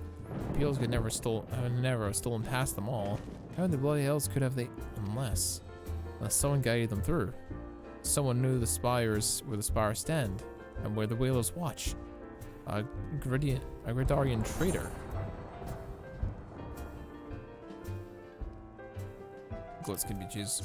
The Peels could never have stolen past them all. How in the bloody hells could have they, unless someone guided them through? Someone knew the spires where the spires stand, and where the whalers watch. A Gridarian traitor. Goats can be choose.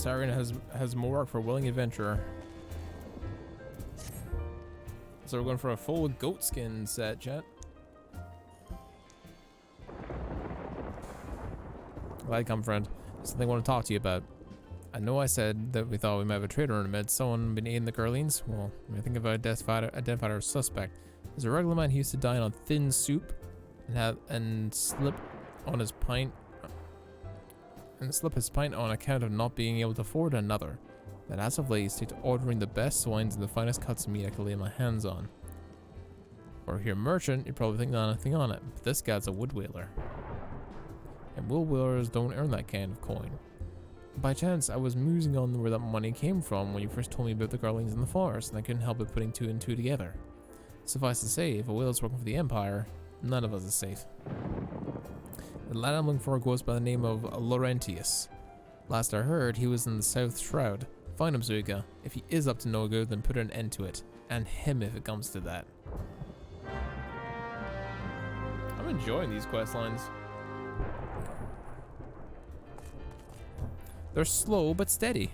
Siren has more work for a willing adventurer. So we're going for a full goat skin set, chat. Glad you come, friend. Something I want to talk to you about. I know I said that we thought we might have a traitor in the midst. Someone been eating the Curlings? Well, I think I've identified our suspect. There's a regular man who used to dine on thin soup and slip his pint on account of not being able to afford another. That as of late, he's taken to ordering the best wines and the finest cuts of meat I could lay my hands on. Or if you're a merchant, you're probably thinking nothing on it, but this guy's a wood whaler. And wood whalers don't earn that kind of coin. By chance, I was musing on where that money came from when you first told me about the Garlings in the forest, and I couldn't help but putting two and two together. Suffice to say, if a whale's working for the Empire, none of us is safe. The lad I'm looking for goes by the name of Laurentius. Last I heard, he was in the South Shroud. Find him, Zuika. If he is up to no good, then put an end to it. And him if it comes to that. I'm enjoying these quest lines. They're slow but steady.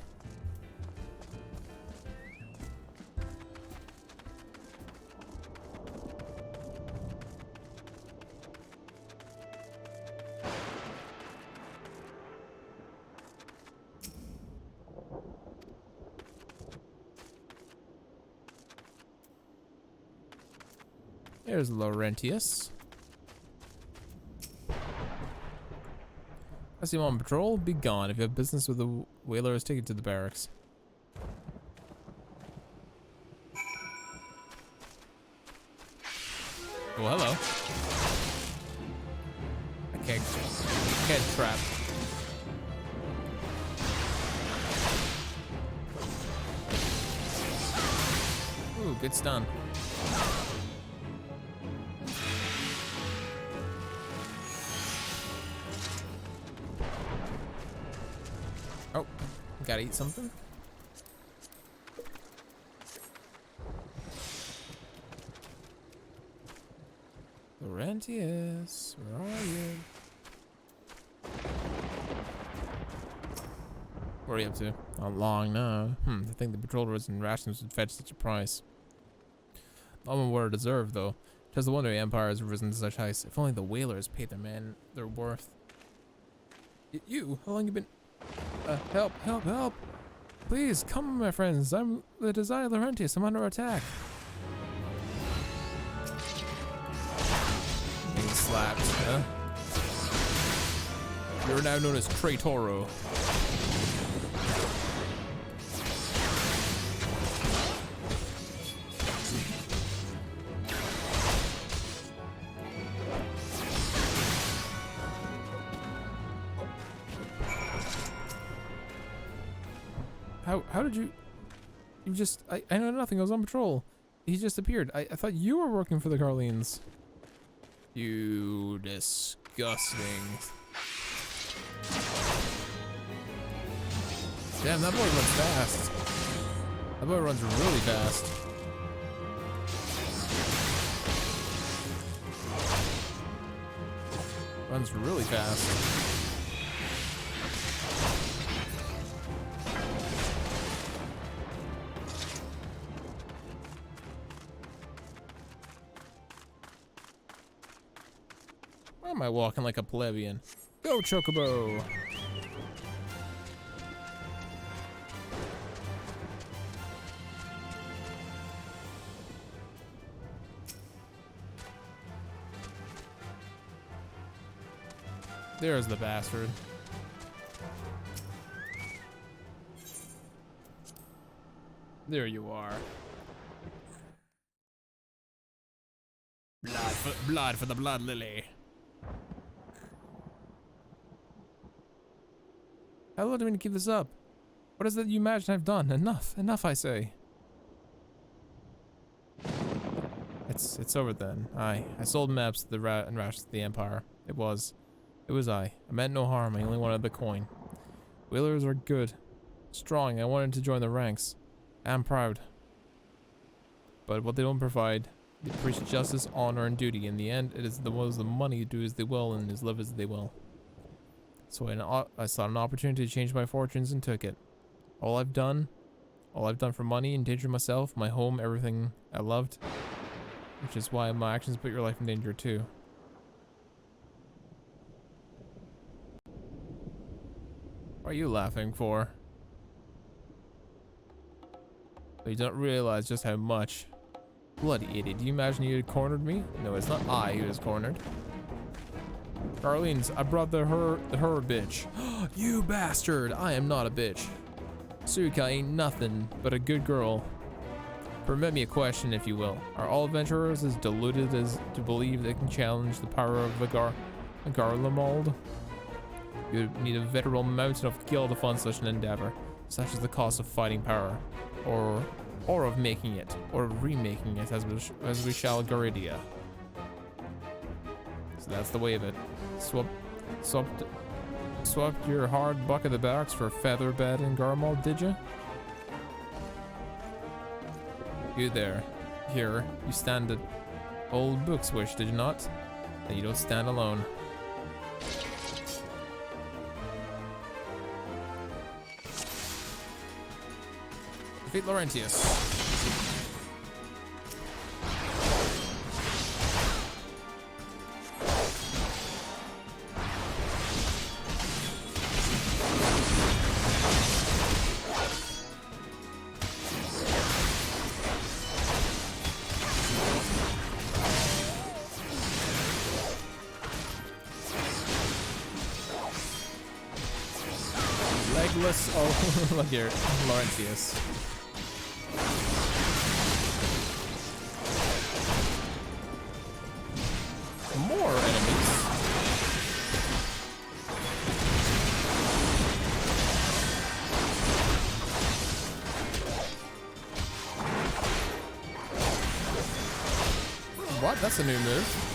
There's Laurentius. I see him on patrol. Be gone. If you have business with the whalers, take it to the barracks. Oh, hello. I can't trap. Ooh, good stun. Oh, gotta eat something. Laurentius, where are you? Where are you up to? Not long now. I think the patrol routes and rations would fetch such a price. Not what it deserved, though. Just the wonder the Empire has risen to such heights. If only the whalers paid their men their worth. You? How long you been? Help, help, help! Please, come, my friends. I'm the Desire Laurentius. I'm under attack. Being slapped, huh? You're now known as Traitoro. How did you just, I know nothing, I was on patrol. He just appeared. I thought you were working for the Carlines. You disgusting. Damn, that boy runs fast. That boy runs really fast. Runs really fast. Why am I walking like a plebeian? Go, Chocobo! There's the bastard. There you are. Blood for the blood lily. How long do I need to keep this up? What is it you imagine I've done? Enough, I say. It's over then. I sold maps to the and rations to the Empire. It was I. I meant no harm. I only wanted the coin. Whalers are good, strong. I wanted to join the ranks. I'm proud. But what they don't provide, they preach justice, honor, and duty. In the end, it is the money do as they will and is live as they will. So I saw an opportunity to change my fortunes and took it. All I've done for money, endanger myself, my home, everything I loved. Which is why my actions put your life in danger too. What are you laughing for? But you don't realize just how much. Bloody idiot, do you imagine you had cornered me? No, it's not I who was cornered. Darlene's, I brought the her bitch. You bastard, I am not a bitch. Suika ain't nothing but a good girl. Permit me a question, if you will. Are all adventurers as deluded as to believe they can challenge the power of the Garlemald? You would need a veritable mountain of skill to fund such an endeavor, such as the cost of fighting power, or of making it, or remaking it, as we shall Garidia. So that's the way of it. Swapped your hard buck of the barracks for a feather bed in Garlemald, did you? You there. Here, you stand at old Book's wish, did you not? Then you don't stand alone. Defeat Laurentius. Legless, oh, look here, Laurentius. More enemies. What? That's a new move.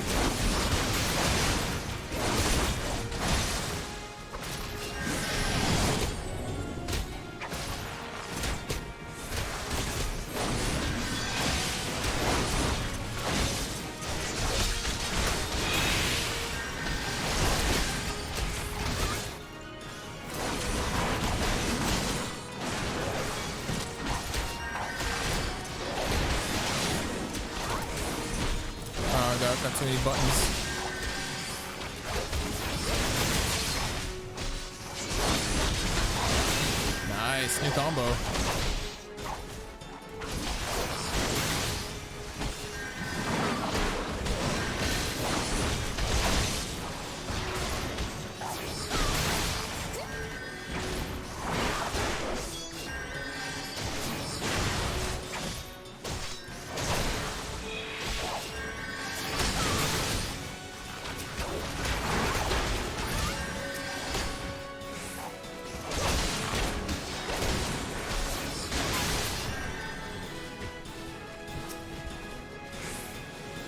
Got too many buttons. Nice, new combo.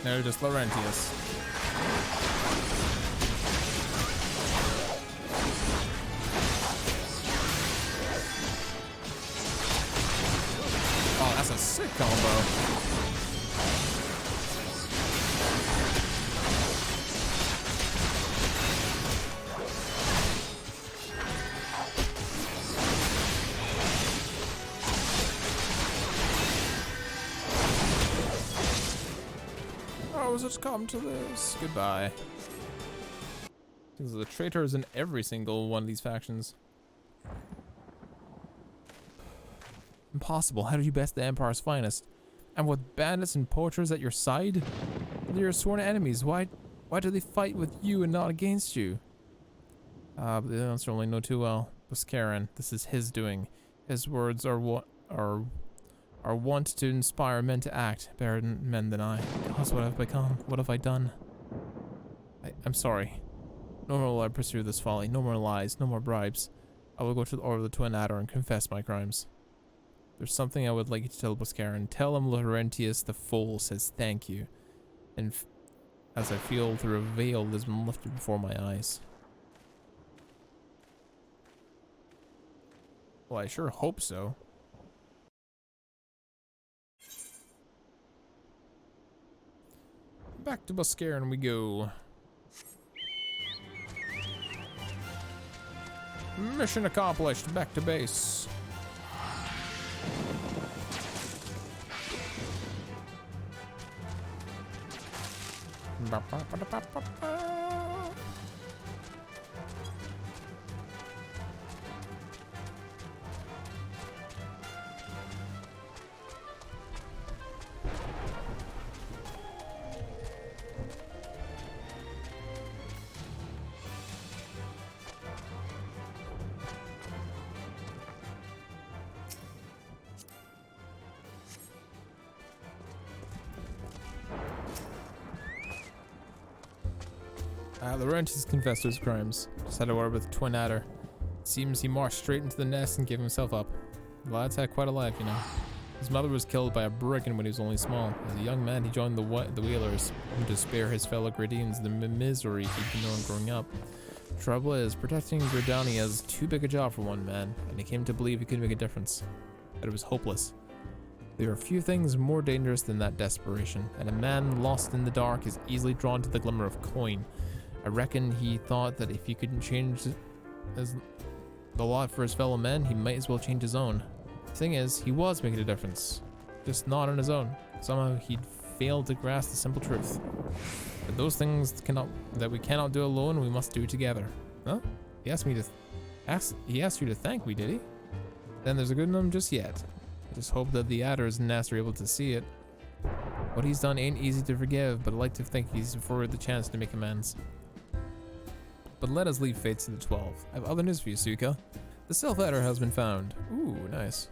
No, just Laurentius. Oh, that's a sick combo. It's come to this. Goodbye. Because the traitors in every single one of these factions. Impossible. How did you best the Empire's finest? And with bandits and poachers at your side? They're your sworn enemies. Why do they fight with you and not against you? But the answer only know too well. Buscarin, this is his doing. His words are wont to inspire men to act, better men than I. Gods, what have I become? What have I done? I'm sorry. No more will I pursue this folly. No more lies. No more bribes. I will go to the Order of the Twin Adder and confess my crimes. There's something I would like you to tell Buscarin. Tell him Laurentius the Fool says thank you. And as I feel through a veil has been lifted before my eyes. Well, I sure hope so. Back to Buscarin we go. Mission accomplished. Back to base. Laurentius confessed to his crimes. Just had a word with Twin Adder. Seems he marched straight into the nest and gave himself up. The lad's had quite a life, you know. His mother was killed by a brigand when he was only small. As a young man, he joined the Whalers to spare his fellow Gradians the misery he'd known growing up. Trouble is, protecting Gridania is too big a job for one man, and he came to believe he could make a difference. But it was hopeless. There are few things more dangerous than that desperation, and a man lost in the dark is easily drawn to the glimmer of coin. I reckon he thought that if he couldn't change the lot for his fellow men, he might as well change his own. The thing is, he was making a difference, just not on his own. Somehow he'd failed to grasp the simple truth. But those things that we cannot do alone, we must do together. Huh? He asked you to thank me, did he? Then there's a good one just yet. I just hope that the Adders and Nest are able to see it. What he's done ain't easy to forgive, but I like to think he's afforded the chance to make amends. But let us leave fates to the 12. I have other news for you, Suika. The Sylph Adder has been found. Ooh, nice.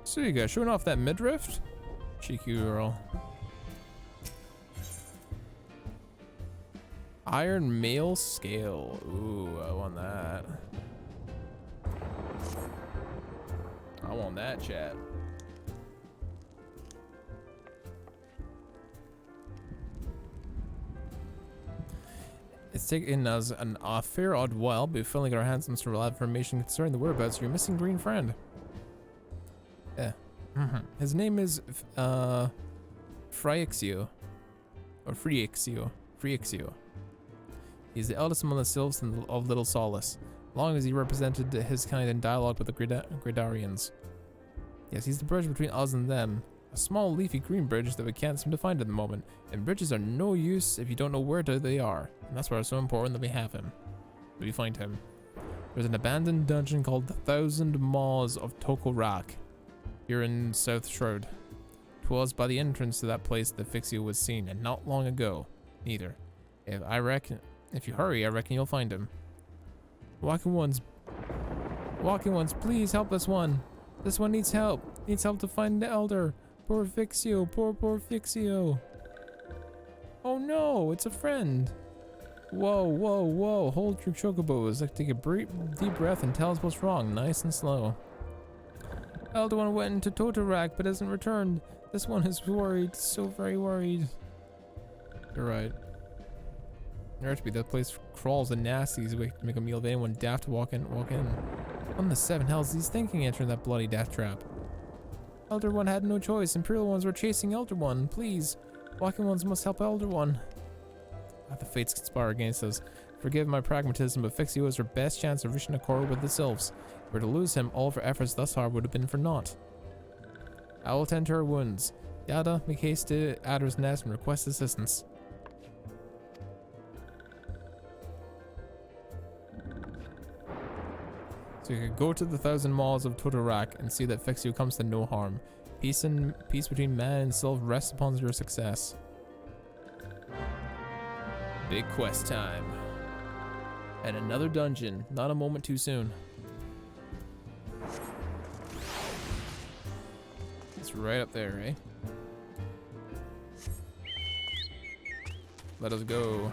Suika, showing off that midriff? Cheeky girl. Iron Mail Scale. Ooh, I want that. I want that, chat. It's taken us a fair odd while, but we finally got our hands on some reliable information concerning the whereabouts of your missing green friend. Yeah. His name is Phrixio. Or Phrixio. He's the eldest among the Sylphs of Little Solace, long as he represented his kind in dialogue with the Gridarians. Yes, he's the bridge between us and them. A small leafy green bridge that we can't seem to find at the moment. And bridges are no use if you don't know where they are. And that's why it's so important that we have him. That we find him. There's an abandoned dungeon called the 1,000 Maws of Tokorak, here in South Shroud. 'Twas by the entrance to that place that Fixio was seen, and not long ago, neither. If you hurry, I reckon you'll find him. Walking ones, please help this one. This one needs help. Needs help to find the elder. Poor Fixio, poor Fixio. Oh no, it's a friend. Whoa. Hold your chocobos. Like, take a deep breath and tell us what's wrong, nice and slow. Elder one went into Totorak but hasn't returned. This one is worried, so very worried. You're right. There to be that place crawls and nasties way to make a meal of anyone daft to walk in. What in the seven hells is he thinking entering that bloody death trap? Elder One had no choice. Imperial ones were chasing Elder One. Please, walking ones must help Elder One. The fates conspire against us. Forgive my pragmatism, but Fixio is our best chance of reaching accord with the Sylphs. If we're to lose him, all of our efforts thus far would have been for naught. I will tend to her wounds. Yada, make haste to Adder's Nest and request assistance. So you could go to the 1,000 Maws of Totorak and see that Fixio comes to no harm. Peace between man and Sylph rests upon your success. Big quest time. And another dungeon, not a moment too soon. It's right up there, eh? Let us go.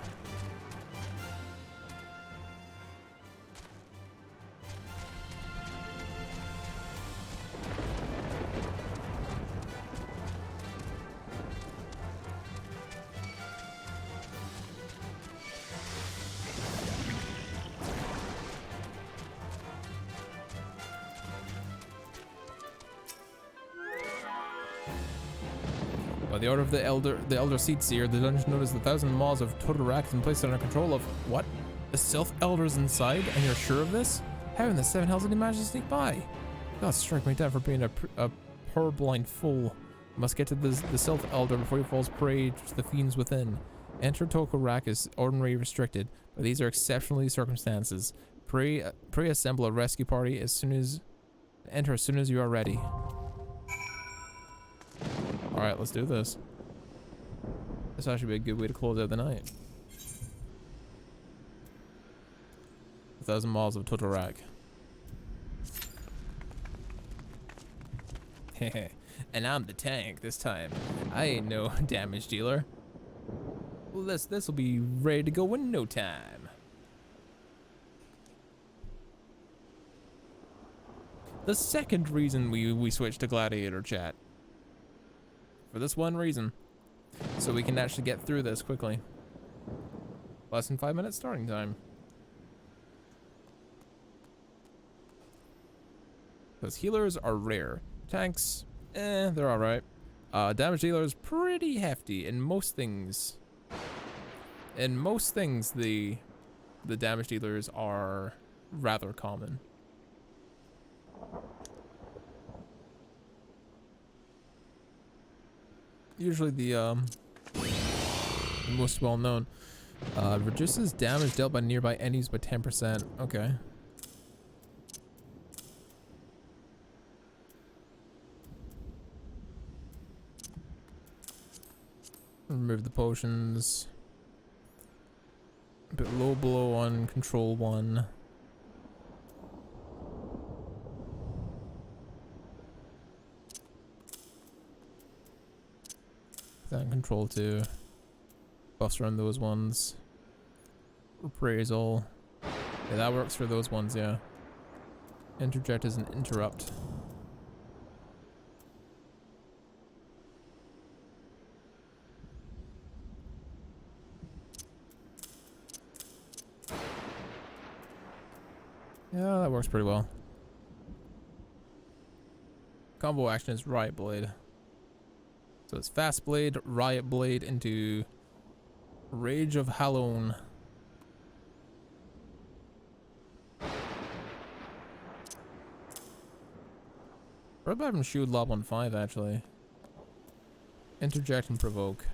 By the order of the Elder Seat Seer, the dungeon known as the 1,000 Maws of Totorak has been placed under control of what? The Sylph Elders inside, and you're sure of this? How in the seven hells did he manage to sneak by? God, strike me down for being a purblind fool. Must get to the Sylph Elder before he falls prey to the fiends within. Enter Tokorak is ordinarily restricted, but these are exceptionally circumstances. Pre-assemble a rescue party enter as soon as you are ready. Alright, let's do this. This actually be a good way to close out the night. 1,000 miles of Totorak. Heh. And I'm the tank this time. I ain't no damage dealer. Well, this'll be ready to go in no time. The second reason we switched to Gladiator chat. For this one reason. So we can actually get through this quickly. Less than 5 minutes starting time. Because healers are rare. Tanks, they're alright. Damage dealers, pretty hefty in most things. In most things, the damage dealers are rather common. Usually the most well known. Reduces damage dealt by nearby enemies by 10%. Okay. Remove the potions. A bit low blow on control 1. That control 2. Buffs around those ones. Appraisal. Yeah, that works for those ones, yeah. Interject is an interrupt. Yeah, that works pretty well. Combo action is Riot Blade. So it's Fast Blade, Riot Blade into Rage of Hallown. What about having Shield Lob on 5 actually? Interject and Provoke.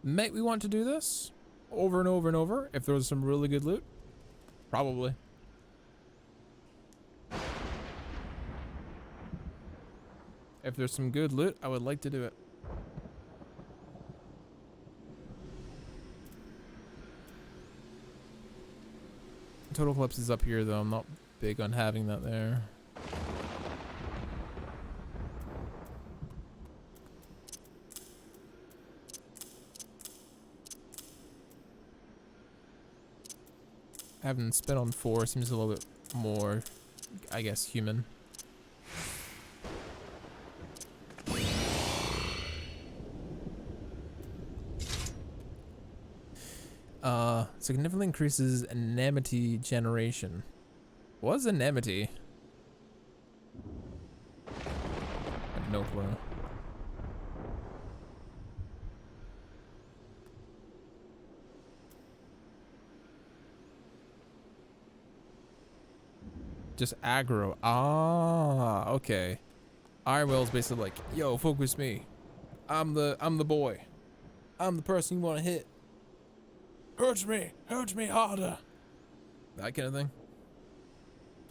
Might we want to do this over and over and over if there was some really good loot? Probably. If there's some good loot, I would like to do it. Total Eclipse is up here though. I'm not big on having that there. Having spit on 4 seems a little bit more, I guess, human. Significantly increases anemone generation. What is anemone? I have no clue. Just aggro. Ah, okay. Iron Will's basically like, yo, focus me. I'm the boy. I'm the person you want to hit. Hurt me harder. That kind of thing.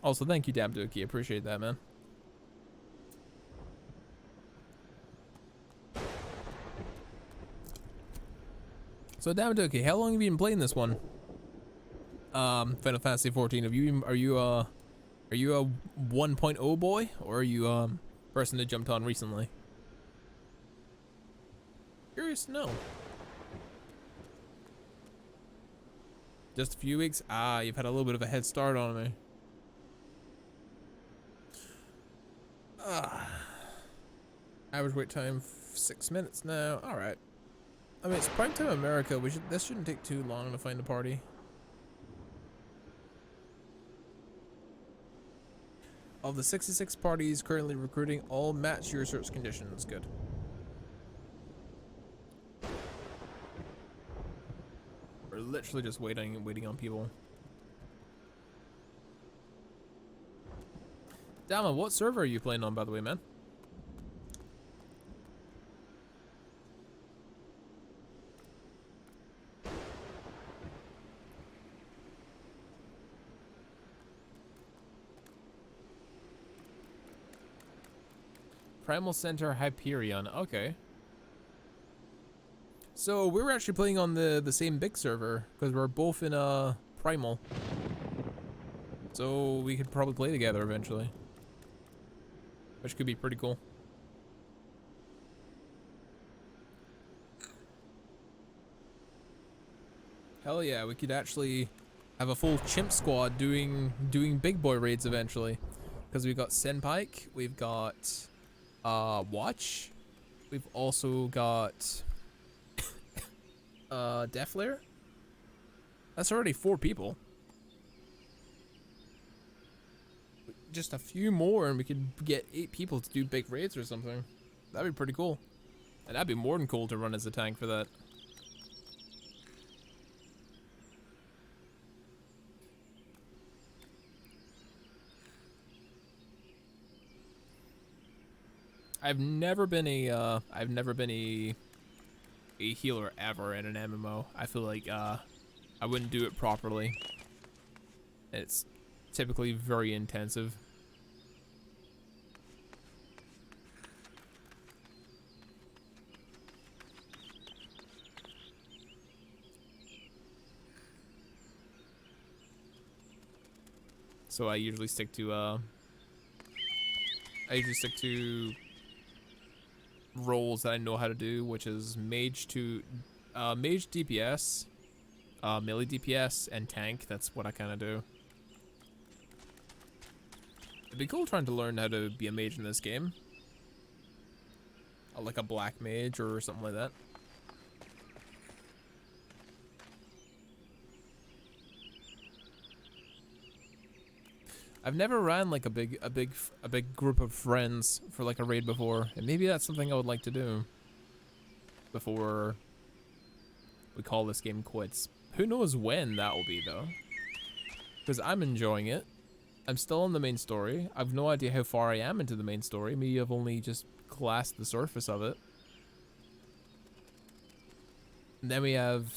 Also, thank you, Dabduki. Appreciate that, man. So, Dabduki, how long have you been playing this one? Final Fantasy XIV. Are you a 1.0 boy, or are you person that jumped on recently? Curious to know. Just a few weeks? Ah, you've had a little bit of a head start on me. Average wait time 6 minutes now. All right. I mean, it's prime time America. This shouldn't take too long to find a party. Of the 66 parties currently recruiting, all match your search conditions. Good. We're literally just waiting on people. Dama, what server are you playing on, by the way, man? Primal Center Hyperion. Okay. So we were actually playing on the same big server because we're both in Primal. So we could probably play together eventually, which could be pretty cool. Hell yeah, we could actually have a full chimp squad doing big boy raids eventually, because we've got Senpike, we've got Watch, we've also got Deathflare. That's already 4 people. Just a few more and we could get 8 people to do big raids or something. That'd be pretty cool. And that'd be more than cool to run as a tank for that. I've never been a healer ever in an MMO. I feel like I wouldn't do it properly. It's typically very intensive. So I usually stick to roles that I know how to do, which is mage DPS, melee DPS, and tank. That's what I kind of do. It'd be cool trying to learn how to be a mage in this game. Like a black mage or something like that. I've never ran like a big group of friends for like a raid before, and maybe that's something I would like to do before we call this game quits. Who knows when that will be though, because I'm enjoying it. I'm still on the main story. I've no idea how far I am into the main story. Maybe I've only just glassed the surface of it. And then we have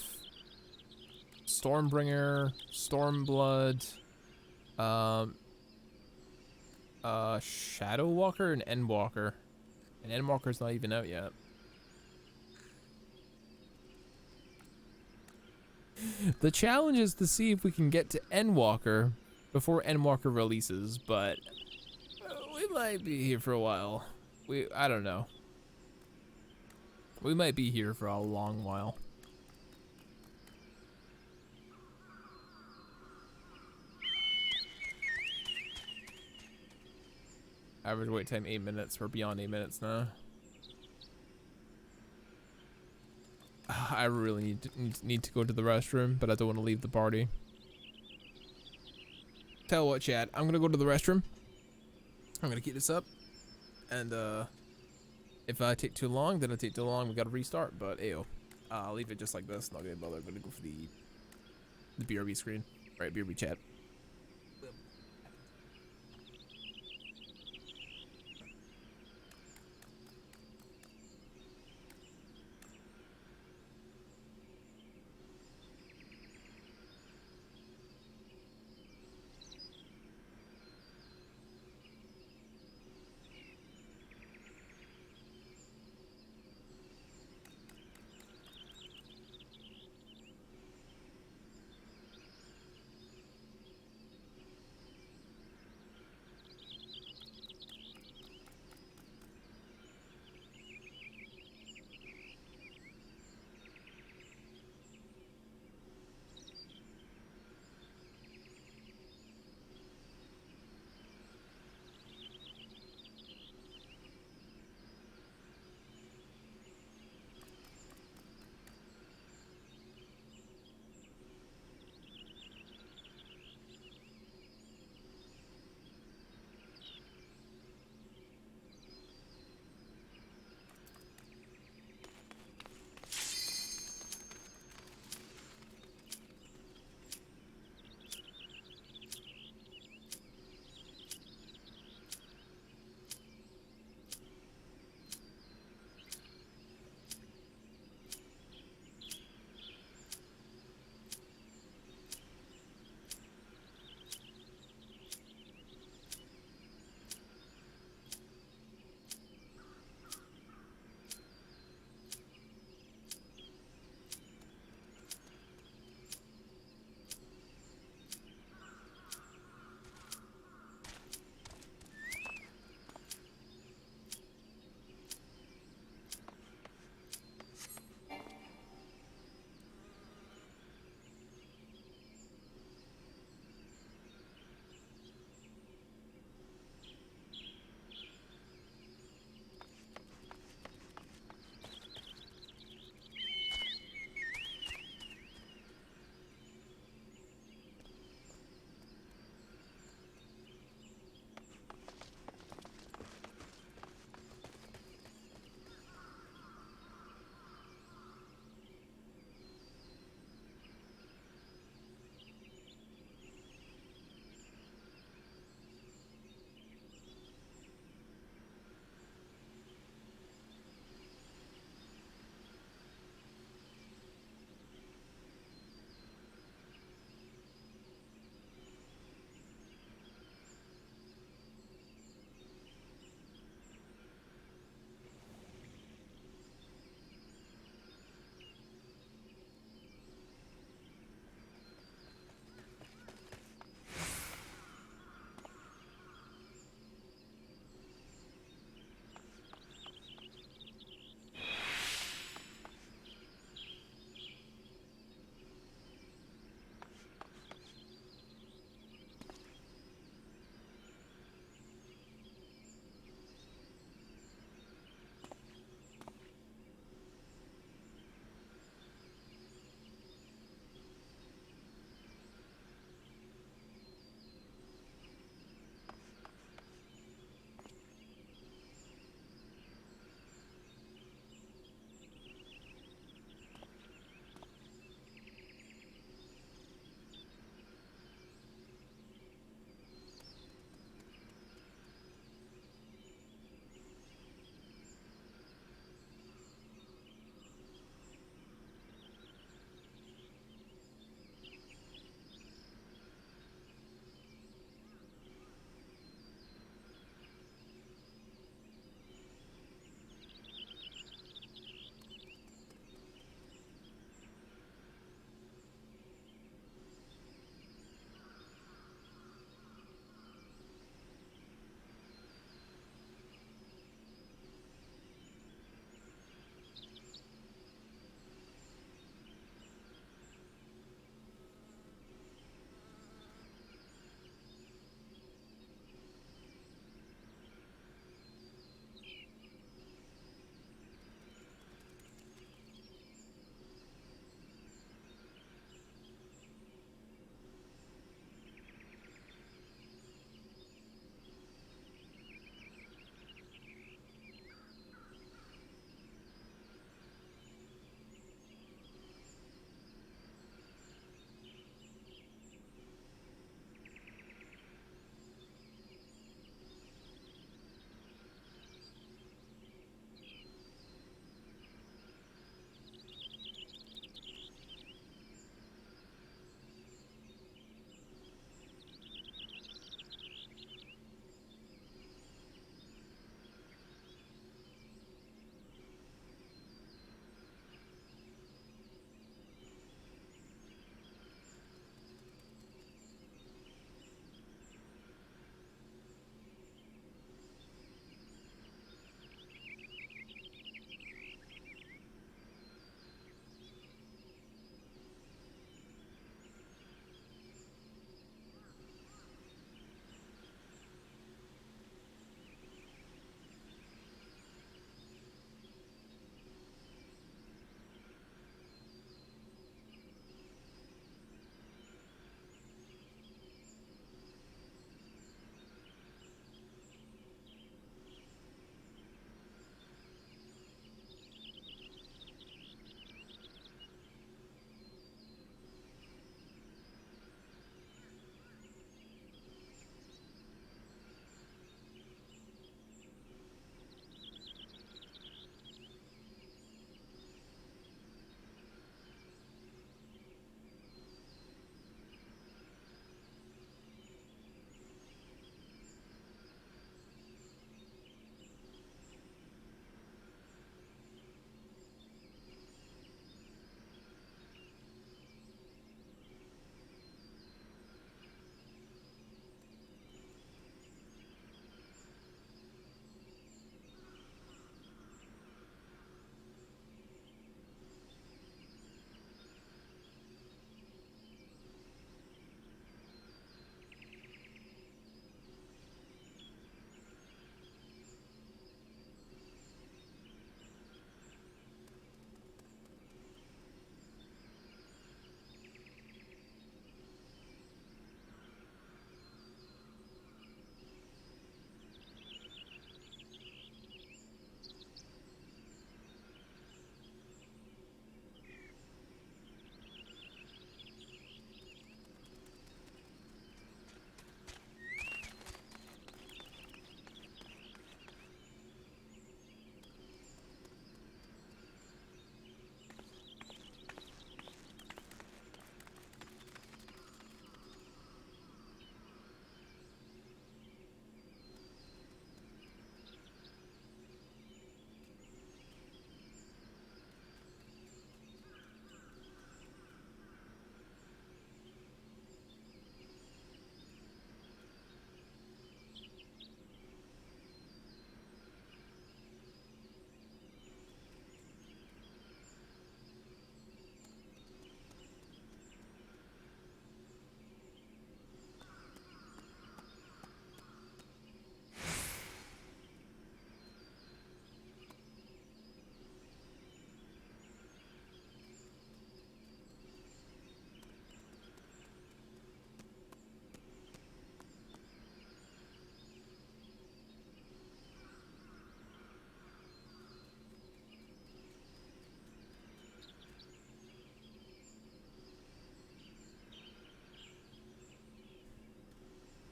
Stormbringer, Stormblood, Shadow Walker, and Endwalker. And Endwalker's not even out yet. The challenge is to see if we can get to Endwalker before Endwalker releases, but we might be here for a while. I don't know. We might be here for a long while. Average wait time 8 minutes. We're beyond 8 minutes now. I really need to go to the restroom, but I don't want to leave the party. Tell what, chat. I'm gonna go to the restroom. I'm gonna keep this up, and if I take too long, then I take too long. We gotta restart. But ayo, I'll leave it just like this. Not gonna bother. I'm gonna go for the BRB screen. All right, BRB chat.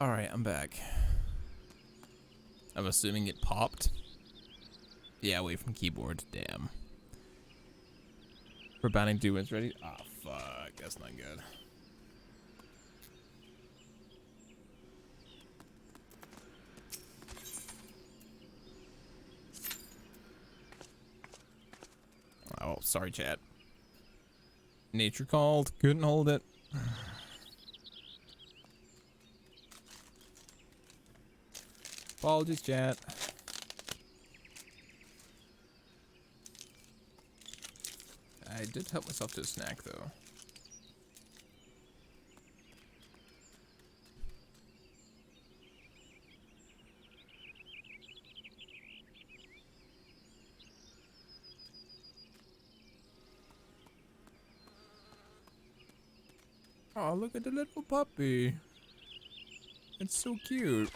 Alright, I'm back. I'm assuming it popped. Yeah, away from keyboard. Damn. For banning do-wins ready? Ah, oh, fuck. That's not good. Oh, sorry, chat. Nature called. Couldn't hold it. Apologies, chat. I did help myself to a snack, though. Oh, look at the little puppy. It's so cute.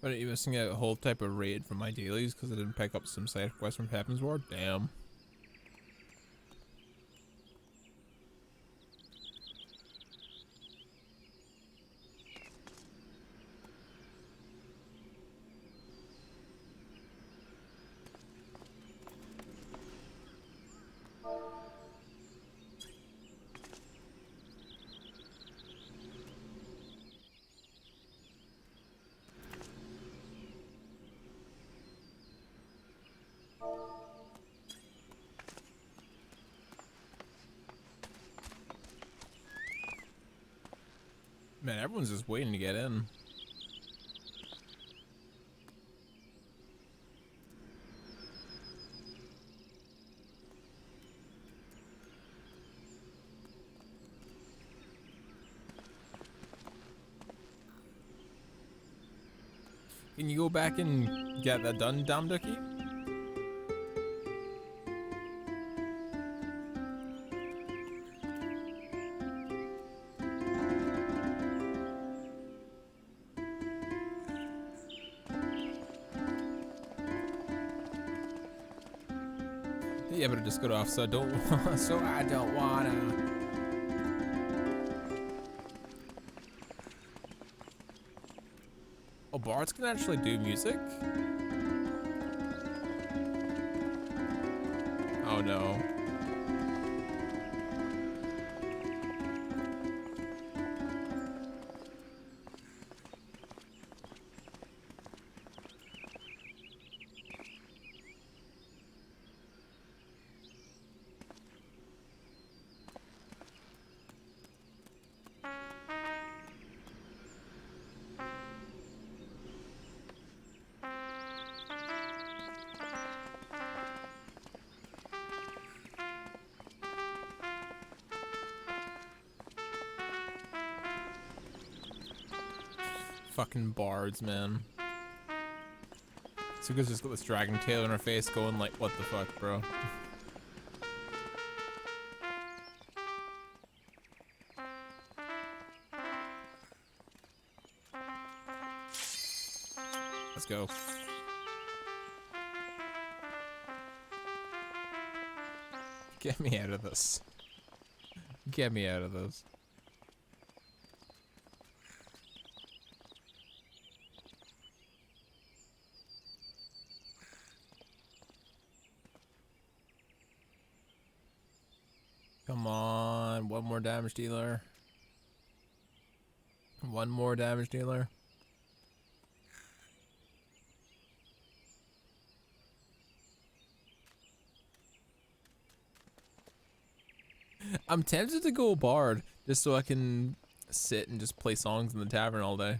But are you missing a whole type of raid from my dailies because I didn't pick up some side quests from Heaven's Ward? Damn. Man, everyone's just waiting to get in. Can you go back and get that done, Dom Ducky? Yeah, but it just got off, so I don't. So I don't wanna. Oh, bards can actually do music? Oh no. Fucking bards, man. Suka's just got this dragon tail in her face going like, what the fuck, bro? Let's go. Get me out of this. Get me out of this. Come on, one more damage dealer. One more damage dealer. I'm tempted to go bard just so I can sit and just play songs in the tavern all day.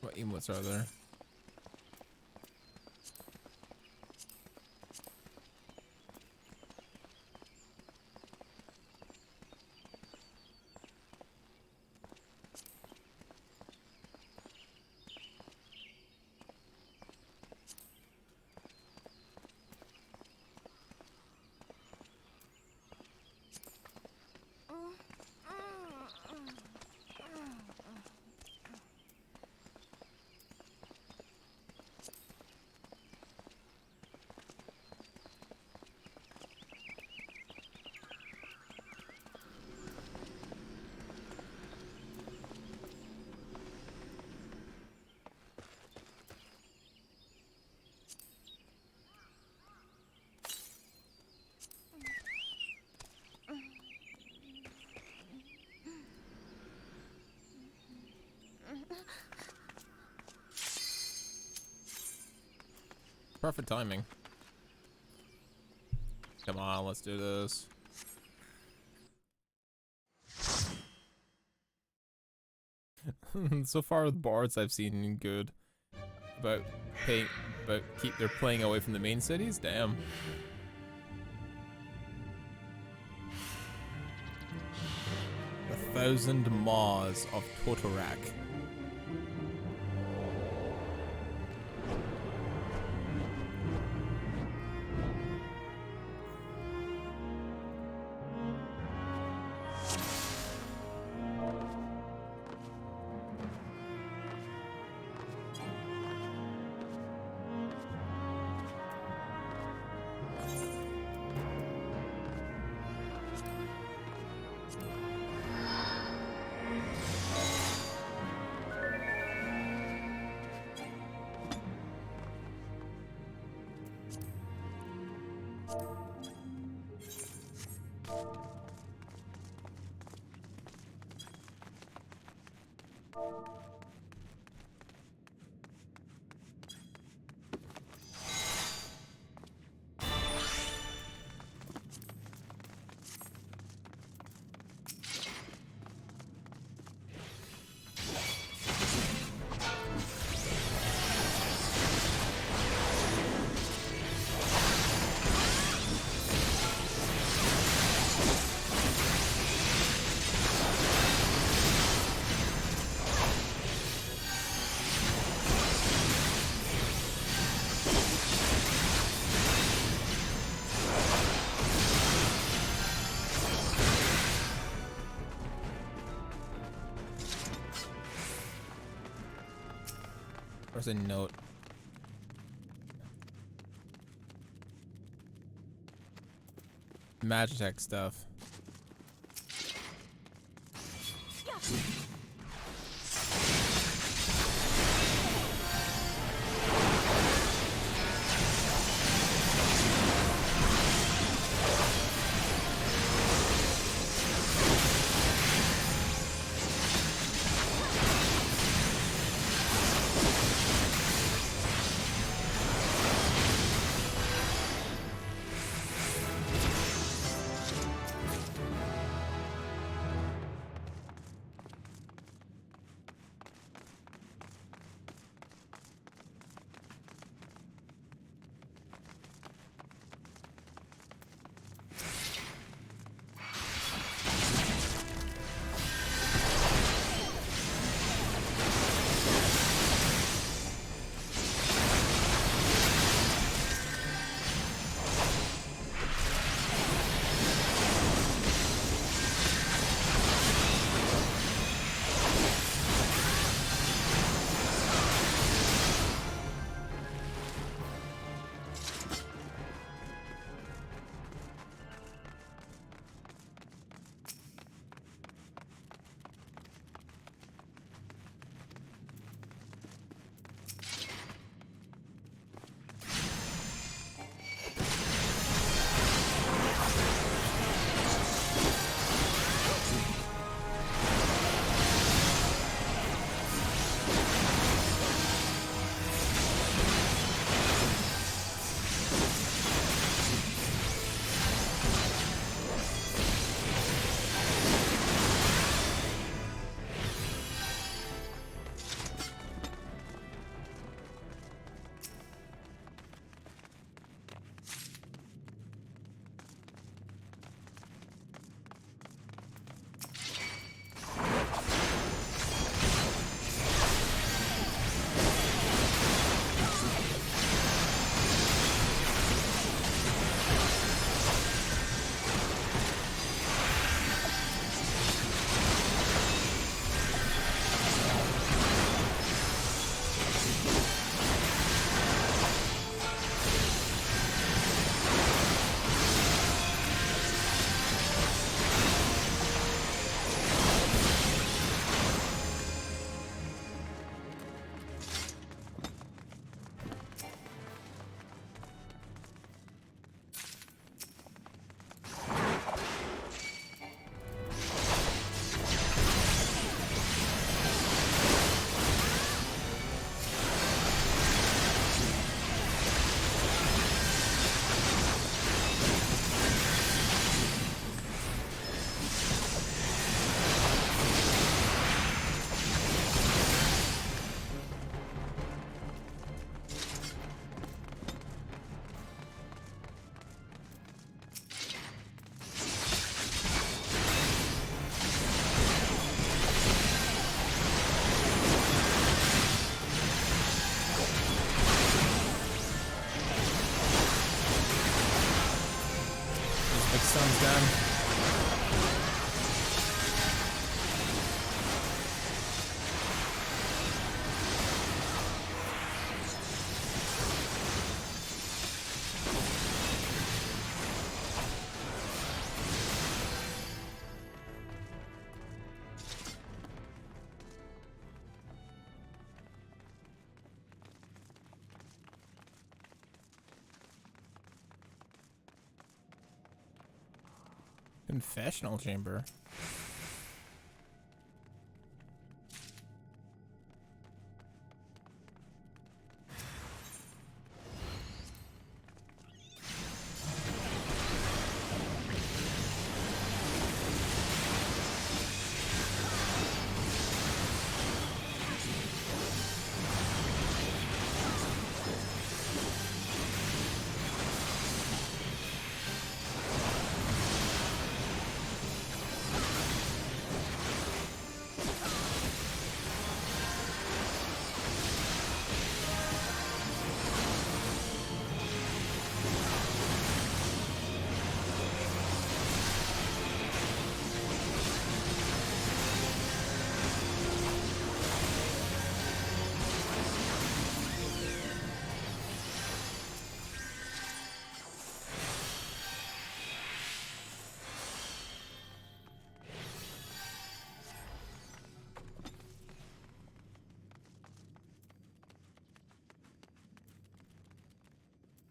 What emotes are there? Perfect timing. Come on, let's do this. So far, the bards I've seen good about paying, they're playing away from the main cities. Damn. The 1,000 Maws of Totorak. There's a note. Magitech stuff. Confessional chamber.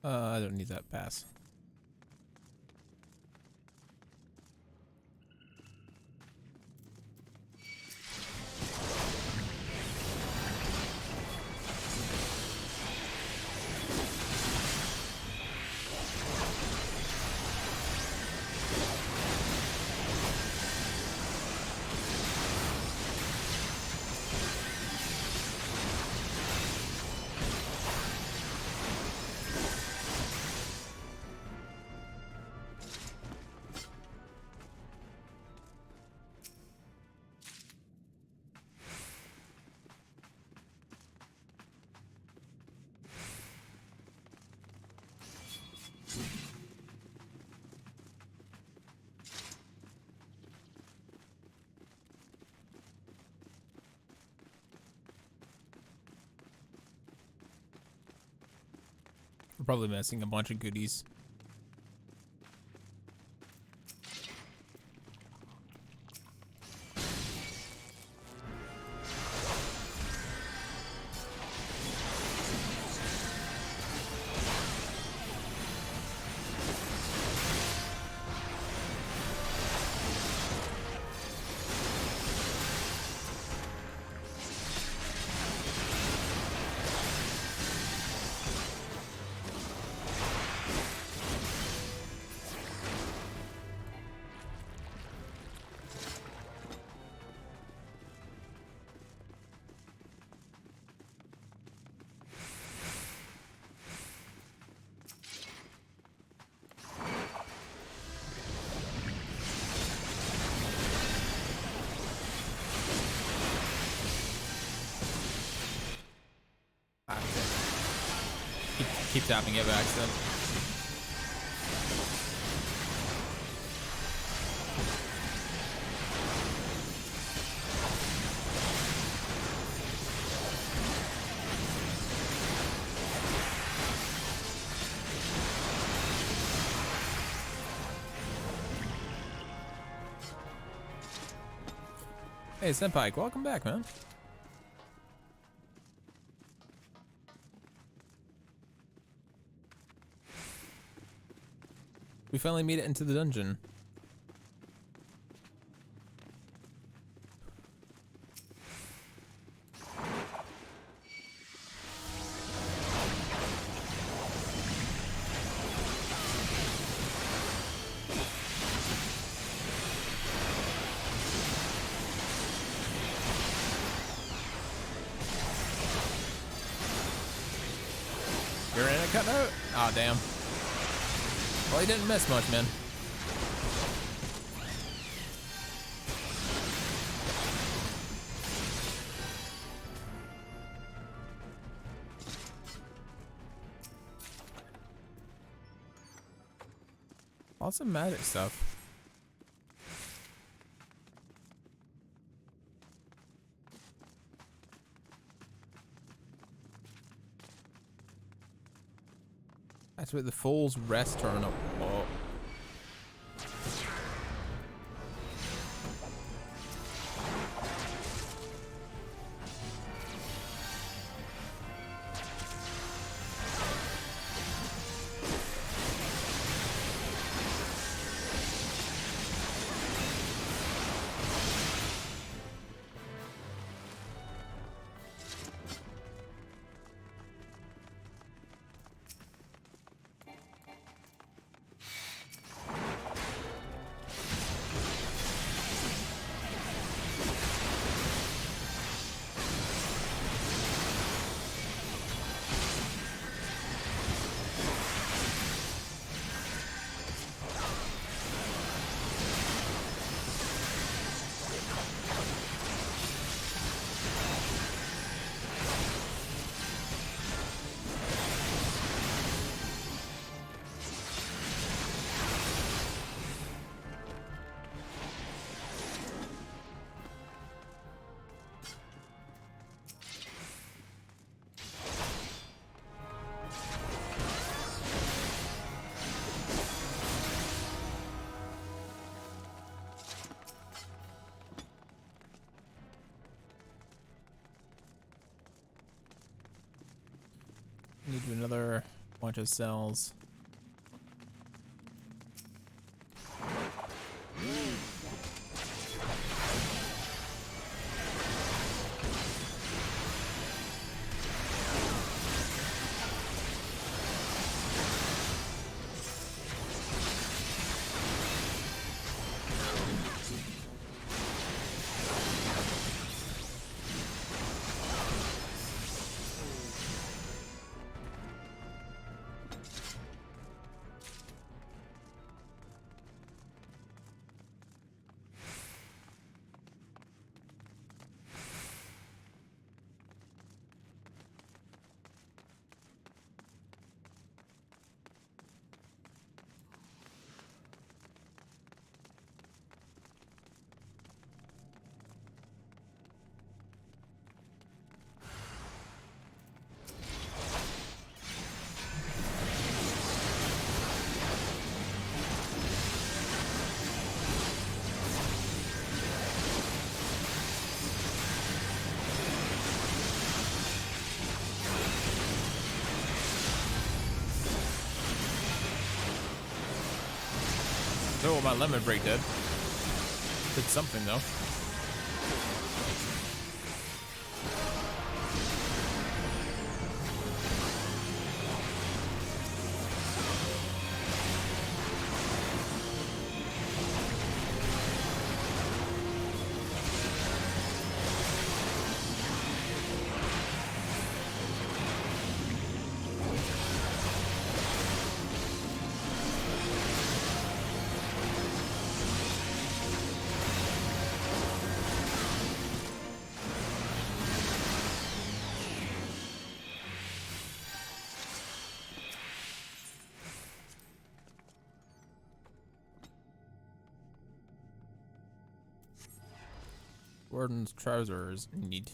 I don't need that pass. We're probably missing a bunch of goodies. Keep tapping it by accident. Hey, Senpai, welcome back, man. We finally made it into the dungeon. You're in a cutout? Oh, damn. Well, he didn't miss much, man. Lots of magic stuff. That's where the Fool's Rest turn up. Oh. Need another bunch of cells. Oh, my lemon break did. Did something though. Gordon's trousers need.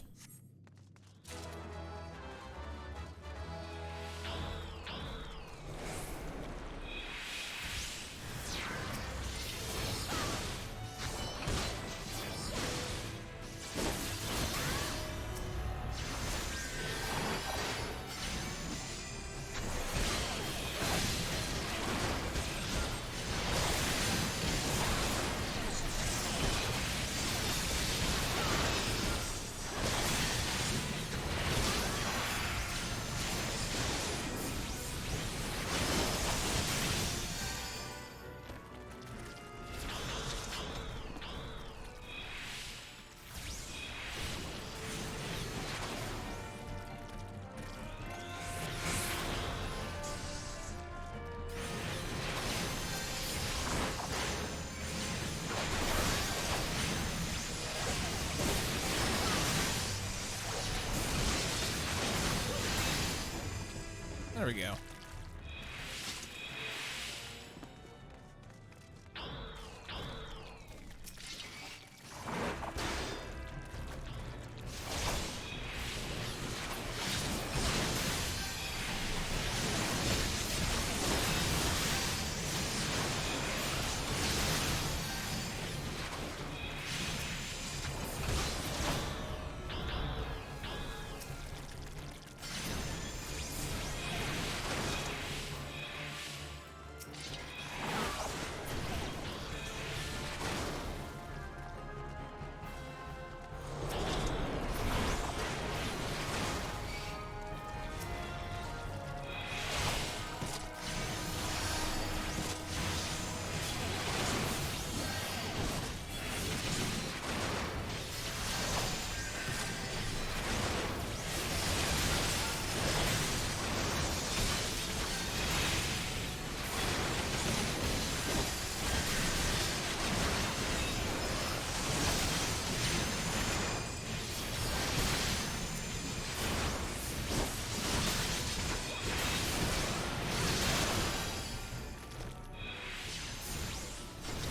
There we go.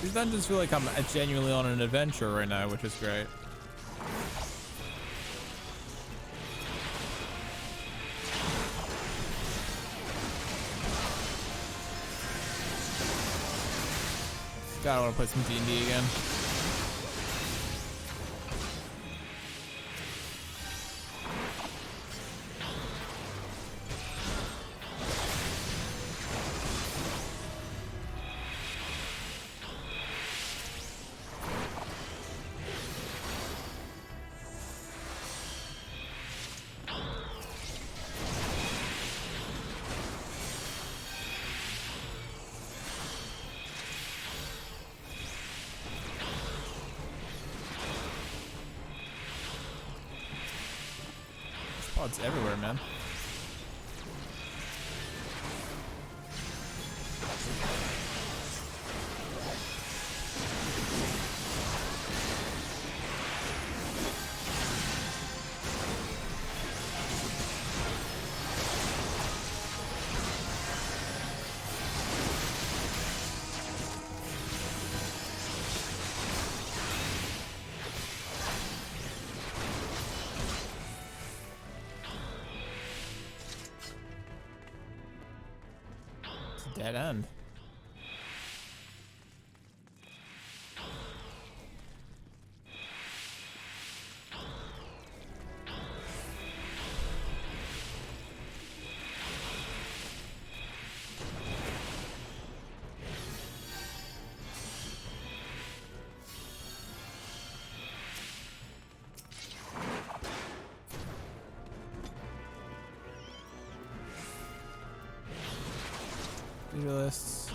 These dungeons feel like I'm genuinely on an adventure right now, which is great. God, I want to play some D&D again. Oh, it's everywhere, man. Dead end. Lists.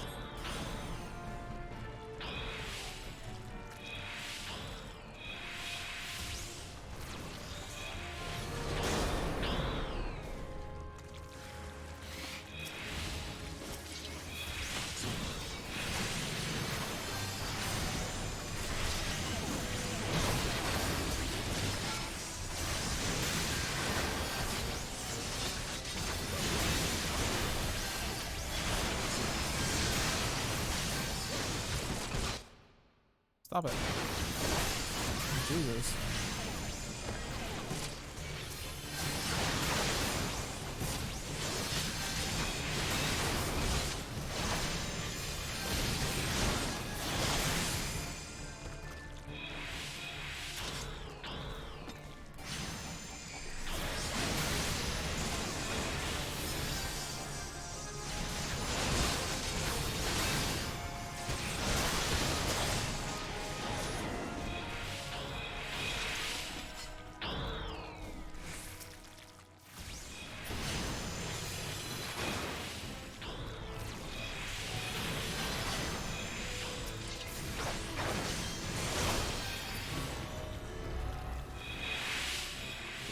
Stop it. Jesus.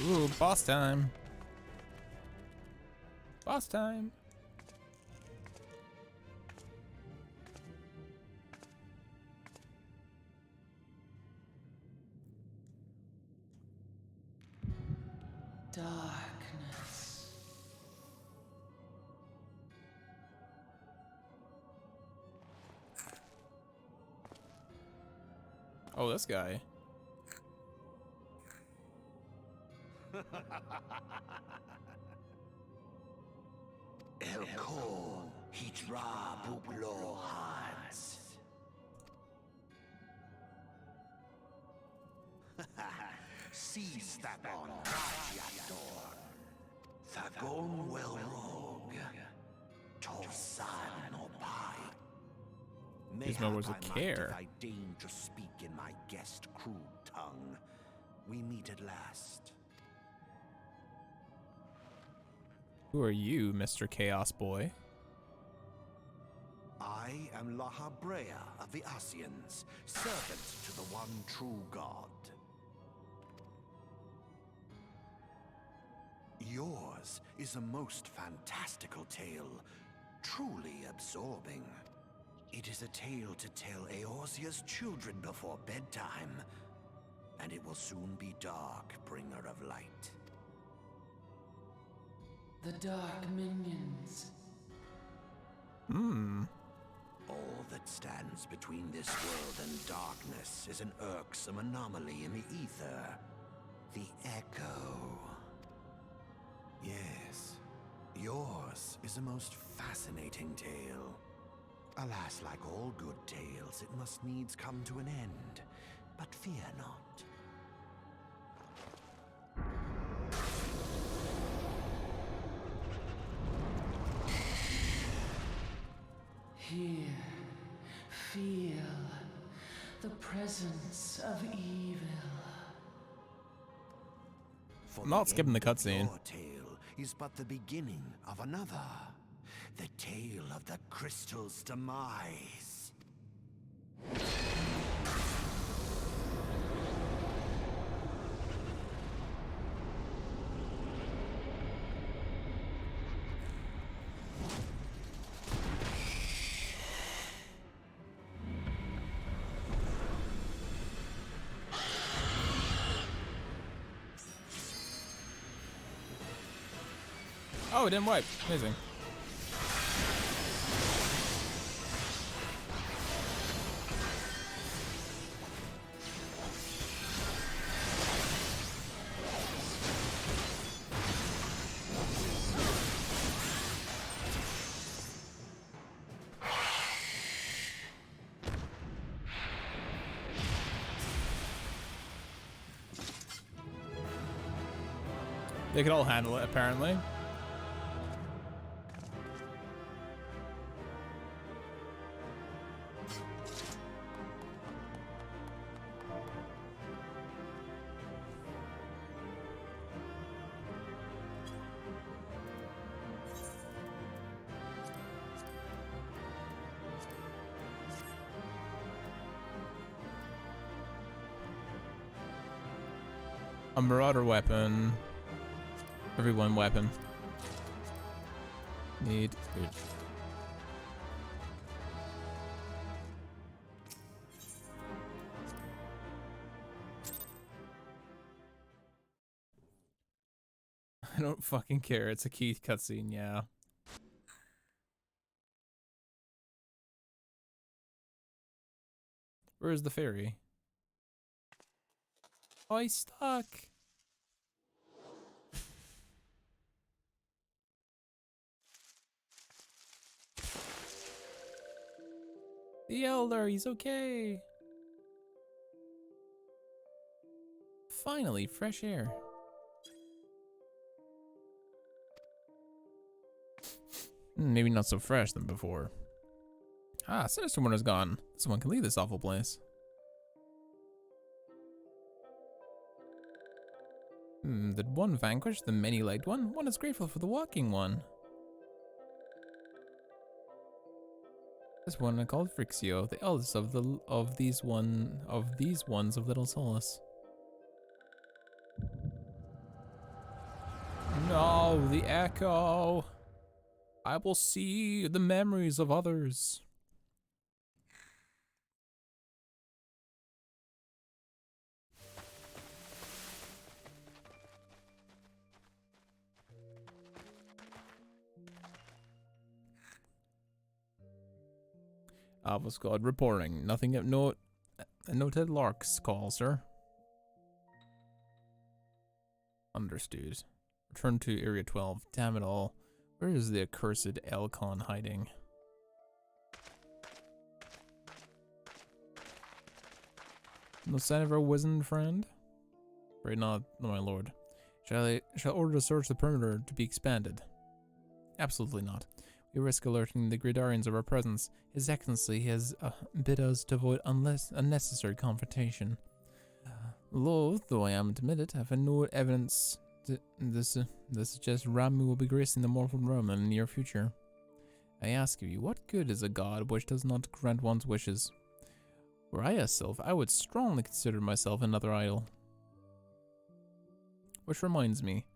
Ooh, boss time. Boss time. Darkness. Oh, this guy. Elko hitra bublo hans. Seize that on Rajiador. Thagon well rogue. Torsan no pai. These members of care. I deign to speak in my guest crude tongue. We meet at last. Who are you, Mr. Chaos Boy? I am Lahabrea of the Asians, servant to the one true god. Yours is a most fantastical tale, truly absorbing. It is a tale to tell Eorzea's children before bedtime, and it will soon be dark, bringer of light. The dark minions. All that stands between this world and darkness is an irksome anomaly in the ether. The Echo. Yes, yours is a most fascinating tale. Alas, like all good tales, it must needs come to an end. But fear not. Here, feel the presence of evil. For I'm not the skipping the end of cutscene. Your tale is but the beginning of another. The tale of the crystal's demise. Oh, it didn't wipe. Amazing. They could all handle it, apparently. A marauder weapon. Everyone weapon. Need food. I don't fucking care. It's a key cutscene, yeah. Where's the ferry? Oh, he's stuck. The Elder, he's okay. Finally, fresh air. Maybe not so fresh than before. Ah, Sinister One is gone. Someone can leave this awful place. Did one vanquish the many-legged one? One is grateful for the walking one. This one I called Frixio, the eldest of these ones of little solace. No, the echo. I will see the memories of others. Alpha Squad reporting. Nothing at note. A noted Lark's call, sir. Understood. Return to Area 12. Damn it all. Where is the accursed Elcon hiding? No sign of our wizened friend? Right, not, my lord. Shall order to search the perimeter to be expanded? Absolutely not. We risk alerting the Gridarians of our presence. His Excellency has bid us to avoid unnecessary confrontation. Loath though I am to admit it, I have no evidence this suggests Ramu will be gracing the mortal realm in the near future. I ask you, what good is a god which does not grant one's wishes? Were I a sylph, I would strongly consider myself another idol. Which reminds me,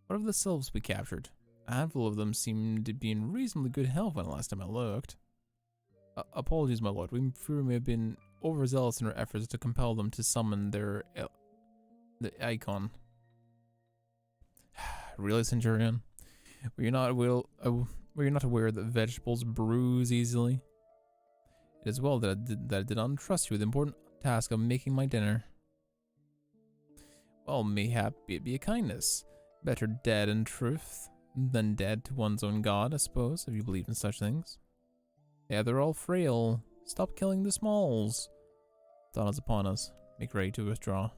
what of the sylphs we captured? A handful of them seemed to be in reasonably good health when the last time I looked. Apologies, my lord. We fear we may have been overzealous in our efforts to compel them to summon the icon. Really, Centurion? Were you not aware that vegetables bruise easily? It is well that I did not entrust you with the important task of making my dinner. Well, mayhap it be a kindness. Better dead in truth than dead to one's own god, I suppose, if you believe in such things. Yeah, they're all frail. Stop killing the smalls. Dawn is upon us. Make ready to withdraw.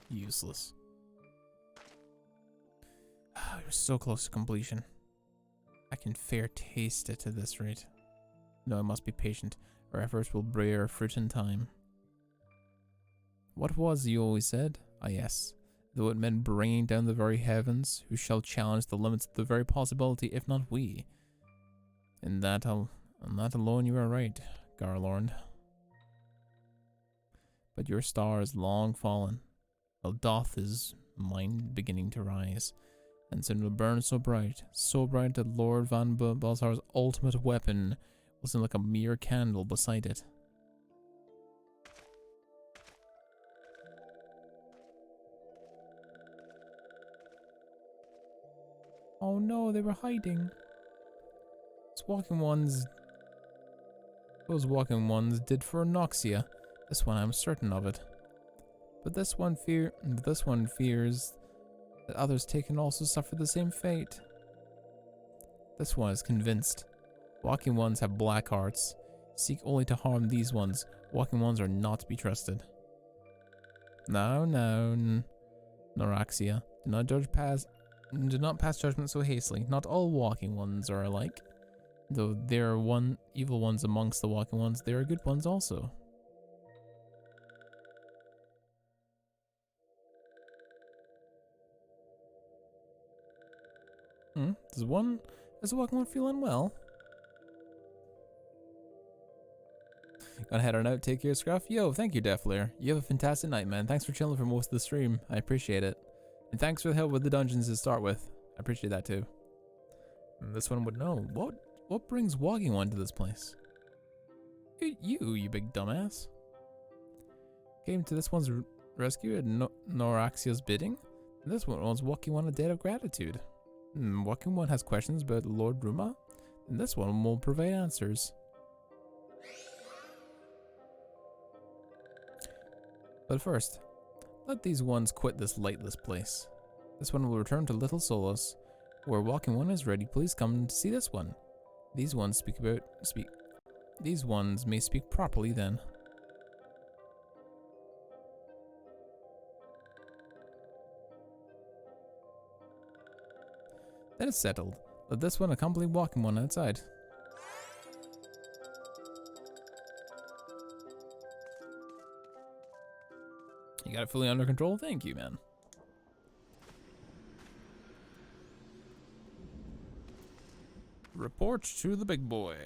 Useless. You're so close to completion. I can fair taste it at this rate. No, I must be patient. Our efforts will bear fruit in time. What was you always said? Ah, yes. Though it meant bringing down the very heavens, who shall challenge the limits of the very possibility, if not we? In that alone you are right, Garlorn. But your star is long fallen, while doth is mine beginning to rise, and soon will burn so bright that Lord Van Balzar's ultimate weapon will seem like a mere candle beside it. Oh no, they were hiding. Those walking ones did for Noxia. This one, I'm certain of it. But this one fears that others take and also suffer the same fate. This one is convinced. Walking ones have black hearts. Seek only to harm these ones. Walking ones are not to be trusted. No, Noraxia. Do not pass judgment so hastily. Not all walking ones are alike. Though there are evil ones amongst the walking ones, there are good ones also. Is the walking one feeling well? Gonna head on out, take care, Scruff. Yo, thank you, Deflair. You have a fantastic night, man. Thanks for chilling for most of the stream. I appreciate it. And thanks for the help with the dungeons to start with. I appreciate that too. And this one would know. What brings walking one to this place? You big dumbass. Came to this one's rescue at Noraxia's bidding. And this one owns walking one a debt of gratitude. Walking one has questions about Lord Ruma, and this one will provide answers. But first, let these ones quit this lightless place. This one will return to Little Solos, where walking one is ready. Please come to see this one. These ones These ones may speak properly then. That is settled. Let this one accompany walking one outside. You got it fully under control? Thank you, man. Report to the big boy.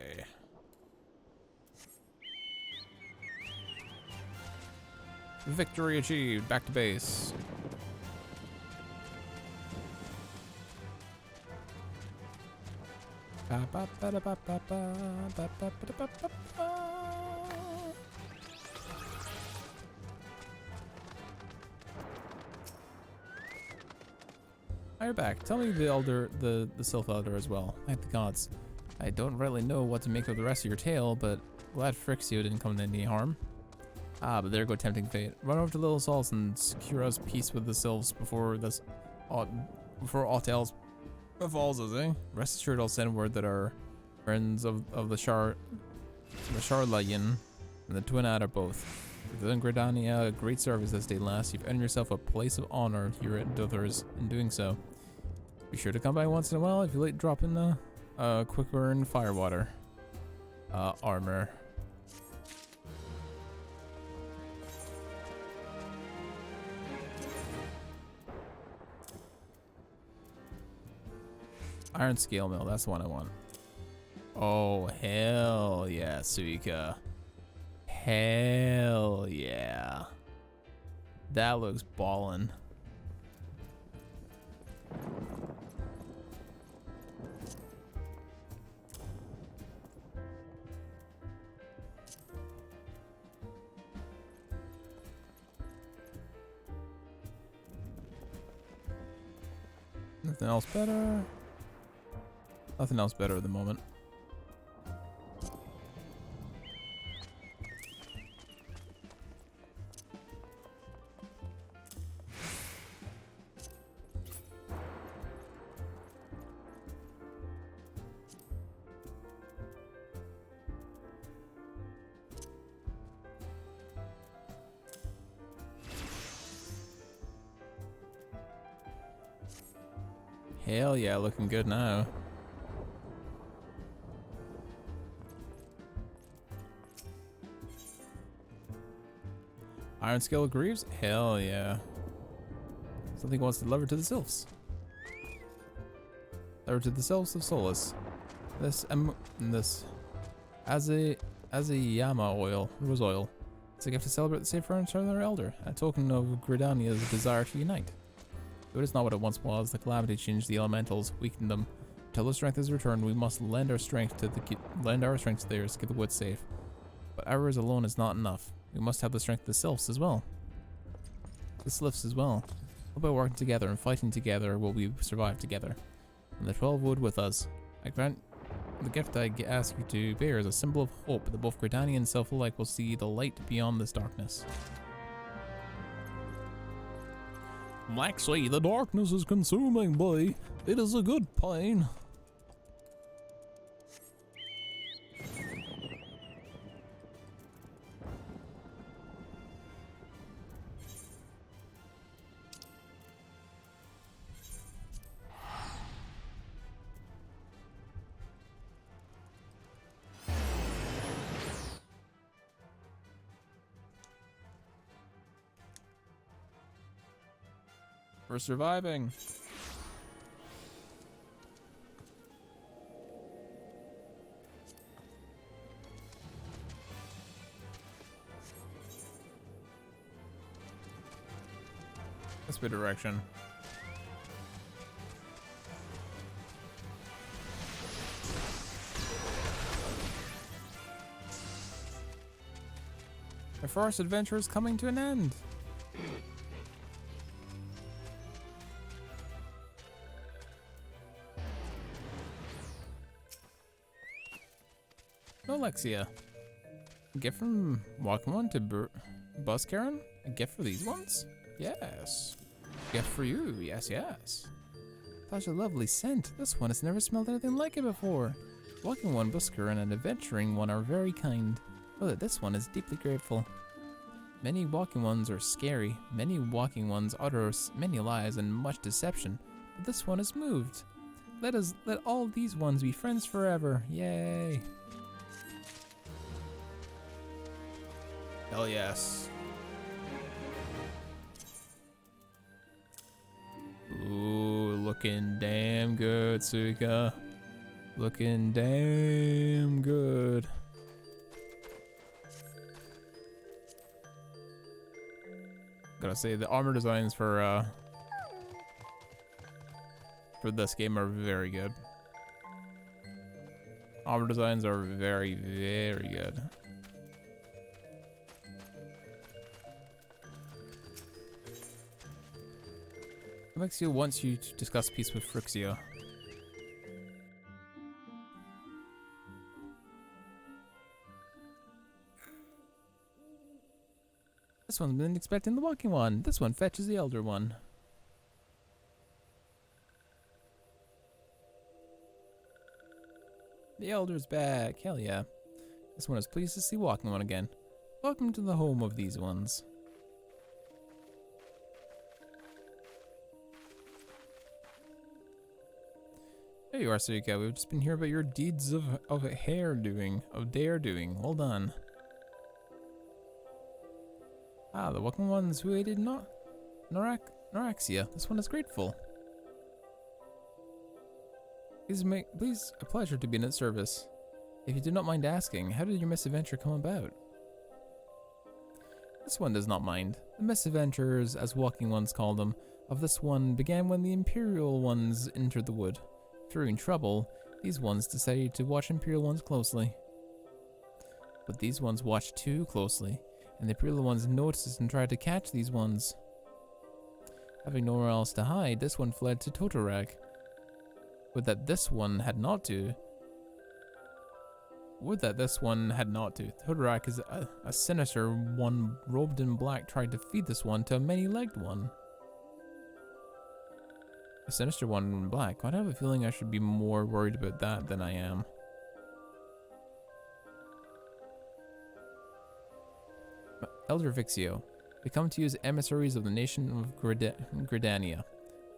Victory achieved. Back to base. You're back. Tell me the Sylph Elder as well. Thank the gods. I don't really know what to make of the rest of your tale, but glad Phrixio didn't come to any harm. But there go tempting fate. Run over to Little Sols and secure us peace with the Sylphs before aught else befalls us, eh? Rest assured, I'll send word that our friends of the Charlayan and the Twin Ad are both. Within Gridania, a great service this day last. You've earned yourself a place of honor here at Duthers in doing so. Be sure to come by once in a while if you like drop in the quick burn firewater armor. Iron scale mill, that's the one I want. Oh, hell yeah, Suika. Hell yeah. That looks ballin'. Nothing else better. Nothing else better at the moment. Hell yeah, looking good now. Iron Scale Greaves? Hell yeah. Something wants to lever to the Sylphs. Lever to the Sylphs of Solus. This Azayama oil, rose oil. It's a gift to celebrate the safe return of their elder, a token of Gridania's desire to unite. Though it is not what it once was, the calamity changed the elementals, weakened them. Until the strength is returned, we must lend our strength to theirs to keep the woods safe. But ours alone is not enough. We must have the strength of the Sylphs as well. The Sylphs as well. By working together and fighting together will we survive together. and the 12 wood with us. I grant the gift I ask you to bear is a symbol of hope that both Gridania and self alike will see the light beyond this darkness. Maxie, the darkness is consuming, boy. It is a good pain. For surviving. That's the direction. Our forest adventure is coming to an end. Alexia. A gift from Walking One to Bus Karen? A gift for these ones? Yes. Gift for you, yes, yes. Such a lovely scent. This one has never smelled anything like it before. Walking One, Bus Karen, and Adventuring One are very kind. Oh, that this one is deeply grateful. Many Walking Ones are scary. Many Walking Ones utter many lies and much deception. But this one is moved. Let all these ones be friends forever. Yay. Hell yes. Ooh, looking damn good, Suika. Looking damn good. Gotta say, the armor designs for this game are very good. Armor designs are very, very good. Alexia wants you to discuss peace with Frixia. This one's been expecting the Walking One. This one fetches the Elder One. The Elder's back. Hell yeah. This one is pleased to see Walking One again. Welcome to the home of these ones. There you are, Suika. We've just been hearing about your deeds of dare doing. Well done. Ah, the Walking Ones who aided Noraxia. This one is grateful. Please, a pleasure to be in its service. If you do not mind asking, how did your misadventure come about? This one does not mind. The misadventures, as Walking Ones call them, of this one began when the Imperial Ones entered the wood. Fearing trouble, these ones decided to watch Imperial Ones closely. But these ones watched too closely, and the Imperial Ones noticed and tried to catch these ones. Having nowhere else to hide, this one fled to Totorag. Would that this one had not to. Totorag is a sinister one robed in black tried to feed this one to a many-legged one. A sinister one in black. I have a feeling I should be more worried about that than I am. Elder Vixio, we come to you as emissaries of the nation of Gridania.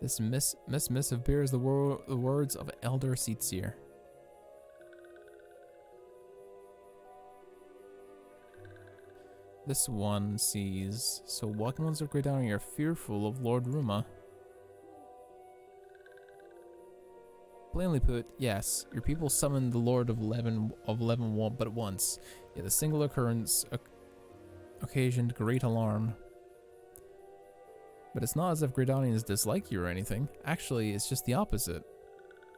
This missive bears the words of Elder Seetsier. This one sees. So Walking Ones of Gridania are fearful of Lord Ruma. Plainly put, yes, your people summoned the Lord of Leven but once, yet the single occurrence occasioned great alarm. But it's not as if Gridanians dislike you or anything. Actually, it's just the opposite.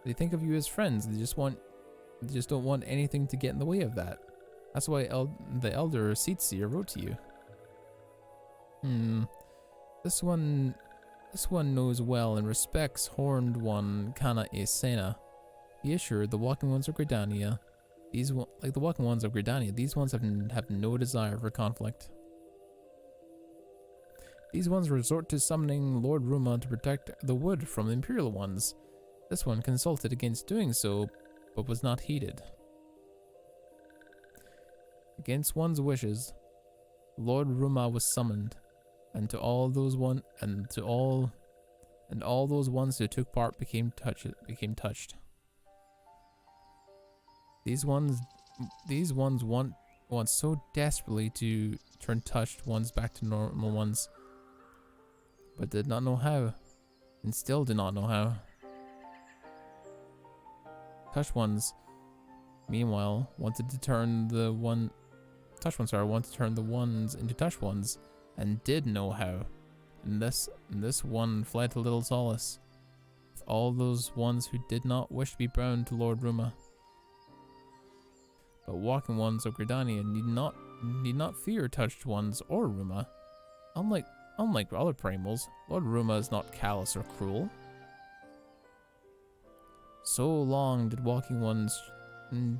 They think of you as friends. They just don't want anything to get in the way of that. That's why the Elder Seetsier wrote to you. This one This one knows well and respects Horned One Kana Esena. Be assured, the Walking Ones of Gridania, like the Walking Ones of Gridania, these ones have no desire for conflict. These ones resort to summoning Lord Ruma to protect the wood from the Imperial ones. This one consulted against doing so, but was not heeded. Against one's wishes, Lord Ruma was summoned, and all those ones who took part became touched. These ones want so desperately to turn touched ones back to normal ones, but did not know how, and still do not know how. Touched ones, meanwhile, wanted to turn the ones into touched ones, and did know how. And this one fled to little solace, with all those ones who did not wish to be bound to Lord Ruma. But Walking Ones of Gridania need not fear touched ones or Ruma. Unlike other primals, Lord Ruma is not callous or cruel. So long did Walking Ones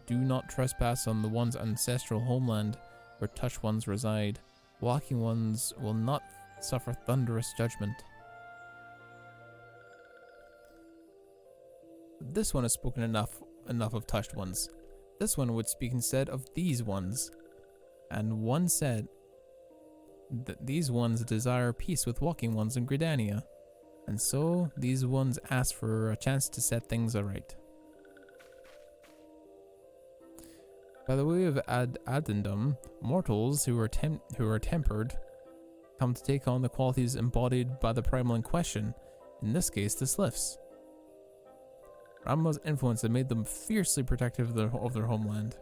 do not trespass on the one's ancestral homeland where touched ones reside. Walking Ones will not suffer thunderous judgment. This one has spoken enough of touched ones. This one would speak instead of these ones. And one said that these ones desire peace with Walking Ones in Gridania. And so these ones ask for a chance to set things aright. By the way of addendum, mortals who are tempered come to take on the qualities embodied by the primal in question, in this case the Sliffs. Rama's influence had made them fiercely protective of their homeland.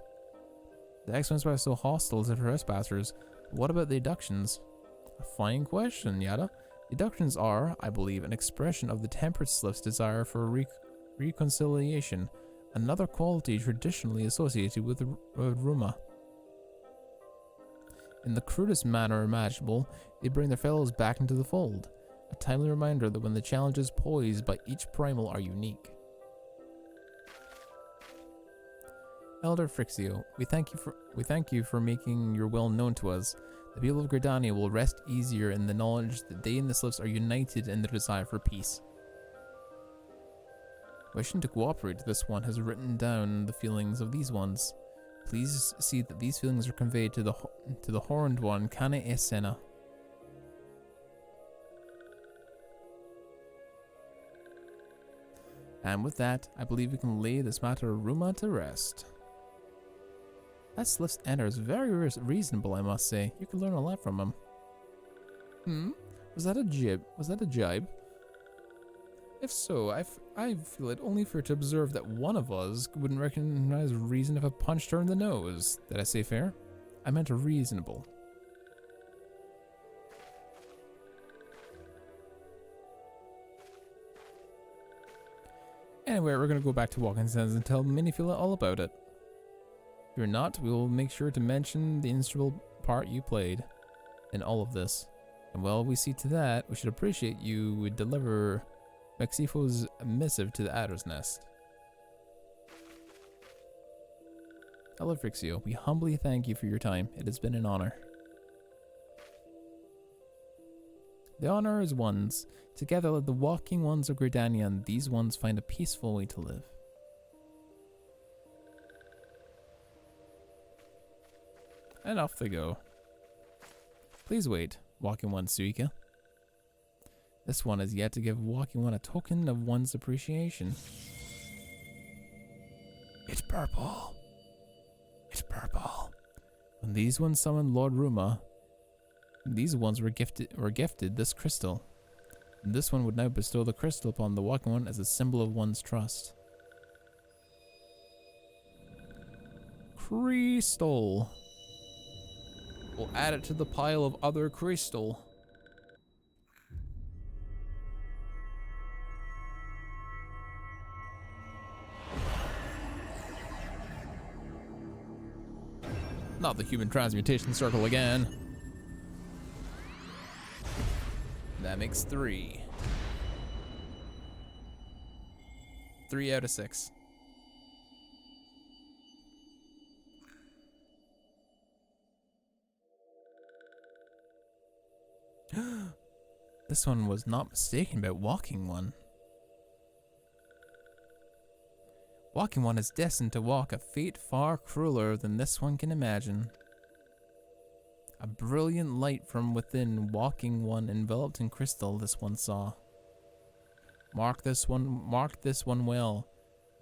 The X-Ones were so hostile to trespassers. What about the Deductions? A fine question, Yada. Deductions are, I believe, an expression of the tempered Sliff's desire for reconciliation, another quality traditionally associated with Ruma. In the crudest manner imaginable, they bring their fellows back into the fold, a timely reminder that when the challenges posed by each primal are unique. Elder Frixio, we thank you for making your will known to us. The people of Gridania will rest easier in the knowledge that they and the Sliffs are united in their desire for peace. Wishing to cooperate, this one has written down the feelings of these ones. Please see that these feelings are conveyed to the Horned One, Kana Esena. And with that, I believe we can lay this matter of Ruma to rest. That Sliff's ender is very reasonable, I must say. You can learn a lot from him. Was that a jib? Was that a jibe? If so, I feel it only fair to observe that one of us wouldn't recognize reason if a punch her in the nose. Did I say fair? I meant reasonable. Anyway, we're gonna go back to Walking Sands and tell Minifila all about it. If you're not, we will make sure to mention the instrumental part you played in all of this. And while we see to that, we should appreciate you would deliver Mexifo's missive to the Adder's Nest. Hello Frixio, we humbly thank you for your time. It has been an honor. The honor is one's. Together let the Walking Ones of Gridania and these ones find a peaceful way to live. And off they go. Please wait, Walking One Suika. This one has yet to give Walking One a token of one's appreciation. It's purple. It's purple. When these ones summoned Lord Ruma, these ones were gifted this crystal. And this one would now bestow the crystal upon the Walking One as a symbol of one's trust. Crystal. We'll add it to the pile of other crystal. Not the human transmutation circle again. That makes 3. 3 out of 6. This one was not mistaken about Walking One. Walking One is destined to walk a fate far crueler than this one can imagine. A brilliant light from within Walking One enveloped in crystal this one saw. Mark this one well.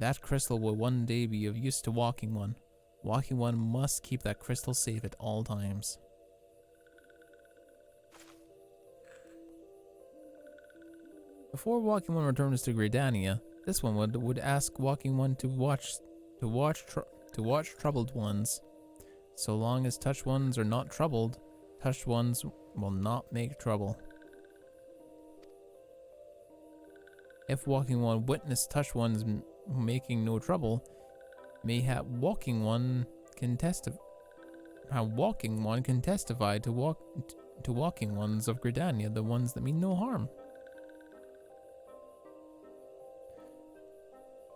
That crystal will one day be of use to Walking One. Walking One must keep that crystal safe at all times. Before Walking One returns to Gridania, this one would ask Walking One to watch troubled ones. So long as touched ones are not troubled, touched ones will not make trouble. If Walking One witnessed touched ones making no trouble, mayhap Walking One can testify to Walking Ones of Gridania, the ones that mean no harm.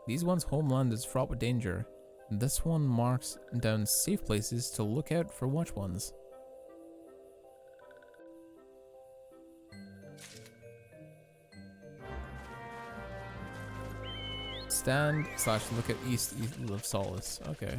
These ones' homeland is fraught with danger. This one marks down safe places to look out for watch ones. Stand/look at east of Solace. Okay.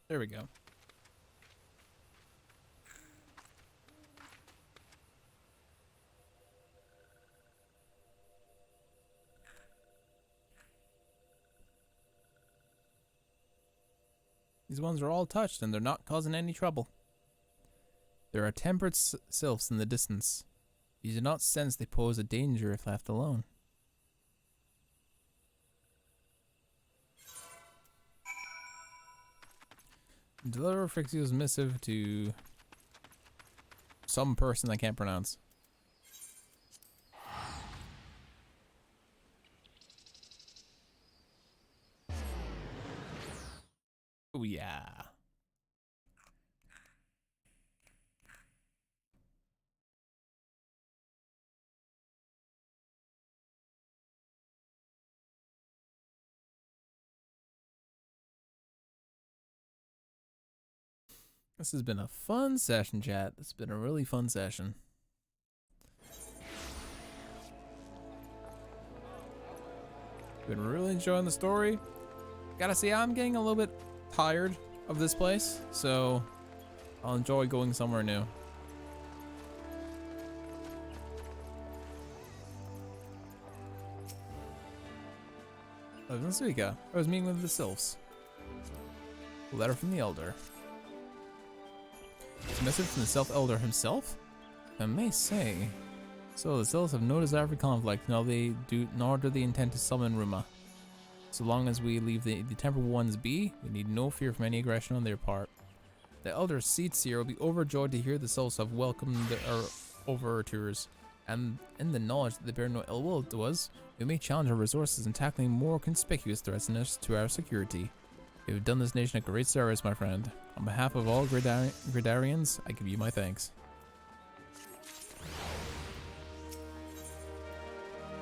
There we go. These ones are all touched and they're not causing any trouble. There are tempered sylphs in the distance. You do not sense they pose a danger if left alone. Deliver Frixio's missive to some person I can't pronounce. Oh yeah. This has been a fun session, chat. It's been a really fun session. Been really enjoying the story. Gotta say, I'm getting a little bit tired of this place, so I'll enjoy going somewhere new. I was in Suika. I was meeting with the sylphs. A letter from the Elder. A message from the Self Elder himself? I may say. So the sylphs have no desire for conflict, nor do they intend to summon Ruma. So long as we leave the temporal ones be, we need no fear from any aggression on their part. The Elder Seedseer will be overjoyed to hear the sylphs have welcomed our overtures, and in the knowledge that they bear no ill will to us, we may challenge our resources in tackling more conspicuous threats to our security. You have done this nation a great service, my friend. On behalf of all Gridarians, I give you my thanks.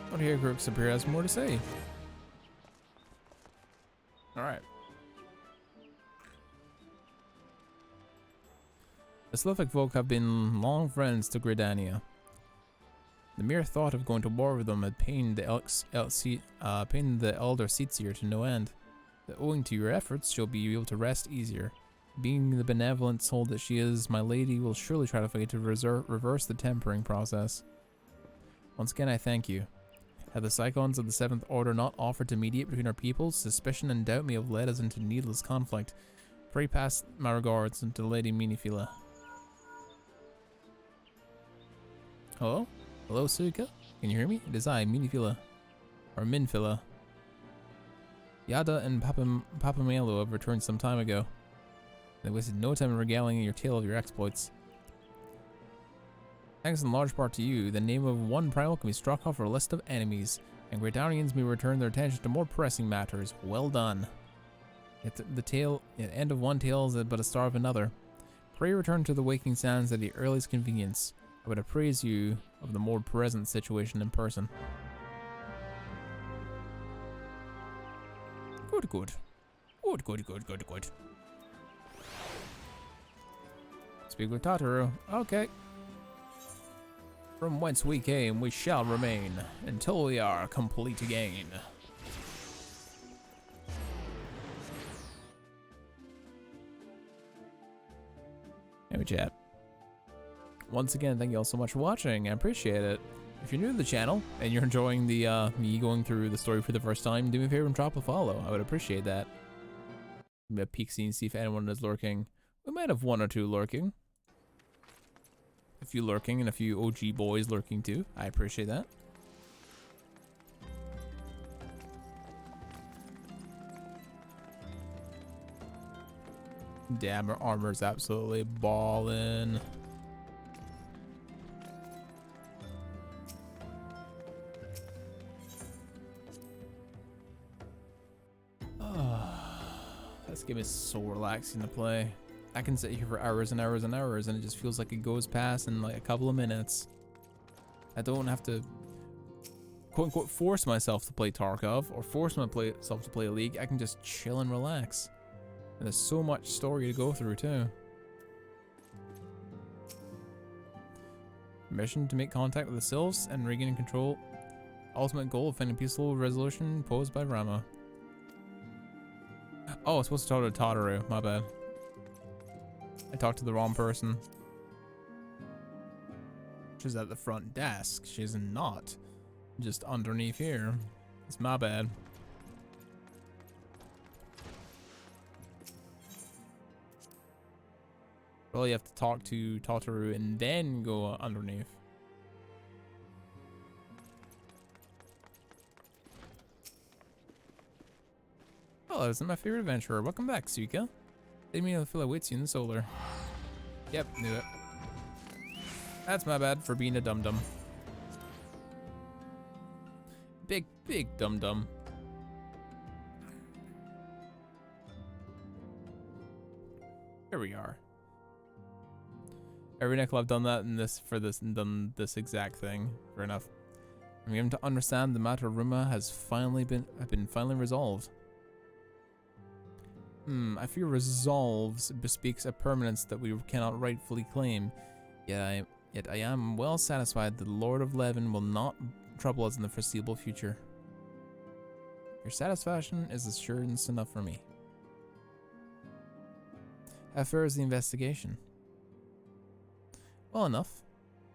What here, Group Superior has more to say. Alright. The Sylphic folk have been long friends to Gridania. The mere thought of going to war with them had pained the elder Seatsier to no end. But owing to your efforts, she'll be able to rest easier. Being the benevolent soul that she is, my lady will surely try to find to reverse the tempering process. Once again, I thank you. Had the Cyclones of the Seventh Order not offered to mediate between our peoples, suspicion and doubt may have led us into needless conflict. Pray pass my regards to Lady Minifila. Hello? Hello, Suika? Can you hear me? It is I, Minifila. Or Minfila. Yada and Papamelo have returned some time ago. They wasted no time in regaling your tale of your exploits. Thanks in large part to you, the name of one primal can be struck off our list of enemies, and Gridanians may return their attention to more pressing matters. Well done. Yet the end of one tale is but a start of another. Pray return to the waking sands at the earliest convenience. I would appraise you of the more present situation in person. Good, good. Good, good, good, good, good. Speak with Tataru. Okay. From whence we came, we shall remain, until we are complete again. Hey, chat. Once again, thank you all so much for watching. I appreciate it. If you're new to the channel and you're enjoying the me going through the story for the first time, do me a favor and drop a follow. I would appreciate that. Maybe a peek scene, see if anyone is lurking. We might have one or two lurking. A few lurking and a few OG boys lurking too. I appreciate that. Damn, our armor's absolutely ballin'. This game is so relaxing to play. I can sit here for hours and hours and hours and it just feels like it goes past in like a couple of minutes. I don't have to quote unquote force myself to play Tarkov or force myself to play a League. I can just chill and relax. And there's so much story to go through too. Mission to make contact with the Sylphs and regain control. Ultimate goal of finding peaceful resolution posed by Rama. Oh, I was supposed to talk to Tataru. My bad. I talked to the wrong person. She's at the front desk. She's not just underneath here. It's my bad. Well, you have to talk to Tataru and then go underneath. Hello, this is my favorite adventurer. Welcome back, Suika. Didn't mean to feel awaits you in the solar. Yep, knew it. That's my bad for being a dum-dum. Big dum-dum. Here we are. Every nickel I've done that in this for this and done this exact thing. Fair enough. I'm given to understand the matter of Ruma has been finally resolved. I fear resolves bespeaks a permanence that we cannot rightfully claim. Yet I am well satisfied that the Lord of Levin will not trouble us in the foreseeable future. Your satisfaction is assurance enough for me. How far is the investigation? Well enough.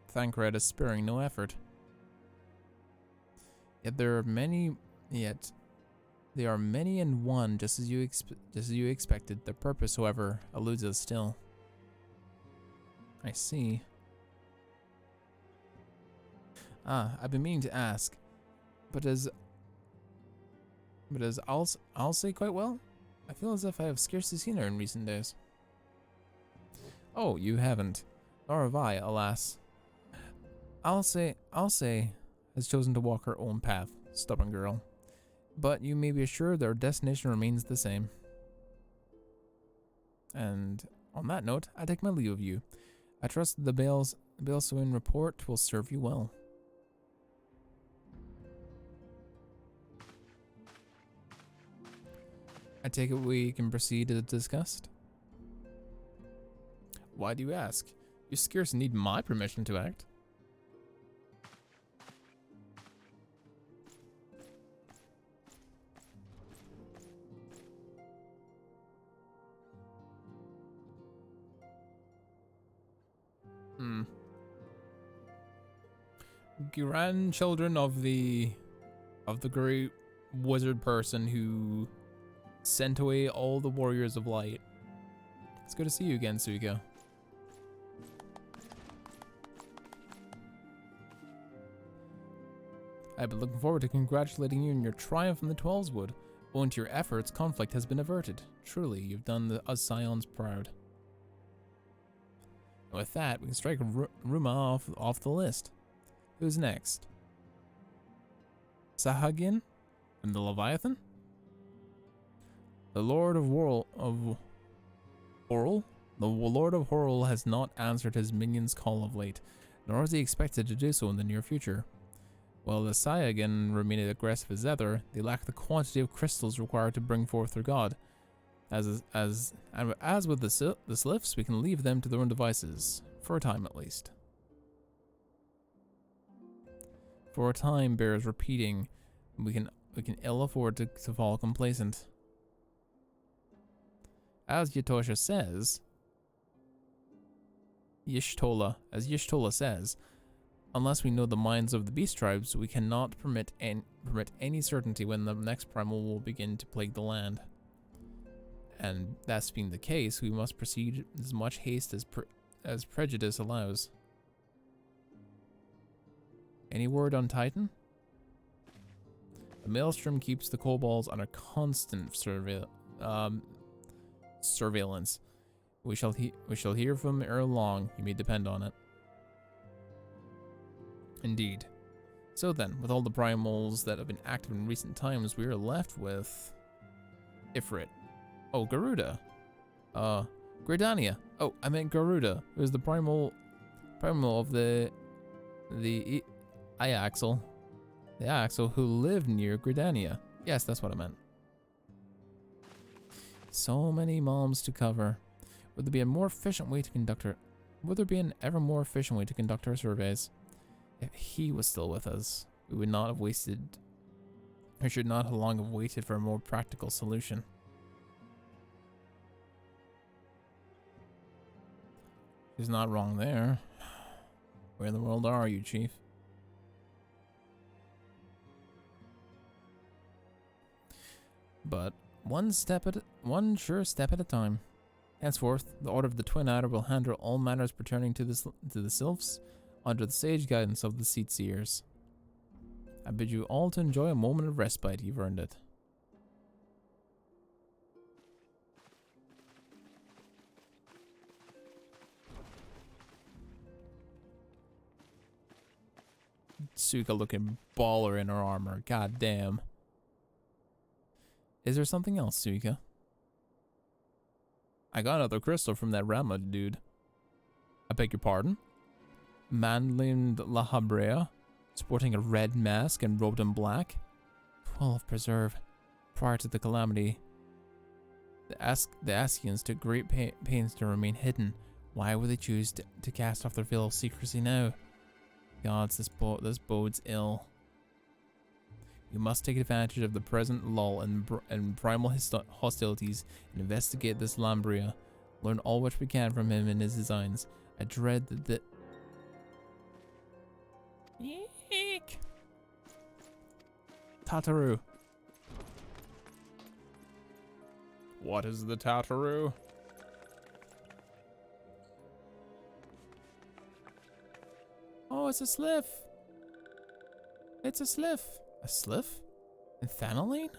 Thancred is sparing no effort. Yet there are many and one, just as you expected. Their purpose, however, eludes us still. I see. I've been meaning to ask, but is I'll say quite well? I feel as if I have scarcely seen her in recent days. Oh, you haven't. Nor have I, alas. I'll say has chosen to walk her own path, stubborn girl. But you may be assured that our destination remains the same. And on that note, I take my leave of you. I trust the Balsuin report will serve you well. I take it we can proceed as discussed. Why do you ask? You scarce need my permission to act. Grandchildren of the great wizard person who sent away all the warriors of light. It's good to see you again, Suika. I've been looking forward to congratulating you on your triumph in the Twelveswood. Owing to your efforts, conflict has been averted. Truly, you've done us Scions proud. And with that, we can strike Ruma off the list. Who's next? Sahagin and the Leviathan? The Lord of Horrel The Lord of Horrel has not answered his minions' call of late, nor is he expected to do so in the near future. While the Sahagin remain as aggressive as ever, they lack the quantity of crystals required to bring forth their god. As with the Sliffs, we can leave them to their own devices, for a time at least. For a time bears repeating, we can ill afford to fall complacent. As Yishtola says, unless we know the minds of the beast tribes, we cannot permit any certainty when the next primal will begin to plague the land. And that's being the case, we must proceed as much haste as prejudice allows. Any word on Titan? The Maelstrom keeps the kobolds under constant surveillance. We shall hear from him ere long, you may depend on it. Indeed. So then, with all the primals that have been active in recent times, we are left with Ifrit. Oh, Garuda. Gridania. Oh, I meant Garuda. It was the primal of the Iaxel. The Iaxel who lived near Gridania. Yes, that's what I meant. So many moms to cover. Would there be a more efficient way to conduct our... Would there be an ever more efficient way to conduct our surveys? If he was still with us, we would not have wasted... We should not have long have waited for a more practical solution. He's not wrong there. Where in the world are you, Chief? But one sure step at a time. Henceforth, the Order of the Twin Adder will handle all matters pertaining to the Sylphs under the sage guidance of the Seatseers. I bid you all to enjoy a moment of respite. You've earned it. Suika looking baller in her armor. God damn. Is there something else, Suika? I got another crystal from that Rama dude. I beg your pardon? Man named La Habrea, sporting a red mask and robed in black? 12 preserve. Prior to the calamity, the Askians took great pains to remain hidden. Why would they choose to cast off their veil of secrecy now? Gods, this bodes ill. You must take advantage of the present lull and primal hostilities and investigate this Lambria. Learn all which we can from him and his designs. I dread that Eek! Tataru. What is the Tataru? Oh, it's a sliff. It's a sliff. A sliff? And Thanaline?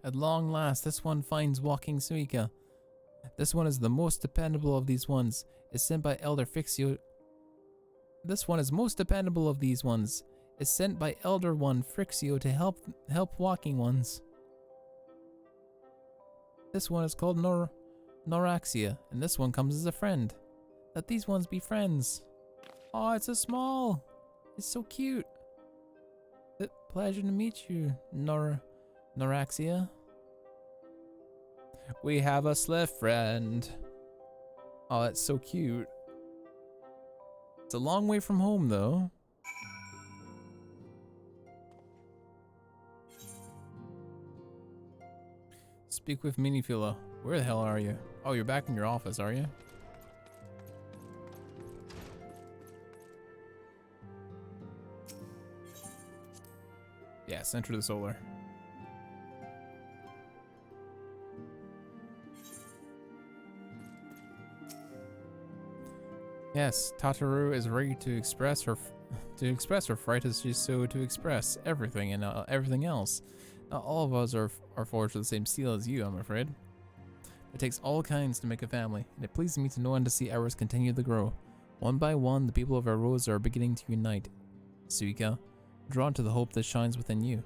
At long last, this one finds walking Suika. This one is the most dependable of these ones. Is sent by Elder Fixio. This one is most dependable of these ones. Is sent by Elder One Frixio to help walking ones. This one is called Noraxia, and this one comes as a friend. Let these ones be friends. Oh, it's a small. It's so cute. Pleasure to meet you, Noraxia. We have a slave friend. Oh, that's so cute. It's a long way from home, though. Speak with Minifila. Where the hell are you? Oh, you're back in your office, are you? Yes, enter the solar. Yes, Tataru is ready to express her fright as she's so to express everything and everything else. Not all of us are forged with the same steel as you, I'm afraid. It takes all kinds to make a family, and it pleases me to know and to see ours continue to grow. One by one, the people of Eorzea are beginning to unite. Suika, drawn to the hope that shines within you.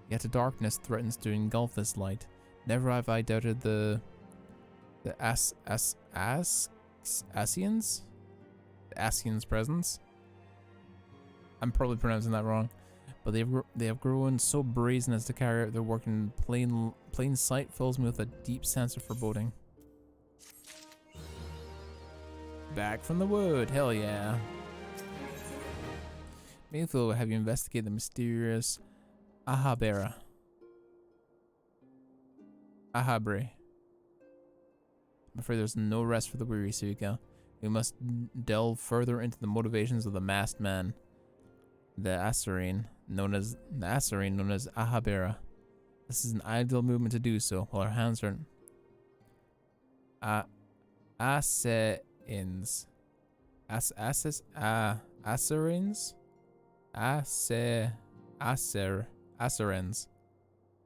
Yet a darkness threatens to engulf this light. Never have I doubted the Asians' presence. I'm probably pronouncing that wrong, but they have grown so brazen as to carry out their work in plain sight fills me with a deep sense of foreboding. Back from the wood, hell yeah. Mayfield, have you investigated the mysterious Ahabre? I'm afraid there's no rest for the weary, Suika. We must delve further into the motivations of the masked man, the Asarine, known as Ahabera. This is an ideal movement to do so, while our hands are Asarines. Asarines.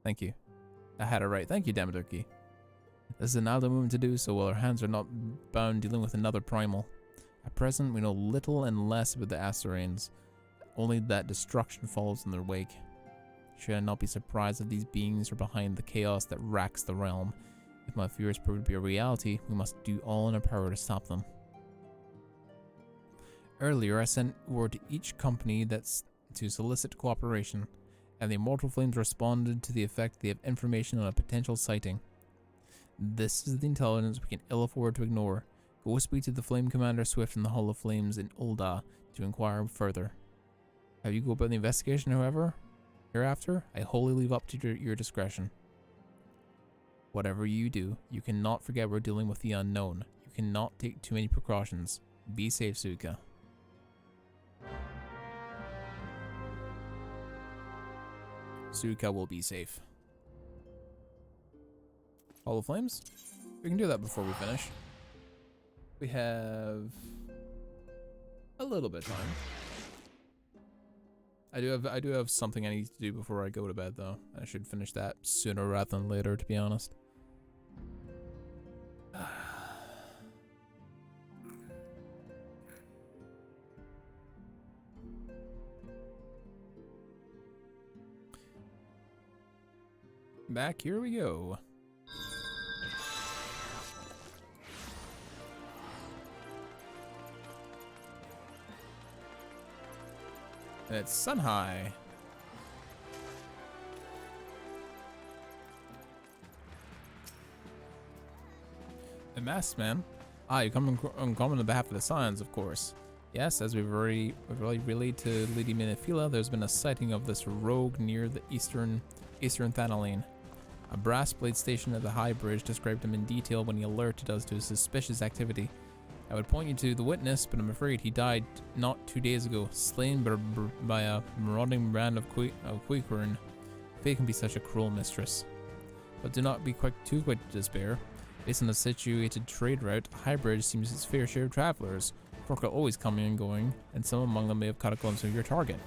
Thank you. I had it right. Thank you, Damaduki. This is an ideal movement to do so while our hands are not bound dealing with another primal. At present, we know little and less about the Asarines, only that destruction follows in their wake. Should I not be surprised that these beings are behind the chaos that racks the realm? If my fears prove to be a reality, we must do all in our power to stop them. Earlier, I sent word to each company that's to solicit cooperation, and the Immortal Flames responded to the effect they have information on a potential sighting. This is the intelligence we can ill afford to ignore. Go speak to the Flame Commander Swift in the Hall of Flames in Ul'dah to inquire further. How you go about the investigation, however, hereafter, I wholly leave up to your discretion. Whatever you do, you cannot forget we're dealing with the unknown. You cannot take too many precautions. Be safe, Suika. Suika will be safe. Hall of Flames? We can do that before we finish. We have a little bit of time. I do have something I need to do before I go to bed, though. I should finish that sooner rather than later, to be honest. Back, here we go. And it's sun high. The masked man. Ah, you come on behalf of the Scions, of course. Yes, as we've already relayed to Lady Minifila, there's been a sighting of this rogue near the eastern Thanaline. A brass blade stationed at the High Bridge described him in detail when he alerted us to his suspicious activity. I would point you to the witness, but I'm afraid he died not 2 days ago, slain by a marauding band of Quaquern. Fate can be such a cruel mistress. But do not be too quick to despair. Based on the situated trade route, Highbridge seems its fair share of travelers. Folk are always coming and going, and some among them may have caught a glimpse of your target.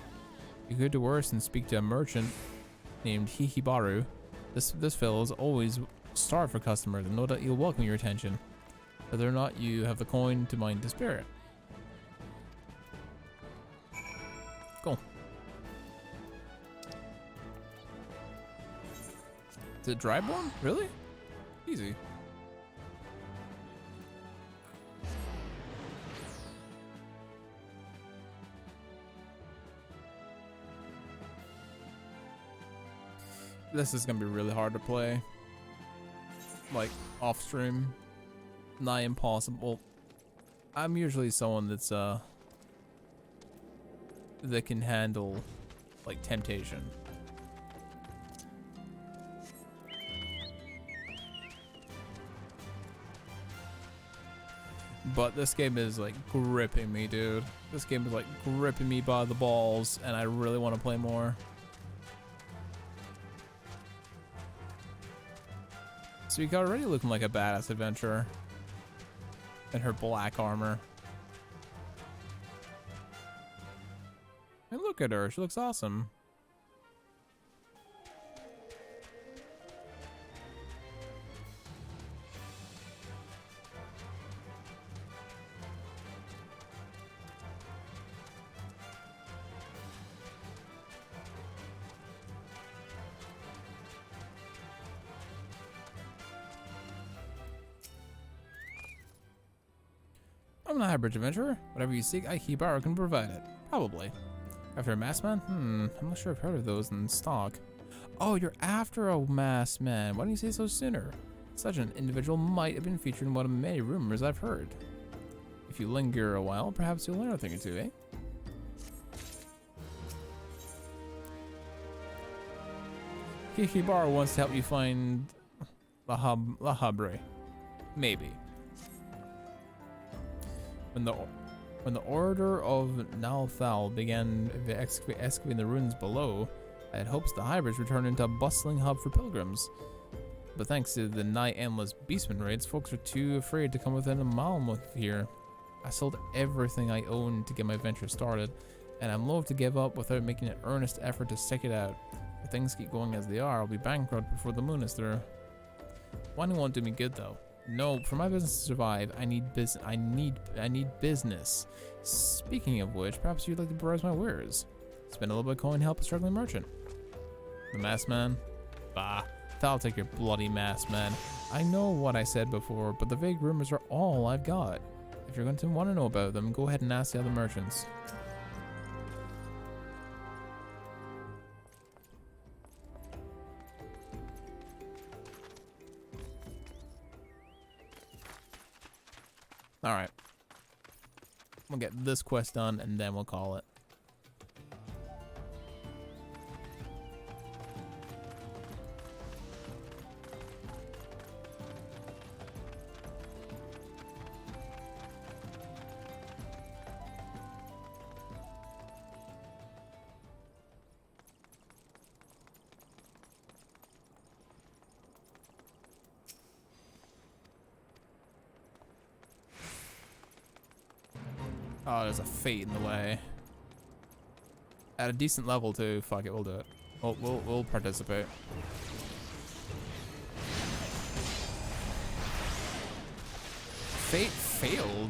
You could do worse and speak to a merchant named Hihibaru. This fellow is always starved for customers, and no doubt he'll welcome your attention. Whether or not you have the coin to mind to spare it. Cool. Is it Dryborn? Really? Easy. This is gonna be really hard to play. like off stream. Nigh impossible. I'm usually someone that's that can handle like temptation. But this game is like gripping me, dude. This game is like gripping me by the balls, and I really want to play more. So you got already looking like a badass adventurer in her black armor. And look at her, she looks awesome. I'm not a hybrid adventurer. Whatever you seek, Aikibar can provide it. Probably. After a masked man? I'm not sure I've heard of those in stock. Oh, you're after a masked man. Why didn't you say so sooner? Such an individual might have been featured in one of many rumors I've heard. If you linger a while, perhaps you'll learn a thing or two, eh? Aikibar wants to help you find La Habre. Maybe. When the Order of Nalthal began excavating the ruins below, I had hopes the hybrids returned into a bustling hub for pilgrims. But thanks to the nigh endless beastman raids, folks are too afraid to come within a mile of here. I sold everything I owned to get my venture started, and I'm loath to give up without making an earnest effort to stick it out. If things keep going as they are, I'll be bankrupt before the moon is through. Whining won't do me good though. No, for my business to survive, I need business. I need business. Speaking of which, perhaps you'd like to browse my wares. Spend a little bit of coin, help a struggling merchant. The masked man? Bah, I'll take your bloody masked man. I know what I said before, but the vague rumors are all I've got. If you're going to want to know about them, go ahead and ask the other merchants. Alright. We'll get this quest done and then we'll call it. Oh, there's a fate in the way. At a decent level too. Fuck it, we'll do it. We'll participate. Fate failed.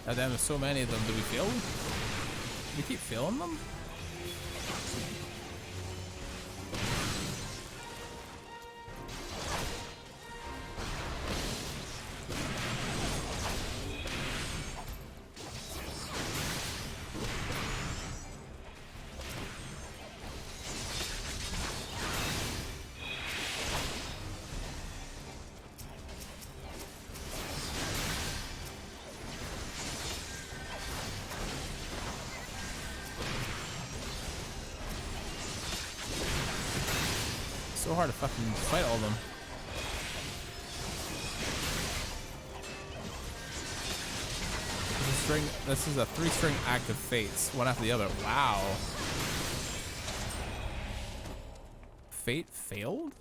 God damn, there's so many of them. Do we fail? We keep failing them? So hard to fucking fight all of them. This is a 3-string act of fates, one after the other. Wow. Fate failed?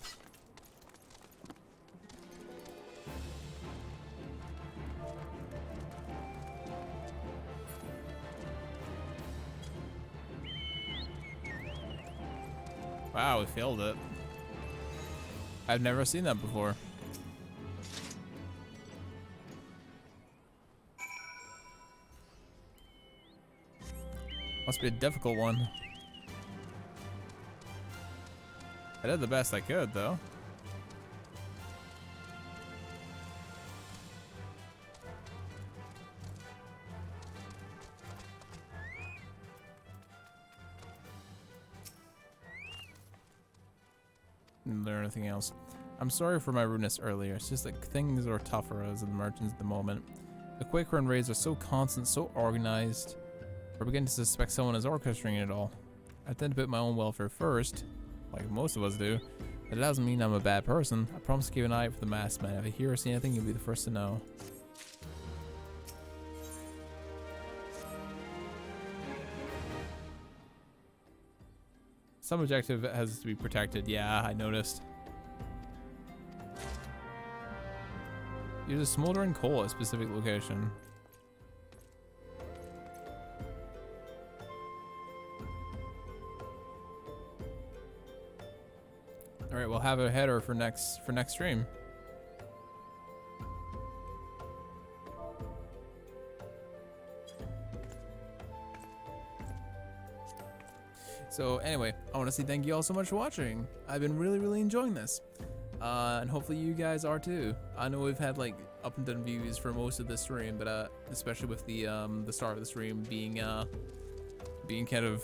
Wow, we failed it. I've never seen that before. Must be a difficult one. I did the best I could, though. Didn't learn anything else. I'm sorry for my rudeness earlier. It's just that things are tougher as the merchants at the moment. The Quaker and raids are so constant, so organized. We're beginning to suspect someone is orchestrating it all. I tend to put my own welfare first, like most of us do. But it doesn't mean I'm a bad person. I promise to keep an eye out for the masked man. If I hear or see anything, you'll be the first to know. Some objective has to be protected. Yeah, I noticed. Use a smoldering coal at a specific location. All right, we'll have a header for next stream. So anyway, I want to say thank you all so much for watching. I've been really enjoying this. And hopefully you guys are too. I know we've had like up and down views for most of the stream, but especially with the start of the stream being kind of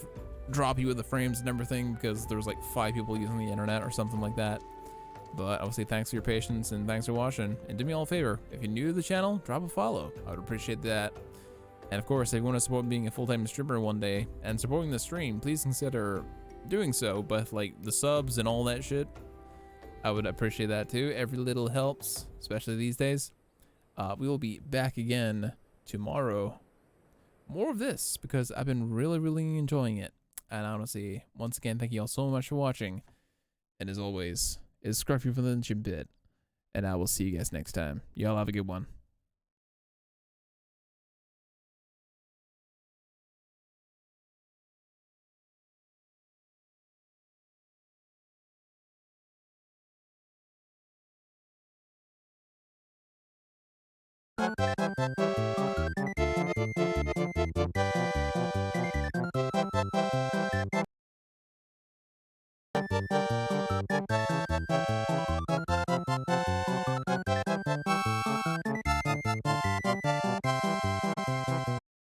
droppy with the frames and everything because there was like 5 people using the internet or something like that. But I will say thanks for your patience and thanks for watching. And do me all a favor, if you're new to the channel, drop a follow. I would appreciate that. And of course, if you want to support being a full-time streamer one day and supporting the stream, please consider doing so. But like the subs and all that shit, I would appreciate that too. Every little helps, especially these days. We will be back again tomorrow. More of this because I've been really enjoying it. And I want to say once again, thank you all so much for watching. And as always, it's Scruffy from the Gym Bit. And I will see you guys next time. Y'all have a good one.